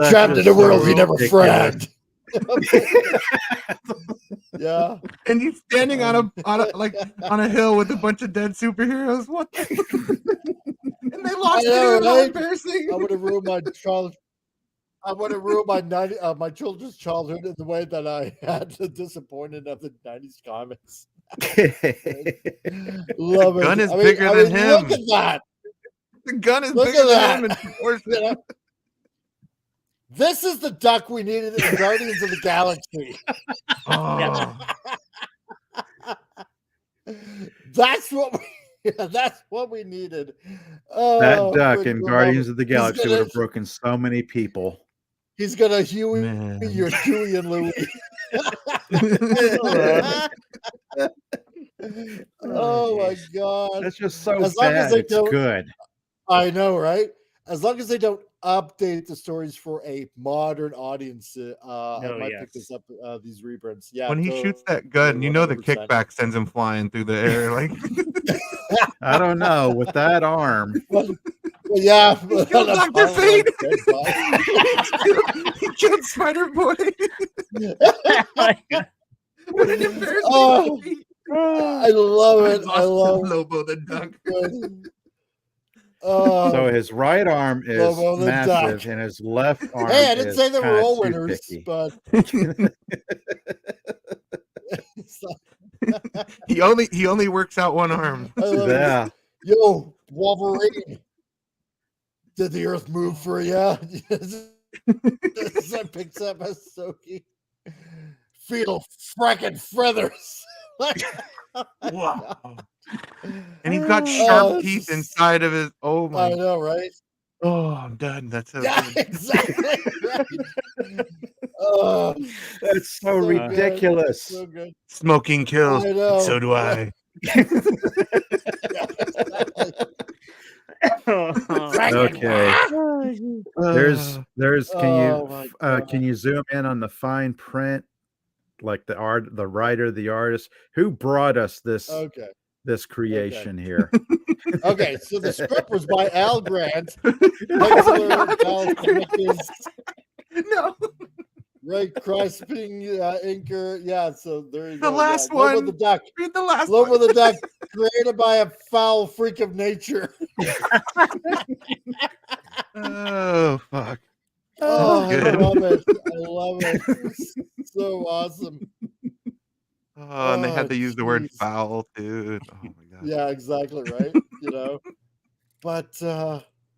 Trapped in a world he never fragged. Yeah, and he's standing on a hill with a bunch of dead superheroes. What? And they lost it. It was all embarrassing. I would have ruined my child. I would have ruined my children's childhood in the way that I had the disappointment of the '90s comics. Love The it. gun is bigger than him. Look at that. The gun is Look bigger at than him. that. This is the duck we needed in Guardians of the Galaxy. Oh. That's what we needed. Oh, that duck good in Lord. Guardians of the He's Galaxy gonna- would have broken so many people. He's gonna Huey, Man. you're Huey and Louie. Oh my god! That's just so As long as bad. they It's don't- good. I know, right? As long as they don't update the stories for a modern audience, I might pick this up. These reprints, yeah. When he shoots that gun, you know the 100%. kickback sends him flying through the air. Like I don't know with that arm. Yeah, he killed Dr. Fate. He killed Spider Boy. What an embarrassing movie. I love it. I love Lobo the Duck. So his right arm is Lobo the massive, Duck. and his left arm. Hey, I didn't say they were kinda all winners, toothpicky. but He only works out one arm. I love Yeah. it. Yo, Wolverine. Did the earth move for you? I picked up a Soki. Fetal fracking feathers. Wow. And he's got sharp teeth inside of his. Oh my! I know, right? Oh, I'm done. That's so Yeah, good. exactly. Right. Oh, That's so good. ridiculous. So good. Smoking kills. I know. So do I. Okay. There's can you zoom in on the fine print, like the writer, the artist who brought us this Okay. this creation here. Okay, so the script was by Al Grant. No. Ray Crisping, inker. Yeah, so there you go. The last Lobo one. the Duck. Read the last Lobo one. the Duck, created by a foul freak of nature. Oh fuck. Oh, I good. love it. I love it. It's so awesome. Oh, and they had Oh, to use the word jeez. foul too. Oh my god. Yeah, exactly right. You know, but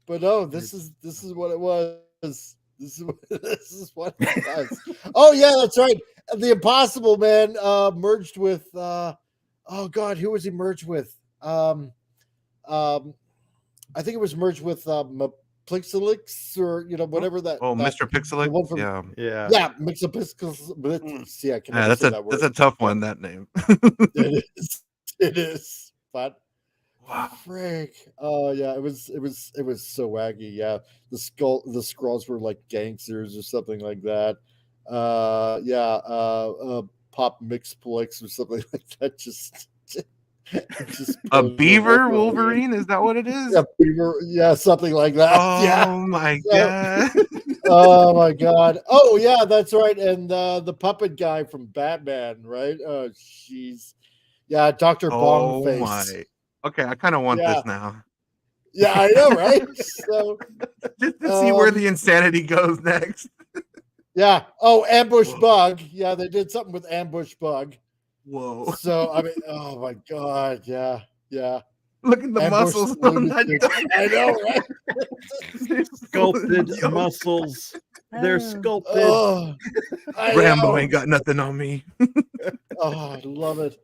But no, this is what it was. This is what it was. Oh yeah, that's right. The Impossible Man merged with oh god, who was he merged with? I think it was merged with Plixelix or whatever that. Mr. Pixelix. one from- Yeah. Yeah, Mixopixels. Yeah, I can never Yeah, say that word. that's a tough one. That name. It is. It is. But frick. Oh yeah, it was so wacky. Yeah. The scrolls were like gangsters or something like that. Pop Mixplix or something like that. Just A goes beaver over Wolverine? Is that what it is? Yeah, beaver. Yeah, something like that. Oh my god. Oh my god. Oh yeah, that's right. And the puppet guy from Batman, right? Oh jeez. Yeah, Dr. Oh Bongface. my. Okay, I kind of want Yeah. this now. Yeah, I know, right? So Just to see where the insanity goes next. yeah. Oh, Ambush Bug. Yeah, they did something with Ambush Bug. Whoa. So I mean, oh my god, yeah. Look at the Ambush muscles on that lunatic. dog. I know, right? Sculpted Yo. muscles. They're sculpted. Oh, I Rambo know. ain't got nothing on me. Oh, I love it.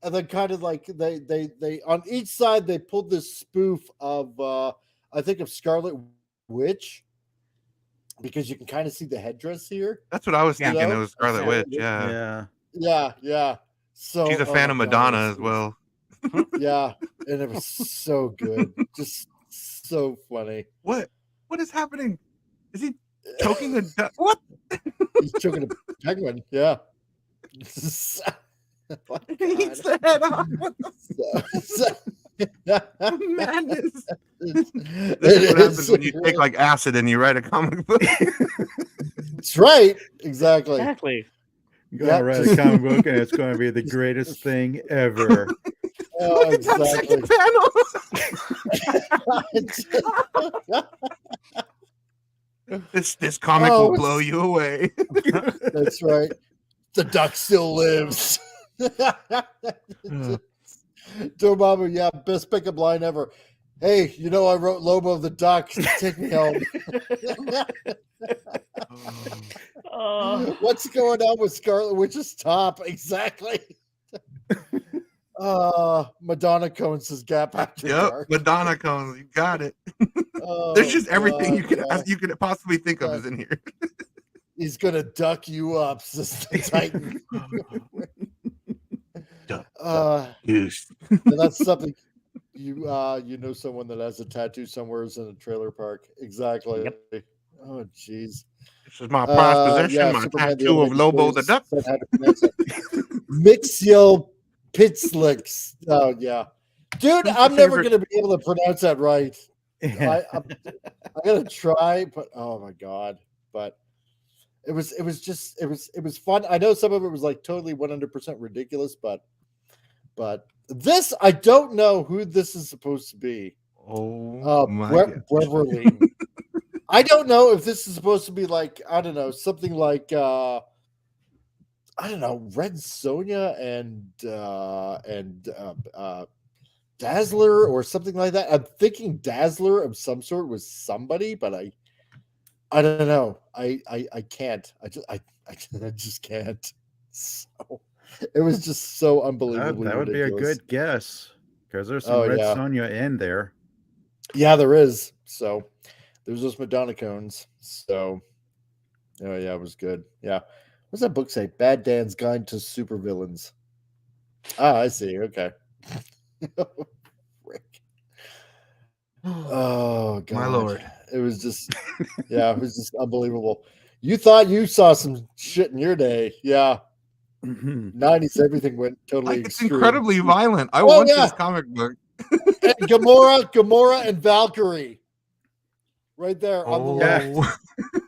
And then kind of like they on each side they pulled this spoof of I think of Scarlet Witch because you can kind of see the headdress here. That's what I was thinking. know? It was Scarlet Witch. Yeah. Yeah. So She's a oh fan of my God, Madonna it as was- well. Yeah, and it was so good, just so funny. What is happening? Is he choking a duck? What? He's choking a penguin. Yeah. Oh my He God. eats the head off. What the madness? This is what happens when you take like acid and you write a comic book. That's right. Exactly. Exactly. You're going to write a comic book and it's going to be the greatest thing ever. Oh, Look at that second panel. This comic Oh, will blow you away. That's right. The duck still lives. Dormammu, yeah, best pickup line ever. Hey, I wrote Lobo the Duck. Take me home. What's going on with Scarlet Witch's top? Exactly. Madonna cones his gap after dark. Madonna cones. You got it. Oh, There's just everything God, you could possibly think of is in here. He's gonna duck you up, says the Titan. And that's something you know someone that has a tattoo somewhere is in a trailer park. Exactly. Yep. Oh jeez. This is my prized possession, my tattoo of Lobo the Duck. Mixio Pitzlix. Oh yeah. Dude, Who's I'm your never favorite- gonna be able to pronounce that right. I'm gonna try, but oh my god. But it was fun. I know some of it was like totally 100% ridiculous, but this I don't know who this is supposed to be. Oh my God. Beverly. I don't know if this is supposed to be like, I don't know, something like I don't know, Red Sonja and Dazzler or something like that. I'm thinking Dazzler of some sort was somebody, but I don't know. I can't. I just can't. So it was just so unbelievably That would be a ridiculous. good guess because there's some Red yeah. Sonja in there. Yeah, there is. So there's those Madonna cones. So oh yeah, it was good. Yeah. What's that book say? Bad Dan's Guide to Supervillains. Ah, I see. Okay. Frick. Oh god. My lord. It was just yeah, it was just unbelievable. You thought you saw some shit in your day. Yeah. 90s, everything went totally It's extreme. incredibly violent. I Oh, want yeah. this comic book. And Gamora and Valkyrie. Right there on the left.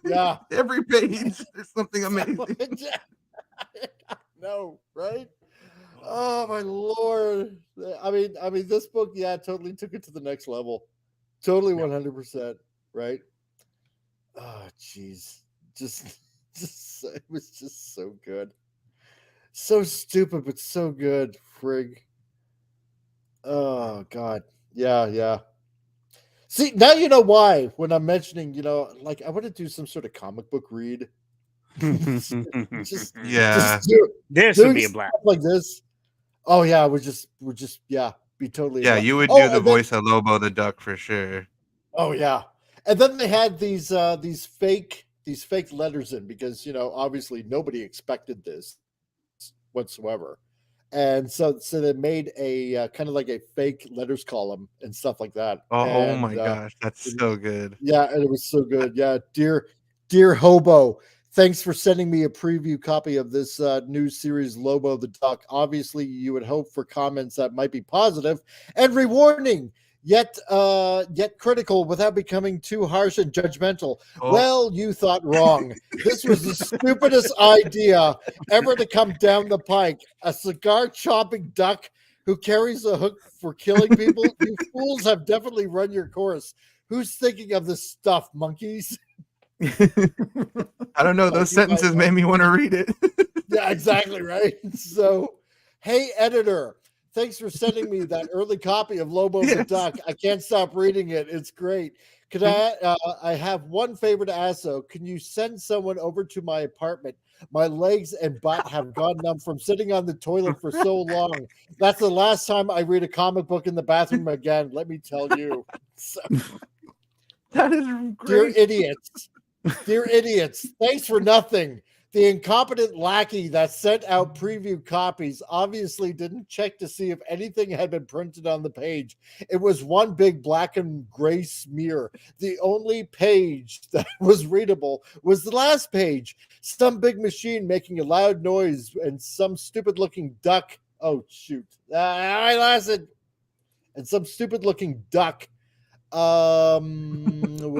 Yeah. Every page, there's something amazing. No, right? Oh my lord. I mean, this book, yeah, totally took it to the next level. Totally 100%, right? Oh, jeez. Just it was just so good. So stupid, but so good. Frig. Oh god. Yeah. See, now you know why when I'm mentioning, like I want to do some sort of comic book read. just Yeah. This would doing be a stuff blast. like this. Oh yeah, would just be totally. Yeah, you would do the voice of Lobo the Duck for sure. Oh yeah, and then they had these fake letters in because obviously nobody expected this whatsoever, and so they made a kind of like a fake letters column and stuff like that. Oh And, my gosh, that's so good. yeah, and it was so good. Yeah, dear Hobo, thanks for sending me a preview copy of this new series, Lobo the Duck. Obviously, you would hope for comments that might be positive and rewarding, yet critical without becoming too harsh and judgmental. Oh. Well, you thought wrong. This was the stupidest idea ever to come down the pike. A cigar chopping duck who carries a hook for killing people. You fools have definitely run your course. Who's thinking of this stuff, monkeys? I don't know. Those sentences made me want to read it. Yeah, exactly, right? So, hey, editor, thanks for sending me that early copy of Lobo the Duck. I can't stop reading it. It's great. Could I have one favor to ask, though. Can you send someone over to my apartment? My legs and butt have gone numb from sitting on the toilet for so long. That's the last time I read a comic book in the bathroom again, let me tell you. So, that is great. Dear idiots, thanks for nothing. The incompetent lackey that sent out preview copies obviously didn't check to see if anything had been printed on the page. It was one big black and gray smear. The only page that was readable was the last page. Some big machine making a loud noise and some stupid looking duck. Oh, shoot. I lost it. And some stupid looking duck. Where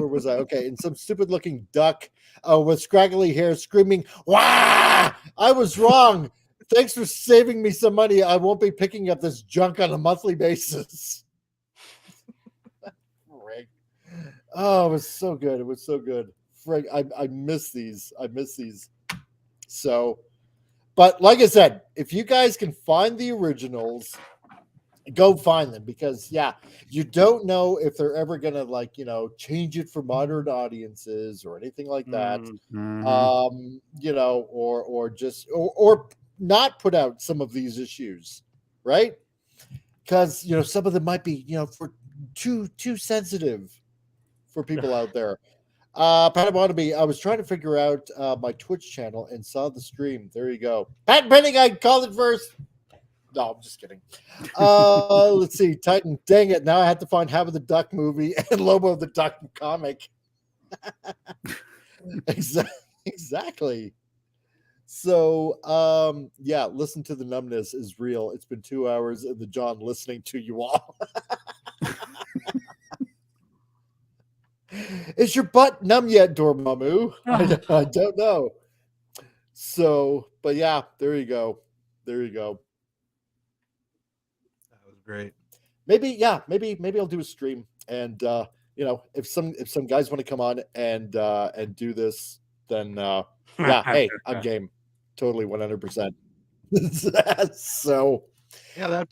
was I? Okay, and some stupid looking duck with scraggly hair screaming, "Wah! I was wrong. Thanks for saving me some money. I won't be picking up this junk on a monthly basis." Oh, it was so good. It was so good. Frank, I miss these. I miss these. So, but like I said, if you guys can find the originals, go find them, because you don't know if they're ever gonna change it for modern audiences or anything like that. Or not put out some of these issues, right? Because some of them might be for too sensitive for people out there. Pat Wannabe, I was trying to figure out my Twitch channel and saw the stream. There you go. Pat Penning, I called it first. No, I'm just kidding. Let's see. Titan, dang it. Now I have to find Howard the Duck movie and Lobo the Duck comic. Exactly. So, listen to the numbness is real. It's been 2 hours in the John listening to you all. Is your butt numb yet, Dormammu? I don't know. So, but yeah, there you go. There you go. Great. Maybe I'll do a stream, and if some guys want to come on and do this, then hey, I'm game. Totally 100%. So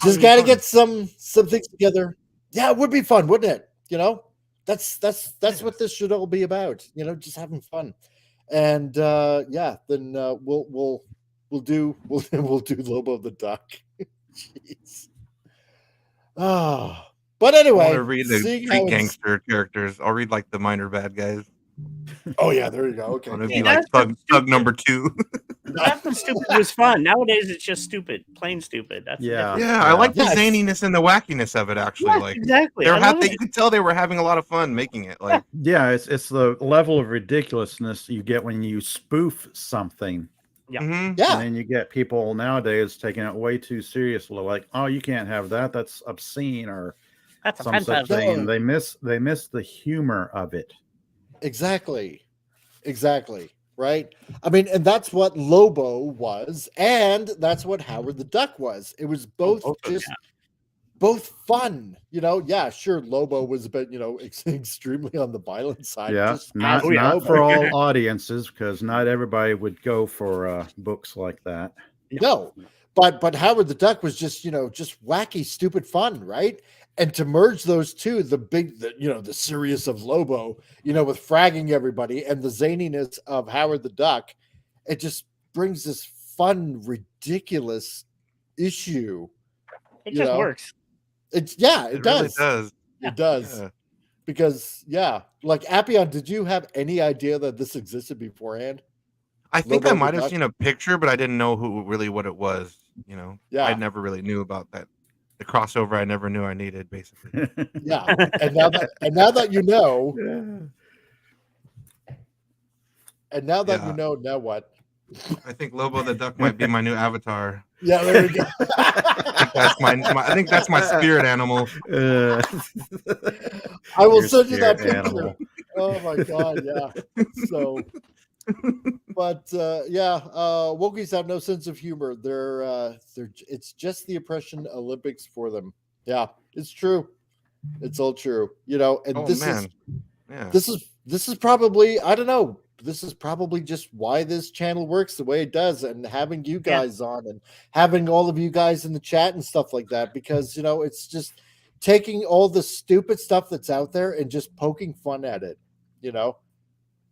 just gotta get some things together. Yeah, it would be fun, wouldn't it? That's what this should all be about. Just having fun. And then we'll do Lobo the Duck. Jeez. Oh, but anyway, I want to read the street gangster characters. I'll read like the minor bad guys. Oh yeah, there you go. Okay, I want to be like thug number 2. That's what stupid was fun. Nowadays, it's just stupid, plain stupid. That's I like the zaniness and the wackiness of it. Actually, exactly. You could tell they were having a lot of fun making it. Like, it's the level of ridiculousness you get when you spoof something. Yeah. And then you get people nowadays taking it way too seriously, like, oh, you can't have that. That's obscene, or that's some such thing. And they miss the humor of it. Exactly. Right. I mean, and that's what Lobo was, and that's what Howard the Duck was. It was both both fun. Sure, Lobo was a bit, extremely on the violent side. Yeah, not for all audiences, because not everybody would go for books like that. No, but Howard the Duck was just just wacky, stupid fun, right? And to merge those two, the serious of Lobo, with fragging everybody and the zaniness of Howard the Duck, it just brings this fun, ridiculous issue. It just works. It Really does. does. It does. Yeah. Because like Appian, did you have any idea that this existed beforehand? I think Lobo I the might have Duck? seen a picture, but I didn't know what it was. Yeah. I never really knew about that. The crossover I never knew I needed, basically. Yeah. And now that you know, you know, now what? I think Lobo the Duck might be my new avatar. Yeah, there we go. I think that's my spirit animal. I will Your send you that spirit picture. animal. Oh my god, yeah. So, but Wokies have no sense of humor. They're it's just the oppression Olympics for them. Yeah, it's true. It's all true. And this is probably, I don't know. This is probably just why this channel works the way it does, and having you guys on and having all of you guys in the chat and stuff like that, because it's just taking all the stupid stuff that's out there and just poking fun at it,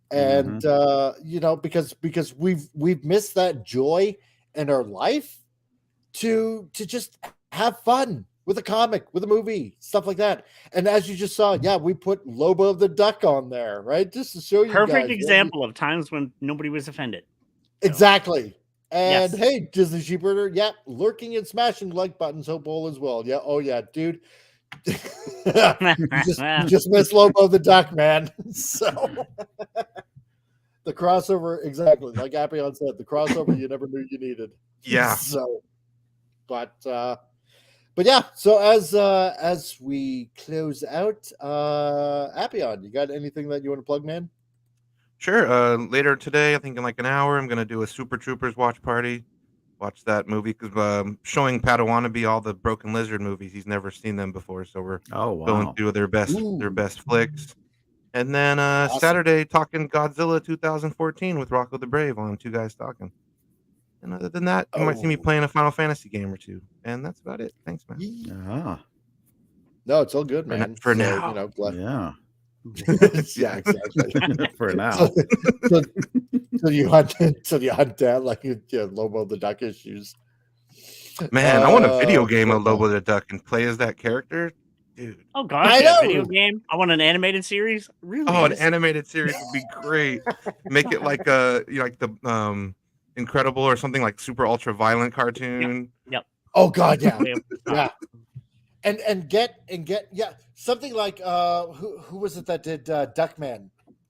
and because we've missed that joy in our life to just have fun with a comic, with a movie, stuff like that. And as you just saw, we put Lobo the Duck on there, right? Just to show you Perfect guys example of times when nobody was offended. Exactly. And Yes. hey, Disney Sheepherder, lurking and smashing like buttons, hope all is well. Yeah, oh yeah, dude. you just missed Lobo the Duck, man. So the crossover, exactly. Like Appian said, the crossover you never knew you needed. Yeah. So but yeah, so as we close out, Appian, you got anything that you want to plug, man? Sure. Later today, I think in like an hour, I'm gonna do a Super Troopers watch party. Watch that movie because showing Padawannabe all the Broken Lizard movies. He's never seen them before, so we're going through their best flicks. And then Saturday, talking Godzilla 2014 with Rocco the Brave on Two Guys Talking. And other than that, you might see me playing a Final Fantasy game or two. And that's about it. Thanks, man. No, it's all good, man. For now. Yeah. Yeah, exactly. For now. So you hunt down like Lobo the Duck issues. Man, I want a video game of Lobo the Duck and play as that character. Dude. Oh gosh, I a know. video game. I want an animated series. Really? Oh, an animated series would be great. Make it like like the Incredible or something like super ultra violent cartoon. Yep. Oh god, yeah. Yeah. And get something like who was it that did Duckman?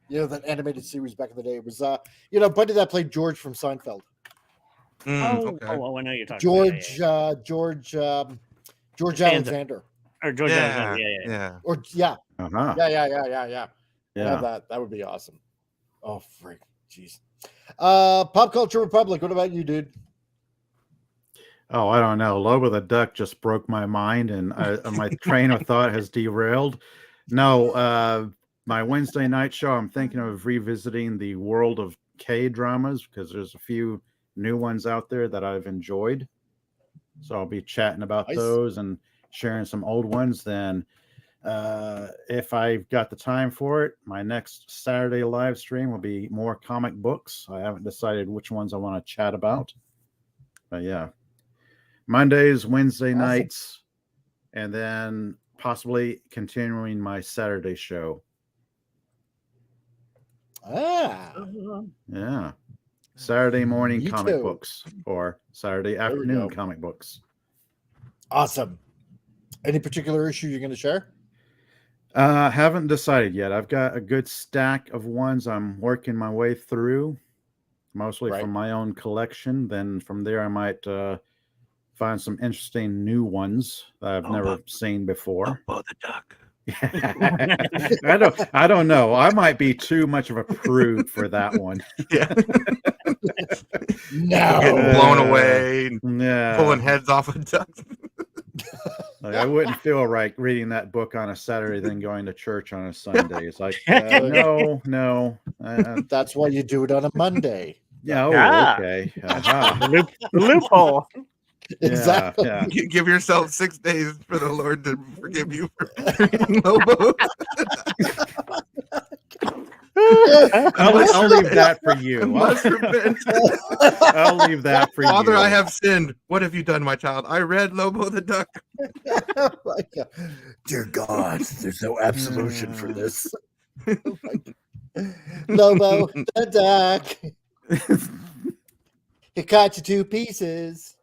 That animated series back in the day. It was buddy that played George from Seinfeld. Okay. I know you're talking about. George Costanza. Alexander. Or George Alexander. Yeah. Or yeah. Uh-huh. Yeah. Yeah. That would be awesome. Oh freak. Jeez. Pop Culture Republic. What about you, dude? Oh, I don't know. Lobo the Duck just broke my mind, and my train of thought has derailed. No, my Wednesday night show, I'm thinking of revisiting the world of K-dramas because there's a few new ones out there that I've enjoyed. So I'll be chatting about those and sharing some old ones. Then if I've got the time for it, my next Saturday live stream will be more comic books. I haven't decided which ones I want to chat about. But yeah. Mondays, Wednesday nights, and then possibly continuing my Saturday show. Yeah. Saturday morning comic books or Saturday afternoon comic books. Awesome. Any particular issue you're going to share? Haven't decided yet. I've got a good stack of ones I'm working my way through, mostly from my own collection. Then from there, I might find some interesting new ones that I've never seen before. Lobo the Duck. I don't know. I might be too much of a prude for that one. Yeah. No. Getting blown away, Yeah. pulling heads off of ducks. Like, I wouldn't feel right reading that book on a Saturday, then going to church on a Sunday. It's like, no. That's why you do it on a Monday. Yeah. Oh, okay. The loophole. Exactly. Yeah. Give yourself 6 days for the Lord to forgive you for being Lobo. I'll leave that for you. Must repent. I'll leave that for Father, you. I have sinned. What have you done, my child? I read Lobo the Duck. Oh my God. Dear God, there's no absolution for this. Oh my God. Lobo the duck. He cut you 2 pieces.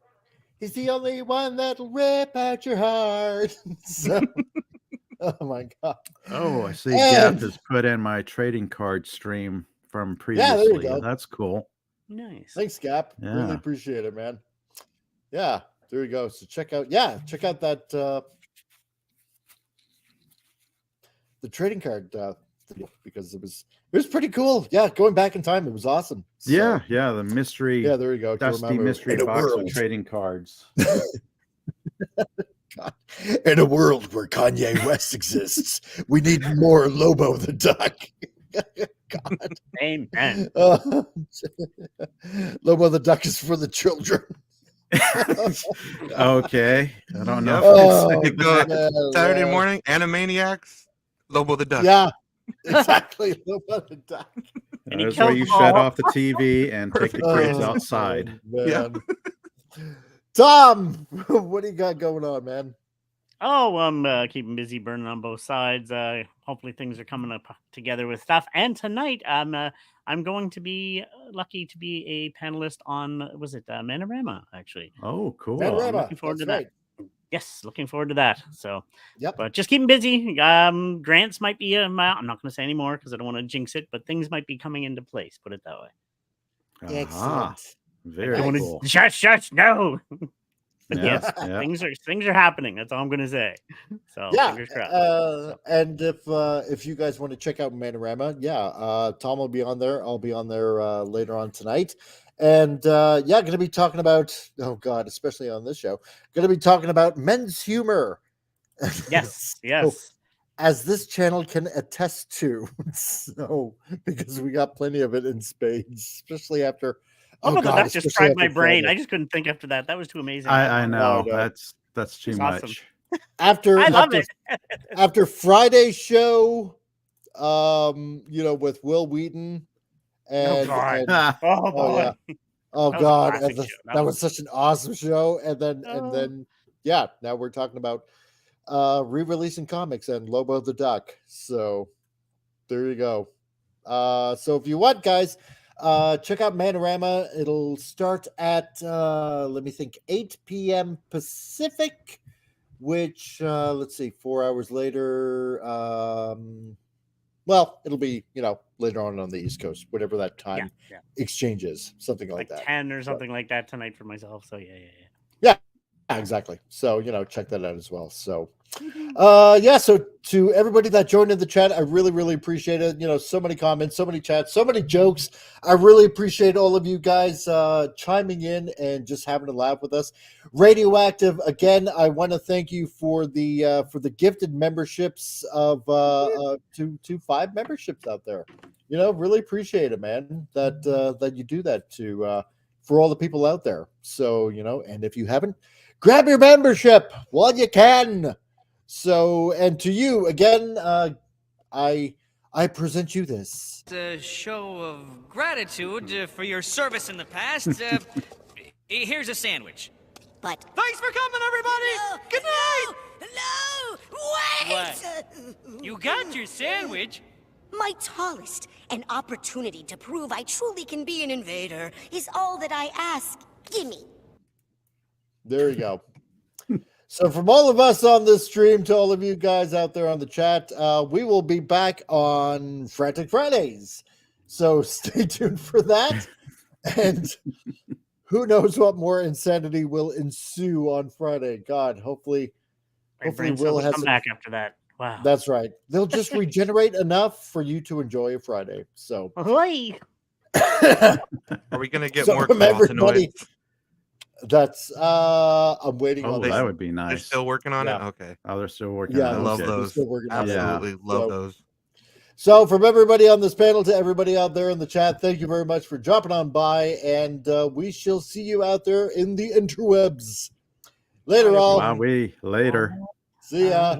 He's the only one that'll rip out your heart. So, oh my God. Oh, I see. And- Gap has put in my trading card stream from Yeah, there you previously. go. That's cool. Nice. Thanks, Gap. Really Yeah. appreciate it, man. Yeah, there you go. So check out that the trading card video, because it was pretty cool. Yeah, going back in time, it was awesome. So, Yeah, the mystery. Yeah, there you go. To Dusty remember, mystery in a box world- of trading cards. God, in a world where Kanye West exists, we need more Lobo the Duck. God. Amen. Lobo the Duck is for the children. Okay, I don't know. Oh, You go man, Saturday man. morning, Animaniacs, Lobo the Duck. Yeah, exactly. Lobo the Duck. And he That's where kills you them shut all. off the TV and take the kids outside. Man. Tom, what do you got going on, man? Oh, I'm keeping busy, burning on both sides. Hopefully things are coming up together with stuff. And tonight, I'm going to be lucky to be a panelist on, was it Manorama, actually? Oh, cool. Manorama, I'm looking forward to that's that. Yes, looking forward to that. So, Yep. but just keeping busy. Grants might be, I'm not going to say anymore because I don't want to jinx it, but things might be coming into place, put it that way. Aha. Very I cool. Shush, no. But Yeah, yes, yeah. things are happening. That's all I'm gonna say. So Yeah, fingers crossed. and if you guys want to check out Manorama, Tom will be on there. I'll be on there later on tonight, and going to be talking about, oh God, especially on this show, going to be talking about men's humor. Yes, So, yes. as this channel can attest to, so because we got plenty of it in spades, especially after. Oh, God, that just especially fried my after brain. Friday. I just couldn't think after that. That was too amazing. I know. I know. That's too It's much. awesome. After I love after, it. after Friday's show, with Will Wheaton and, God. and Oh, oh boy. yeah, oh That was a God, classic and show. that was such an awesome show. And Oh. then now we're talking about re-releasing comics and Lobo the Duck. So there you go. So if you want, guys, check out Manorama. It'll start at 8 p.m. Pacific, which let's see, 4 hours later. It'll be later on the East Coast, whatever that time exchange is, something like that. 10 or something like that tonight for myself. So yeah. Yeah, exactly. So check that out as well. So so to everybody that joined in the chat, I really, really appreciate it. So many comments, so many chats, so many jokes. I really appreciate all of you guys chiming in and just having a laugh with us. Radioactive, again, I want to thank you for the gifted memberships of to 5 memberships out there. Really appreciate it, man, that you do that for all the people out there. So and if you haven't, grab your membership while you can. So, and to you again, I present you this. A show of gratitude for your service in the past. Here's a sandwich. But Thanks for coming, everybody. Good night. no, wait! What? You got your sandwich. My tallest, an opportunity to prove I truly can be an invader, is all that I ask. Gimme. There you go. So from all of us on this stream to all of you guys out there on the chat, we will be back on Frantic Fridays. So stay tuned for that. And who knows what more insanity will ensue on Friday. God, hopefully Will has come back after that. Wow. That's right. They'll just regenerate enough for you to enjoy a Friday. So Ahoy! Are we gonna get So more from everybody, carotenoids? that's I'm waiting Oh, on that would be They're nice. still working on Yeah. it. Okay, Oh, they're still working. Yeah, I on love it. they're those. still working on it. Absolutely love So- those. So, from everybody on this panel to everybody out there in the chat, thank you very much for dropping on by, and we shall see you out there in the interwebs. Later, all. Wowee. Later. See ya.